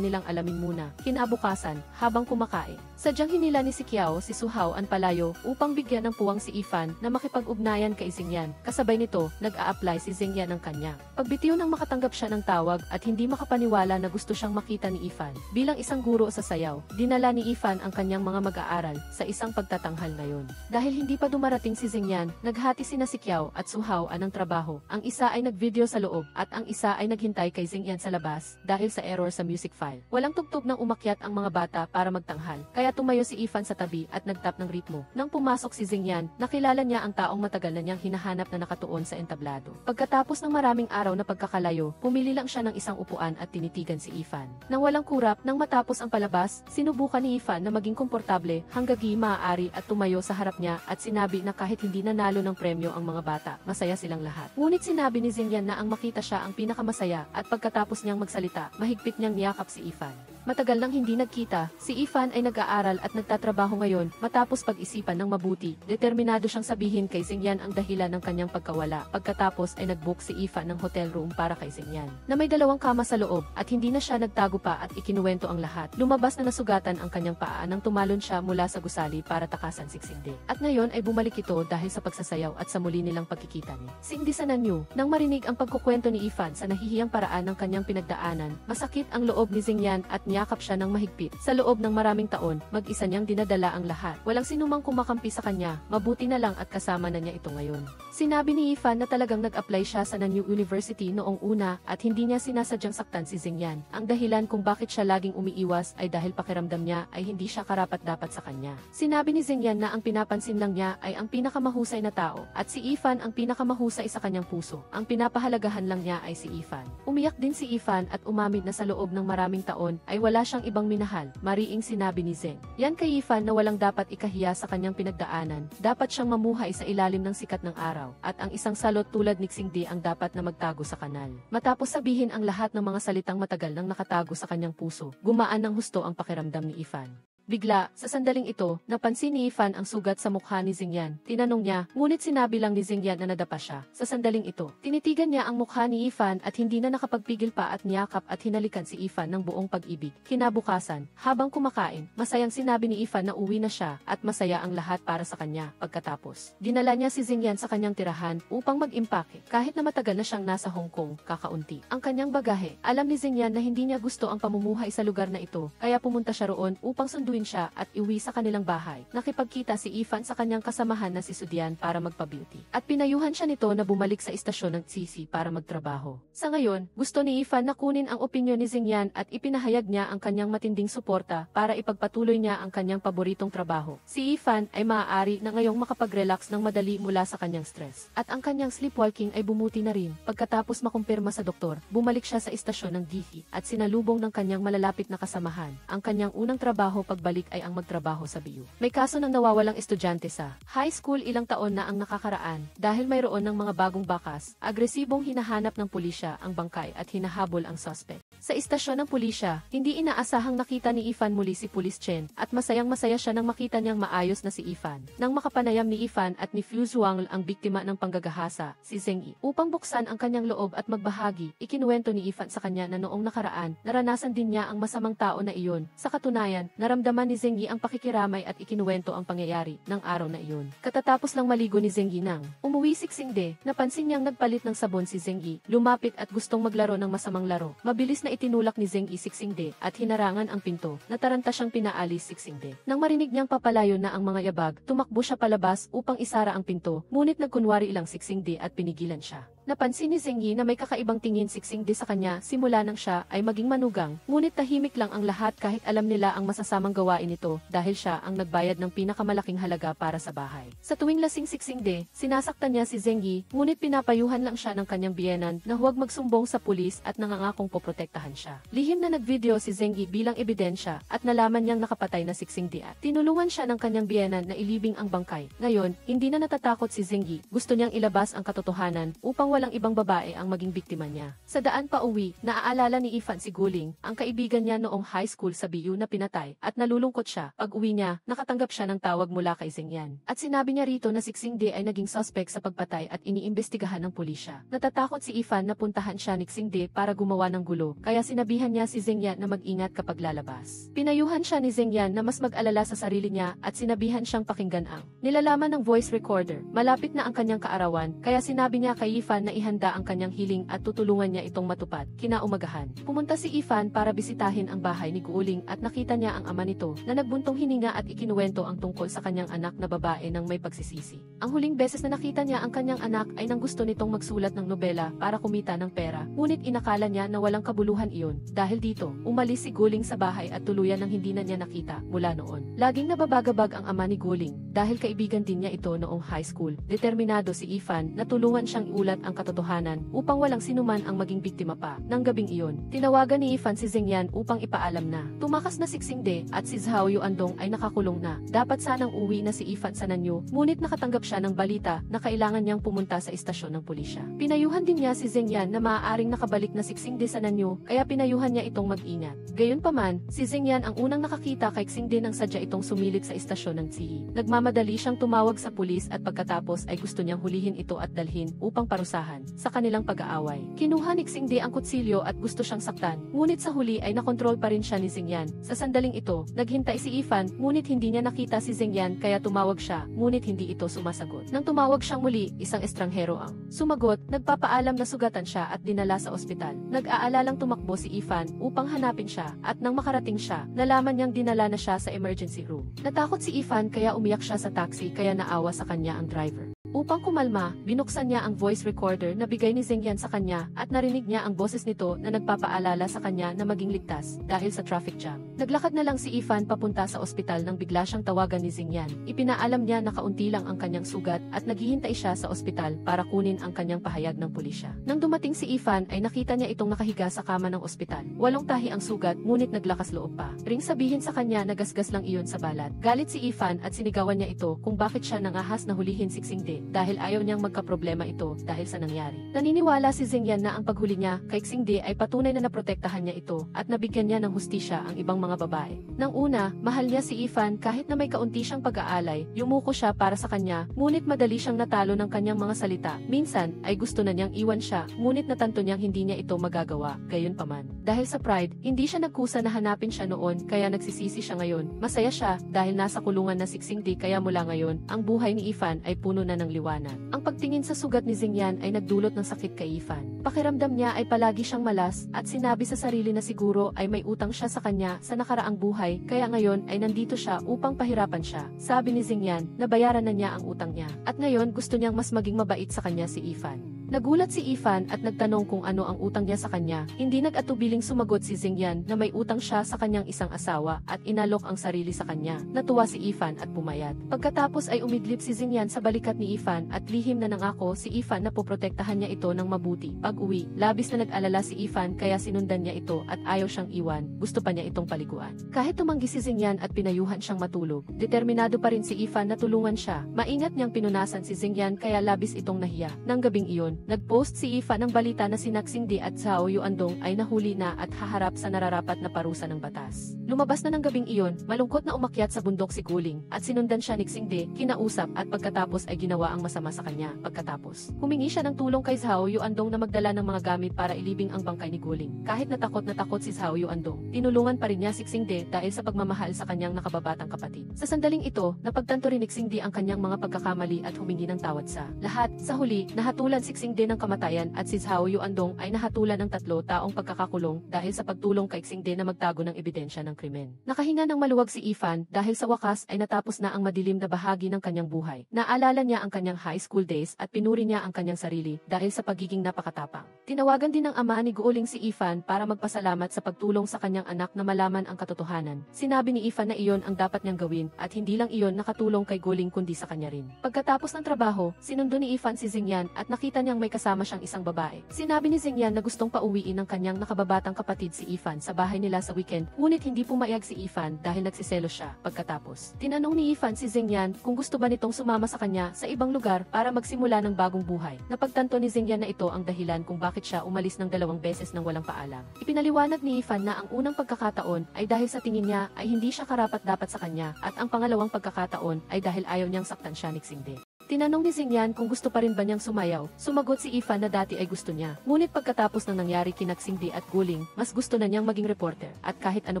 S1: nilang alamin muna. Kinabukasan, habang kumakain, sadyang hinila ni si Qiao si Suhao palayo upang bigyan ng puwang si Ifan na makipag-ugnayan kay Xingyan. Kasabay nito, nag-a-apply si Xingyan ng kanya. Pagbitiw nang makatanggap siya ng tawag at hindi makapaniwala na gusto siyang makita ni Ifan. Bilang isang guro sa sayaw, dinala ni Ifan ang kanyang mga mag-aaral sa isang pagtatanghal ngayon. Dahil hindi pa dumarating si Xingyan, naghati sina si Qiao at Suhao ng trabaho. Ang isa ay nag-video sa loob at ang isa ay naghintay kay Xingyan sa labas dahil sa error sa music file. Walang tugtog nang umakyat ang mga bata para magtanghal, kaya tumayo si Ifan sa tabi at nagtap ng ritmo. Nang pumasok si Xingyan, nakilala niya ang taong matagal na niyang hinahanap na nakatuon sa entablado. Pagkatapos ng maraming araw na pagkakalayo, pumili lang siya ng isang upuan at tinitigan si Ifan. Nang walang kurap, nang matapos ang palabas, sinubukan ni Ifan na maging komportable hanggang maaari at tumayo sa harap niya at sinabi na kahit hindi nanalo ng premyo ang mga bata, masaya silang lahat. Ngunit sinabi ni Xingyan na ang makita siya ang pinakamasaya at pagkatapos niyang magsalita, mahigpit niyang niyakap si Ifan. Matagal nang hindi nagkita, si Ifan ay nag-aaral at nagtatrabaho ngayon. Matapos pag-isipan ng mabuti, determinado siyang sabihin kay Xingyan ang dahilan ng kanyang pagkawala. Pagkatapos ay nag-book si Ifan ng hotel room para kay Xingyan, na may 2 kama sa loob at hindi na siya nagtago pa at ikinuwento ang lahat. Lumabas na nasugatan ang kanyang paa nang tumalon siya mula sa gusali para takasan si Xingde. At ngayon ay bumalik ito dahil sa pagsasayaw at sa muli nilang pagkikita ni Xingde sa Nanyu. Nang marinig ang pagkukwento ni Ifan sa nahihiyang paraan ng kanyang pinagdaanan, masakit ang loob ni Xingyan at niyakap siya ng mahigpit. Sa loob ng maraming taon, mag-isa niyang dinadala ang lahat. Walang sinumang kumakampi sa kanya, mabuti na lang at kasama na niya ito ngayon. Sinabi ni Ifan na talagang nag-apply siya sa Nanyu University noong una at hindi niya sinasadyang saktan si Xingyan. Ang dahilan kung bakit siya laging umiiwas ay dahil pakiramdam niya ay hindi siya karapat-dapat sa kanya. Sinabi ni Xingyan na ang pinapansin lang niya ay ang pinakamahusay na tao at si Ifan ang pinakamahusay sa kanyang puso. Ang pinapahalagahan lang niya ay si Ifan. Umiyak din si Ifan at umamid na sa loob ng maraming taon ay wala siyang ibang minahal, mariing sinabi ni Zeng. Yan kay Ifan na walang dapat ikahiya sa kanyang pinagdaanan, dapat siyang mamuhay sa ilalim ng sikat ng araw, at ang isang salot tulad ni Xingde ang dapat na magtago sa kanal. Matapos sabihin ang lahat ng mga salitang matagal nang nakatago sa kanyang puso, gumaan ng husto ang pakiramdam ni Ifan. Bigla, sa sandaling ito, napansin ni Ifan ang sugat sa mukha ni Xingyan. Tinanong niya, ngunit sinabi lang ni Xingyan na nadapa siya. Sa sandaling ito, tinitigan niya ang mukha ni Ifan at hindi na nakapagpigil pa at niyakap at hinalikan si Ifan ng buong pag-ibig. Kinabukasan, habang kumakain, masayang sinabi ni Ifan na uwi na siya at masaya ang lahat para sa kanya. Pagkatapos, dinala niya si Xingyan sa kanyang tirahan upang mag-impake. Kahit na matagal na siyang nasa Hong Kong, kakaunti ang kanyang bagahe. Alam ni Xingyan na hindi niya gusto ang pamumuhay sa lugar na ito, kaya pumunta siya roon upang sunduin siya at iuwi sa kanilang bahay. Nakipagkita si Ifan sa kanyang kasamahan na si Sudian para magpa-beauty. At pinayuhan siya nito na bumalik sa istasyon ng Sisi para magtrabaho. Sa ngayon, gusto ni Ifan na kunin ang opinyon ni Xingyan at ipinahayag niya ang kanyang matinding suporta para ipagpatuloy niya ang kanyang paboritong trabaho. Si Ifan ay maaari na ngayong makapag-relax ng madali mula sa kanyang stress. At ang kanyang sleepwalking ay bumuti na rin. Pagkatapos makumpirma sa doktor, bumalik siya sa istasyon ng Gifi at sinalubong ng kanyang malalapit na kasamahan. Ang kanyang unang trabaho pagbalik ay ang magtrabaho sa BU. May kaso ng nawawalang estudyante sa high school ilang taon na ang nakakaraan dahil mayroon ng mga bagong bakas, agresibong hinahanap ng pulisya ang bangkay at hinahabol ang suspect. Sa istasyon ng pulisya, hindi inaasahang nakita ni Ifan muli si Police Chen at masayang-masaya siya nang makita niyang maayos na si Ifan. Nang makapanayam ni Ifan at ni Fu Zhuang ang biktima ng panggagahasa, si Zheng Yi. Upang buksan ang kanyang loob at magbahagi, ikinuwento ni Ifan sa kanya na noong nakaraan, naranasan din niya ang masamang tao na iyon. Sa katunayan, naramdaman ni Zheng Yi ang pakikiramay at ikinuwento ang pangyayari ng araw na iyon. Katatapos lang maligo ni Zheng Yi nang umuwi si Xingde, napansin niyang nagpalit ng sabon si Zheng Yi, lumapit at gustong maglaro ng masamang laro. Mabilis na itinulak ni Zheng Yi si Xingde at hinarangan ang pinto. Nataranta siyang pinaalis si Xingde. Nang marinig niyang papalayo na ang mga yabag, tumakbo siya palabas upang isara ang pinto, ngunit nagkunwari ilang si Xingde at pinigilan siya. Napansin ni Zheng Yi na may kakaibang tingin si Xingde sa kanya simula nang siya ay maging manugang, ngunit tahimik lang ang lahat kahit alam nila ang masasamang gawain nito dahil siya ang nagbayad ng pinakamalaking halaga para sa bahay. Sa tuwing lasing si Xingde, sinasaktan niya si Zheng Yi, ngunit pinapayuhan lang siya ng kanyang biyenan na huwag magsumbong sa pulis at nangangakong poprotektahan siya. Lihim na nagvideo si Zheng Yi bilang ebidensya at nalaman niyang nakapatay na si Xingde at tinulungan siya ng kanyang biyenan na ilibing ang bangkay. Ngayon, hindi na natatakot si Zheng Yi, gusto niyang ilabas ang katotohanan upang walang ibang babae ang maging biktima niya. Sa daan pa uwi, naaalala ni Ifan si Guling, ang kaibigan niya noong high school sa BU na pinatay, at nalulungkot siya. Pag uwi niya, nakatanggap siya ng tawag mula kay Xingyan. At sinabi niya rito na si Xingde ay naging suspect sa pagpatay at iniimbestigahan ng pulisya. Natatakot si Ifan na puntahan siya ni Xingde para gumawa ng gulo, kaya sinabihan niya si Xingyan na mag-ingat kapag lalabas. Pinayuhan siya ni Xingyan na mas mag-alala sa sarili niya at sinabihan siyang pakinggan ang nilalaman ng voice recorder. Malapit na ang kanyang kaarawan, kaya sinabi niya kay Ifan na ihanda ang kanyang hiling at tutulungan niya itong matupad. Kinaumagahan, pumunta si Ifan para bisitahin ang bahay ni Guling at nakita niya ang ama nito na nagbuntong hininga at ikinuwento ang tungkol sa kanyang anak na babae nang may pagsisisi. Ang huling beses na nakita niya ang kanyang anak ay nang gusto nitong magsulat ng nobela para kumita ng pera, ngunit inakala niya na walang kabuluhan iyon. Dahil dito, umalis si Guling sa bahay at tuluyan nang hindi na niya nakita mula noon. Laging nababagabag ang ama ni Guling dahil kaibigan din niya ito noong high school. Determinado si Ifan na tulungan siyang iulat ang katotohanan upang walang sinuman ang maging biktima pa. Nang gabing iyon, tinawagan ni Ifan si Xingyan upang ipaalam na tumakas na si Xingde at si Zhao Yuandong ay nakakulong na. Dapat sanang uwi na si Ifan sa Nanyo, ngunit nakatanggap siya ng balita na kailangan niyang pumunta sa istasyon ng pulisya. Pinayuhan din niya si Xingyan na maaaring nakabalik na si Xingde sa Nanyo, kaya pinayuhan niya itong mag-ingat. Gayunpaman, si Xingyan ang unang nakakita kay Xingde nang sadya itong sumilip sa istasyon ng Zi. Nagmamadali siyang tumawag sa pulis at pagkatapos ay gusto niyang hulihin ito at dalhin upang parusahan sa kanilang pag-aaway. Kinuha ni Xingde ang kutsilyo at gusto siyang saktan, ngunit sa huli ay nakontrol pa rin siya ni Xingyan. Sa sandaling ito, naghintay si Ifan, ngunit hindi niya nakita si Xingyan kaya tumawag siya, ngunit hindi ito sumasagot. Nang tumawag siyang muli, isang estranghero ang sumagot, nagpapaalam na sugatan siya at dinala sa ospital. Nag-aalalang tumakbo si Ifan upang hanapin siya, at nang makarating siya, nalaman niyang dinala na siya sa emergency room. Natakot si Ifan kaya umiyak siya sa taxi kaya naawa sa kanya ang driver. Upang kumalma, binuksan niya ang voice recorder na bigay ni Xingyan sa kanya at narinig niya ang boses nito na nagpapaalala sa kanya na maging ligtas dahil sa traffic jam. Naglakad na lang si Ifan papunta sa ospital nang bigla siyang tawagan ni Xingyan. Ipinaalam niya na kaunti lang ang kanyang sugat at naghihintay siya sa ospital para kunin ang kanyang pahayag ng pulisya. Nang dumating si Ifan ay nakita niya itong nakahiga sa kama ng ospital. 8 tahi ang sugat ngunit naglakas loob pa. Ring sabihin sa kanya na gasgas lang iyon sa balat. Galit si Ifan at sinigawan niya ito kung bakit siya nangahas na hulihin si Xingde. Xingde dahil ayaw niyang magkaproblema ito dahil sa nangyari. Naniniwala si Xingyan na ang paghuli niya kay Xingde ay patunay na naprotektahan niya ito at nabigyan niya ng hustisya ang ibang mga babae. Nang una, mahal niya si Ifan kahit na may kaunti siyang pag-aalay, yumuko siya para sa kanya, ngunit madali siyang natalo ng kanyang mga salita. Minsan, ay gusto na niyang iwan siya, ngunit natanto niyang hindi niya ito magagawa, gayunpaman. Dahil sa pride, hindi siya nagkusa na hanapin siya noon, kaya nagsisisi siya ngayon. Masaya siya dahil nasa kulungan na si Xingde, kaya mula ngayon, ang buhay ni Ifan ay puno na ng liwanag. Ang pagtingin sa sugat ni Xingyan ay nagdulot ng sakit kay Ifan. Pakiramdam niya ay palagi siyang malas at sinabi sa sarili na siguro ay may utang siya sa kanya sa nakaraang buhay, kaya ngayon ay nandito siya upang pahirapan siya. Sabi ni Xingyan, nabayaran na niya ang utang niya at ngayon gusto niyang mas maging mabait sa kanya si Ifan. Nagulat si Ifan at nagtanong kung ano ang utang niya sa kanya. Hindi nag-atubiling sumagot si Xingyan na may utang siya sa kanyang isang asawa at inalok ang sarili sa kanya. Natuwa si Ifan at pumayat. Pagkatapos ay umidlip si Xingyan sa balikat ni Ifan at lihim na nangako si Ifan na poprotektahan niya ito ng mabuti. Pag-uwi, labis na nag-alala si Ifan kaya sinundan niya ito at ayaw siyang iwan. Gusto pa niya itong paliguan. Kahit tumanggi si Xingyan at pinayuhan siyang matulog, determinado pa rin si Ifan na tulungan siya. Maingat niyang pinunasan si Xingyan kaya labis itong nahiya. Nang gabing iyon, nag-post si Ifan ng balita na si Xingde at Zhao Yuandong ay nahuli na at haharap sa nararapat na parusa ng batas. Lumabas na ng gabing iyon, malungkot na umakyat sa bundok si Guling at sinundan siya ni Xingde, kinausap at pagkatapos ay ginawa ang masama sa kanya. Pagkatapos, humingi siya ng tulong kay Zhao Yuandong na magdala ng mga gamit para ilibing ang bangkay ni Guling. Kahit na takot si Zhao Yuandong, tinulungan pa rin niya si Xingde dahil sa pagmamahal sa kanyang nakababatang kapatid. Sa sandaling ito, napagtanto rin ni Xingde ang kanyang mga pagkakamali at humingi ng tawad sa lahat. Sa huli, nahatulan si Xingde ng kamatayan at si Zhao Yuandong ay nahatulan ng 3 taong pagkakakulong dahil sa pagtulong kay Xingde na magtago ng ebidensya ng krimen. Nakahinga ng maluwag si Ifan dahil sa wakas ay natapos na ang madilim na bahagi ng kanyang buhay. Naalala niya ang kanyang high school days at pinuri niya ang kanyang sarili dahil sa pagiging napakatapang. Tinawagan din ng ama ni Guling si Ifan para magpasalamat sa pagtulong sa kanyang anak na malaman ang katotohanan. Sinabi ni Ifan na iyon ang dapat niyang gawin at hindi lang iyon nakatulong kay Guling kundi sa kanya rin. Pagkatapos ng trabaho, sinundo ni Ifan si Xingyan at nakita niyang may kasama siyang isang babae. Sinabi ni Xingyan na gustong pauwiin ng kanyang nakababatang kapatid si Ifan sa bahay nila sa weekend, ngunit hindi pumayag si Ifan dahil nagsiselo siya. Pagkatapos, tinanong ni Ifan si Xingyan kung gusto ba nitong sumama sa kanya sa ibang lugar para magsimula ng bagong buhay. Napagtanto ni Xingyan na ito ang dahilan kung bakit siya umalis ng 2 beses nang walang paalam. Ipinaliwanag ni Ifan na ang unang pagkakataon ay dahil sa tingin niya ay hindi siya karapat-dapat sa kanya at ang pangalawang pagkakataon ay dahil ayaw niyang saktan siya ni Xingde. Tinanong ni Xingyan kung gusto pa rin ba niyang sumayaw. Sumagot si Ifan na dati ay gusto niya. Ngunit pagkatapos ng nangyari kina Xingde at Guling, mas gusto na niyang maging reporter. At kahit ano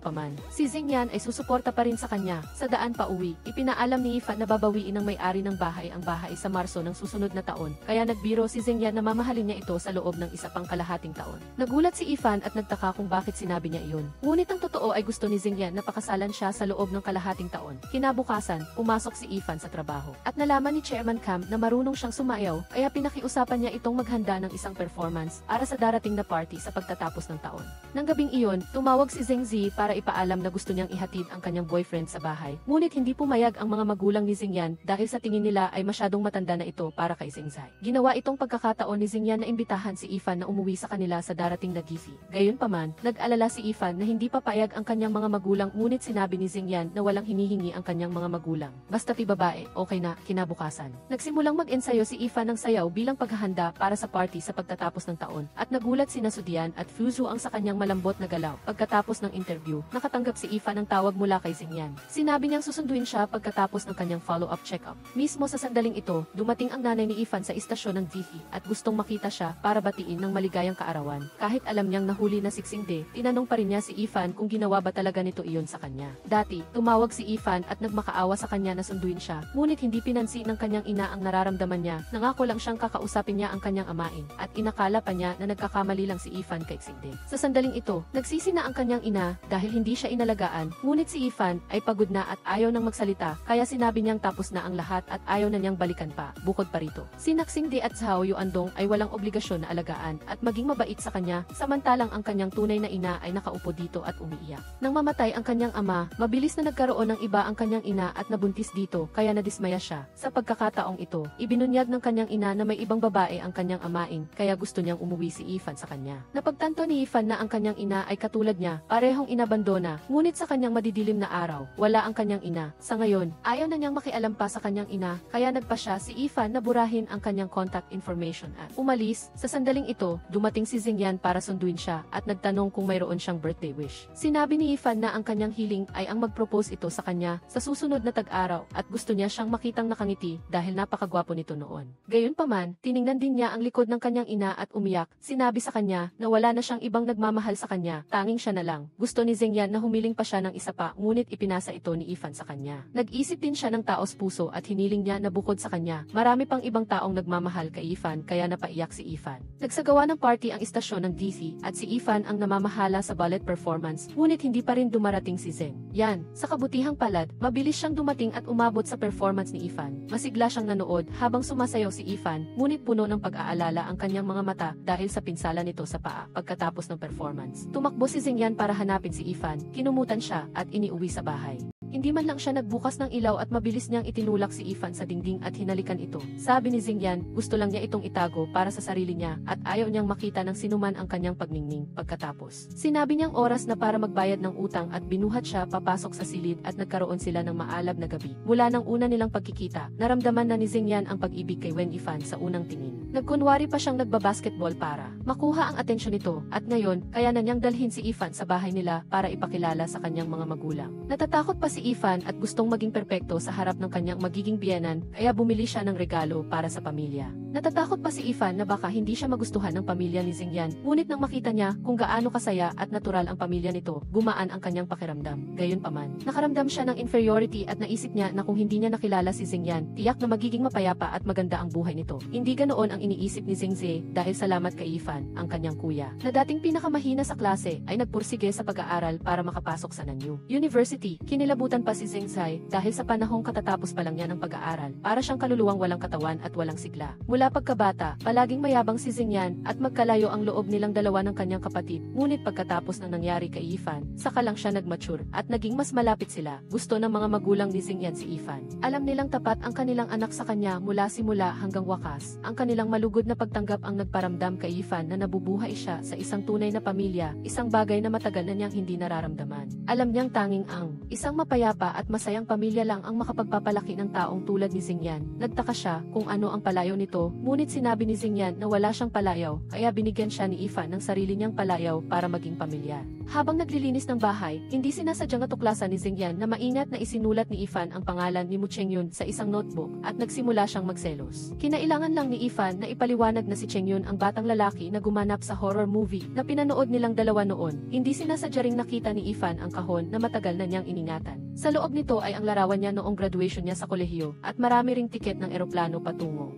S1: paman, si Xingyan ay susuporta pa rin sa kanya. Sa daan pa uwi, ipinaalam ni Ifan na babawiin ng may-ari ng bahay ang bahay sa Marso ng susunod na taon. Kaya nagbiro si Xingyan na mamahalin niya ito sa loob ng isa pang kalahating taon. Nagulat si Ifan at nagtaka kung bakit sinabi niya iyon. Ngunit ang totoo ay gusto ni Xingyan na pakasalan siya sa loob ng kalahating taon. Kinabukasan, pumasok si Ifan sa trabaho. At nalaman ni Chairman Cam na marunong siyang sumayaw, kaya pinakiusapan niya itong maghanda ng isang performance para sa darating na party sa pagtatapos ng taon. Nang gabing iyon, tumawag si Zheng Zi para ipaalam na gusto niyang ihatid ang kanyang boyfriend sa bahay. Ngunit hindi pumayag ang mga magulang ni Xingyan dahil sa tingin nila ay masyadong matanda na ito para kay Zheng Zai. Ginawa itong pagkakataon ni Xingyan na imbitahan si Ifan na umuwi sa kanila sa darating na gifi. Gayunpaman, nag-alala si Ifan na hindi papayag ang kanyang mga magulang, ngunit sinabi ni Xingyan na walang hinihingi ang kanyang mga magulang. Basta't babae, okay na. Kinabukasan, nagsimulang mag-ensayo si Ifan ng sayaw bilang paghahanda para sa party sa pagtatapos ng taon, at nagulat si Nasudian at Fuzu ang sa kanyang malambot na galaw. Pagkatapos ng interview, nakatanggap si Ifan ng tawag mula kay Xingyan. Sinabi niyang susunduin siya pagkatapos ng kanyang follow-up check-up. Mismo sa sandaling ito, dumating ang nanay ni Ifan sa istasyon ng Vihi at gustong makita siya para batiin ng maligayang kaarawan. Kahit alam niyang nahuli na si Xingde, tinanong pa rin niya si Ifan kung ginawa ba talaga nito iyon sa kanya. Dati, tumawag si Ifan at nagmakaawa sa kanya na sunduin siya, ngunit hindi pinansin ng kanyang ina ang nararamdaman niya. Nangako lang siyang kakausapin niya ang kanyang amain, at inakala pa niya na nagkakamali lang si Ifan kay Xingde. Sa sandaling ito, nagsisi na ang kanyang ina dahil hindi siya inalagaan, ngunit si Ifan ay pagod na at ayaw nang magsalita, kaya sinabi niyang tapos na ang lahat at ayaw na niyang balikan pa. Bukod pa rito, sina Xingde at Zhao Yuandong ay walang obligasyon na alagaan at maging mabait sa kanya, samantalang ang kanyang tunay na ina ay nakaupo dito at umiiyak. Nang mamatay ang kanyang ama, mabilis na nagkaroon ng iba ang kanyang ina at nabuntis dito, kaya nadismaya siya. Sa pagkakataon pagkakataong ito, ibinunyag ng kanyang ina na may ibang babae ang kanyang amain, kaya gusto niyang umuwi si Ethan sa kanya. Napagtanto ni Ethan na ang kanyang ina ay katulad niya, parehong inabandona, ngunit sa kanyang madidilim na araw, wala ang kanyang ina. Sa ngayon, ayaw na niyang makialam pa sa kanyang ina, kaya nagpa siya si Ethan na burahin ang kanyang contact information at umalis. Sa sandaling ito, dumating si Xingyan para sunduin siya at nagtanong kung mayroon siyang birthday wish. Sinabi ni Ethan na ang kanyang hiling ay ang mag-propose ito sa kanya sa susunod na tag-araw at gusto niya siyang makitang nakangiti dahil napakagwapo nito noon. Gayunpaman, tiningnan din niya ang likod ng kanyang ina at umiyak. Sinabi sa kanya na wala na siyang ibang nagmamahal sa kanya, tanging siya na lang. Gusto ni Xingyan na humiling pa siya ng isa pa, ngunit ipinasa ito ni Ethan sa kanya. Nag-isip din siya ng taos puso at hiniling niya na bukod sa kanya, marami pang ibang taong nagmamahal kay Ethan kaya napaiyak si Ethan. Nagsagawa ng party ang istasyon ng DC at si Ethan ang namamahala sa ballet performance, ngunit hindi pa rin dumarating si Zeng. Yan, sa kabutihang palad, mabilis siyang dumating at umabot sa performance ni Ethan. Masigla siyang nanood habang sumasayaw si Ethan, ngunit puno ng pag-aalala ang kanyang mga mata dahil sa pinsala nito sa paa pagkatapos ng performance. Tumakbo si Xingyan para hanapin si Ethan, kinumutan siya at iniuwi sa bahay. Hindi man lang siya nagbukas ng ilaw at mabilis niyang itinulak si Ethan sa dingding at hinalikan ito. Sabi ni Xingyan, gusto lang niya itong itago para sa sarili niya at ayaw niyang makita ng sinuman ang kanyang pagningning. Pagkatapos, sinabi niyang oras na para magbayad ng utang at binuhat siya papasok sa silid at nagkaroon sila ng maalab na gabi. Mula ng una nilang pagkikita, naramdaman na ni Xingyan ang pag-ibig kay Wen Yifan sa unang tingin. Nagkunwari pa siyang nagbabasketball para makuha ang atensyon nito at ngayon, kaya na niyang dalhin si Ethan sa bahay nila para ipakilala sa kanyang mga magulang. Natatakot pa si Ethan at gustong maging perpekto sa harap ng kanyang magiging biyenan kaya bumili siya ng regalo para sa pamilya. Natatakot pa si Ethan na baka hindi siya magustuhan ng pamilya ni Xingyan, ngunit nang makita niya kung gaano kasaya at natural ang pamilya nito, gumaan ang kanyang pakiramdam. Gayunpaman, nakaramdam siya ng inferiority at naisip niya na kung hindi niya nakilala si Xingyan, tiyak na magiging mapayapa at maganda ang buhay nito. Hindi ganoon ang iniisip ni Xingze dahil salamat kay Ethan, ang kanyang kuya, na dating pinakamahina sa klase ay nagpursige sa pag-aaral para makapasok sa Nanyu University. Kinilabutan pa si Xingzai dahil sa panahong katatapos pa lang niya ng pag-aaral, para siyang kaluluwang walang katawan at walang sigla. Mula pagkabata, palaging mayabang si Xingyan at magkalayo ang loob nilang dalawa ng kanyang kapatid, ngunit pagkatapos ng nangyari kay Ethan, saka lang siya nagmature at naging mas malapit sila. Gusto ng mga magulang ni Xingyan si Ethan. Alam nilang tapat ang kanilang anak sa kanya mula simula hanggang wakas. Ang kanilang malugod na pagtanggap ang nagparamdam kay Ethan na nabubuhay siya sa isang tunay na pamilya, isang bagay na matagal na niyang hindi nararamdaman. Alam niyang tanging ang isang mapayapa at masayang pamilya lang ang makapagpapalaki ng taong tulad ni Xingyan. Nagtaka siya kung ano ang palayaw nito, ngunit sinabi ni Xingyan na wala siyang palayaw, kaya binigyan siya ni Ethan ng sarili niyang palayaw para maging pamilyar. Habang naglilinis ng bahay, hindi sinasadyang natuklasan ni Xingyan na maingat na isinulat ni Ethan ang pangalan ni Mu Chengyun sa isang notebook at nagsimula siyang magselos. Kinailangan lang ni Ethan na ipaliwanag na si Chengyun ang batang lalaki na gumanap sa horror movie na pinanood nilang dalawa noon. Hindi sinasadya ring nakita ni Ethan ang kahon na matagal na niyang iningatan. Sa loob nito ay ang larawan niya noong graduation niya sa kolehiyo at marami ring tiket ng eroplano patungo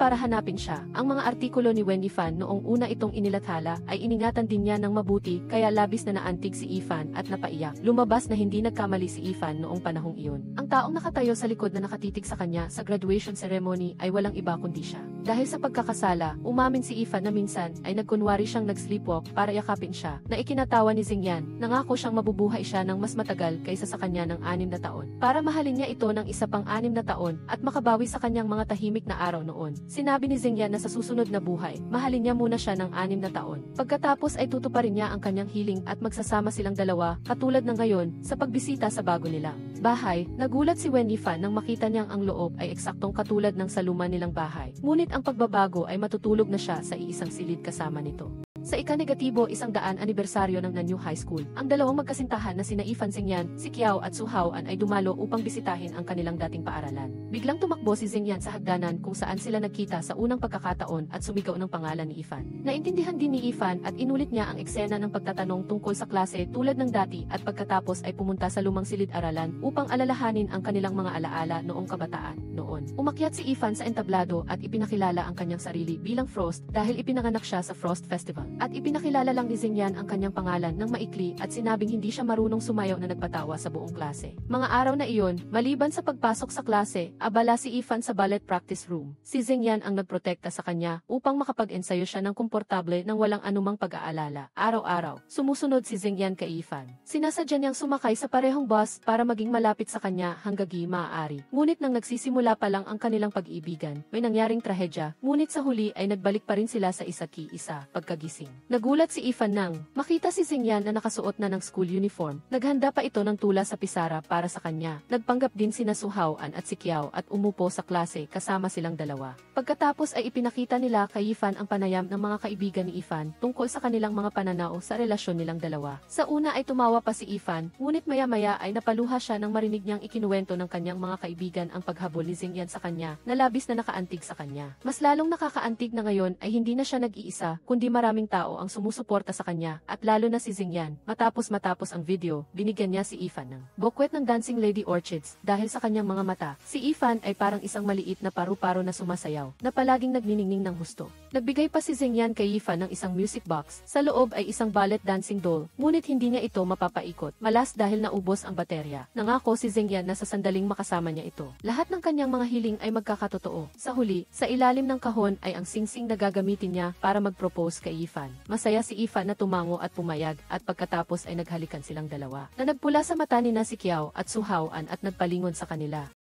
S1: para hanapin siya. Ang mga artikulo ni Wen Yifan noong una itong inilathala ay iningatan din niya ng mabuti kaya labis na naantig si Ethan at napaiyak. Lumabas na hindi nagkamali si Ethan noong panahong iyon. Ang taong nakatayo sa likod na nakatitig sa kanya sa graduation ceremony ay walang iba kundi siya. Dahil sa pagkakasala, umamin si Ethan na minsan ay nagkunwari siyang nag-sleepwalk para yakapin siya, na ikinatawa ni Xingyan. Nangako siyang mabubuhay siya ng mas matagal kaysa sa kanya ng 6 na taon, para mahalin niya ito ng isa pang 6 na taon at makabawi sa kanyang mga tahimik na araw noon. Sinabi ni Xingyan na sa susunod na buhay, mahalin niya muna siya ng 6 na taon. Pagkatapos ay tutuparin niya ang kanyang hiling at magsasama silang dalawa, katulad ng ngayon, sa pagbisita sa bago nilang bahay. Nagulat si Wen Yifan nang makita niyang ang loob ay eksaktong katulad ng saluman nilang bahay. Ngunit ang pagbabago ay matutulog na siya sa iisang silid kasama nito. Sa ika-negatibo 100 anibersaryo ng Nanyu High School, ang dalawang magkasintahan na sina Ethan Xingyan, si Kiao at Su Haoan ay dumalo upang bisitahin ang kanilang dating paaralan. Biglang tumakbo si Xingyan sa hagdanan kung saan sila nagkita sa unang pagkakataon at sumigaw ng pangalan ni Ethan. Naintindihan din ni Ethan at inulit niya ang eksena ng pagtatanong tungkol sa klase tulad ng dati at pagkatapos ay pumunta sa lumang silid-aralan upang alalahanin ang kanilang mga alaala noong kabataan. Noon, umakyat si Ethan sa entablado at ipinakilala ang kanyang sarili bilang Frost dahil ipinanganak siya sa Frost Festival. At ipinakilala lang ni Xingyan ang kanyang pangalan ng maikli at sinabing hindi siya marunong sumayaw na nagpatawa sa buong klase. Mga araw na iyon, maliban sa pagpasok sa klase, abala si Ifan sa ballet practice room. Si Xingyan ang nagprotekta sa kanya upang makapag-ensayo siya ng komportable nang walang anumang pag-aalala. Araw-araw, sumusunod si Xingyan kay Ifan. Sinasadya niyang sumakay sa parehong bus para maging malapit sa kanya hanggang maaari. Ngunit nang nagsisimula pa lang ang kanilang pag-ibigan, may nangyaring trahedya, ngunit sa huli ay nagbalik pa rin sila sa isa't isa. Pagkagising, nagulat si Ifan nang makita si Xingyan na nakasuot na ng school uniform. Naghanda pa ito ng tula sa pisara para sa kanya. Nagpanggap din sina Suhao-an at si Kiao at umupo sa klase kasama silang dalawa. Pagkatapos ay ipinakita nila kay Ifan ang panayam ng mga kaibigan ni Ifan tungkol sa kanilang mga pananaw sa relasyon nilang dalawa. Sa una ay tumawa pa si Ifan, ngunit maya-maya ay napaluha siya nang marinig niyang ikinuwento ng kanyang mga kaibigan ang paghabol ni Xingyan sa kanya na labis na nakaantig sa kanya. Mas lalong nakakaantig na ngayon ay hindi na siya nag-iisa, kundi maraming tao ang sumusuporta sa kanya, at lalo na si Xingyan. Matapos ang video, binigyan niya si Ifan ng bukwet ng Dancing Lady Orchids dahil sa kanyang mga mata. Si Ifan ay parang isang maliit na paru-paro na sumasayaw, na palaging nagniningning ng husto. Nagbigay pa si Xingyan kay Ifan ng isang music box. Sa loob ay isang ballet dancing doll, ngunit hindi niya ito mapapaikot. Malas dahil naubos ang baterya. Nangako si Xingyan na sa sandaling makasama niya ito. Lahat ng kanyang mga hiling ay magkakatotoo. Sa huli, sa ilalim ng kahon ay ang singsing na gagamitin niya para mag-propose kay Ifan. Masaya si Ifan na tumango at pumayag, at pagkatapos ay naghalikan silang dalawa, na nagpula sa mata ni na si Kiao at Suhao-an at nagpalingon sa kanila.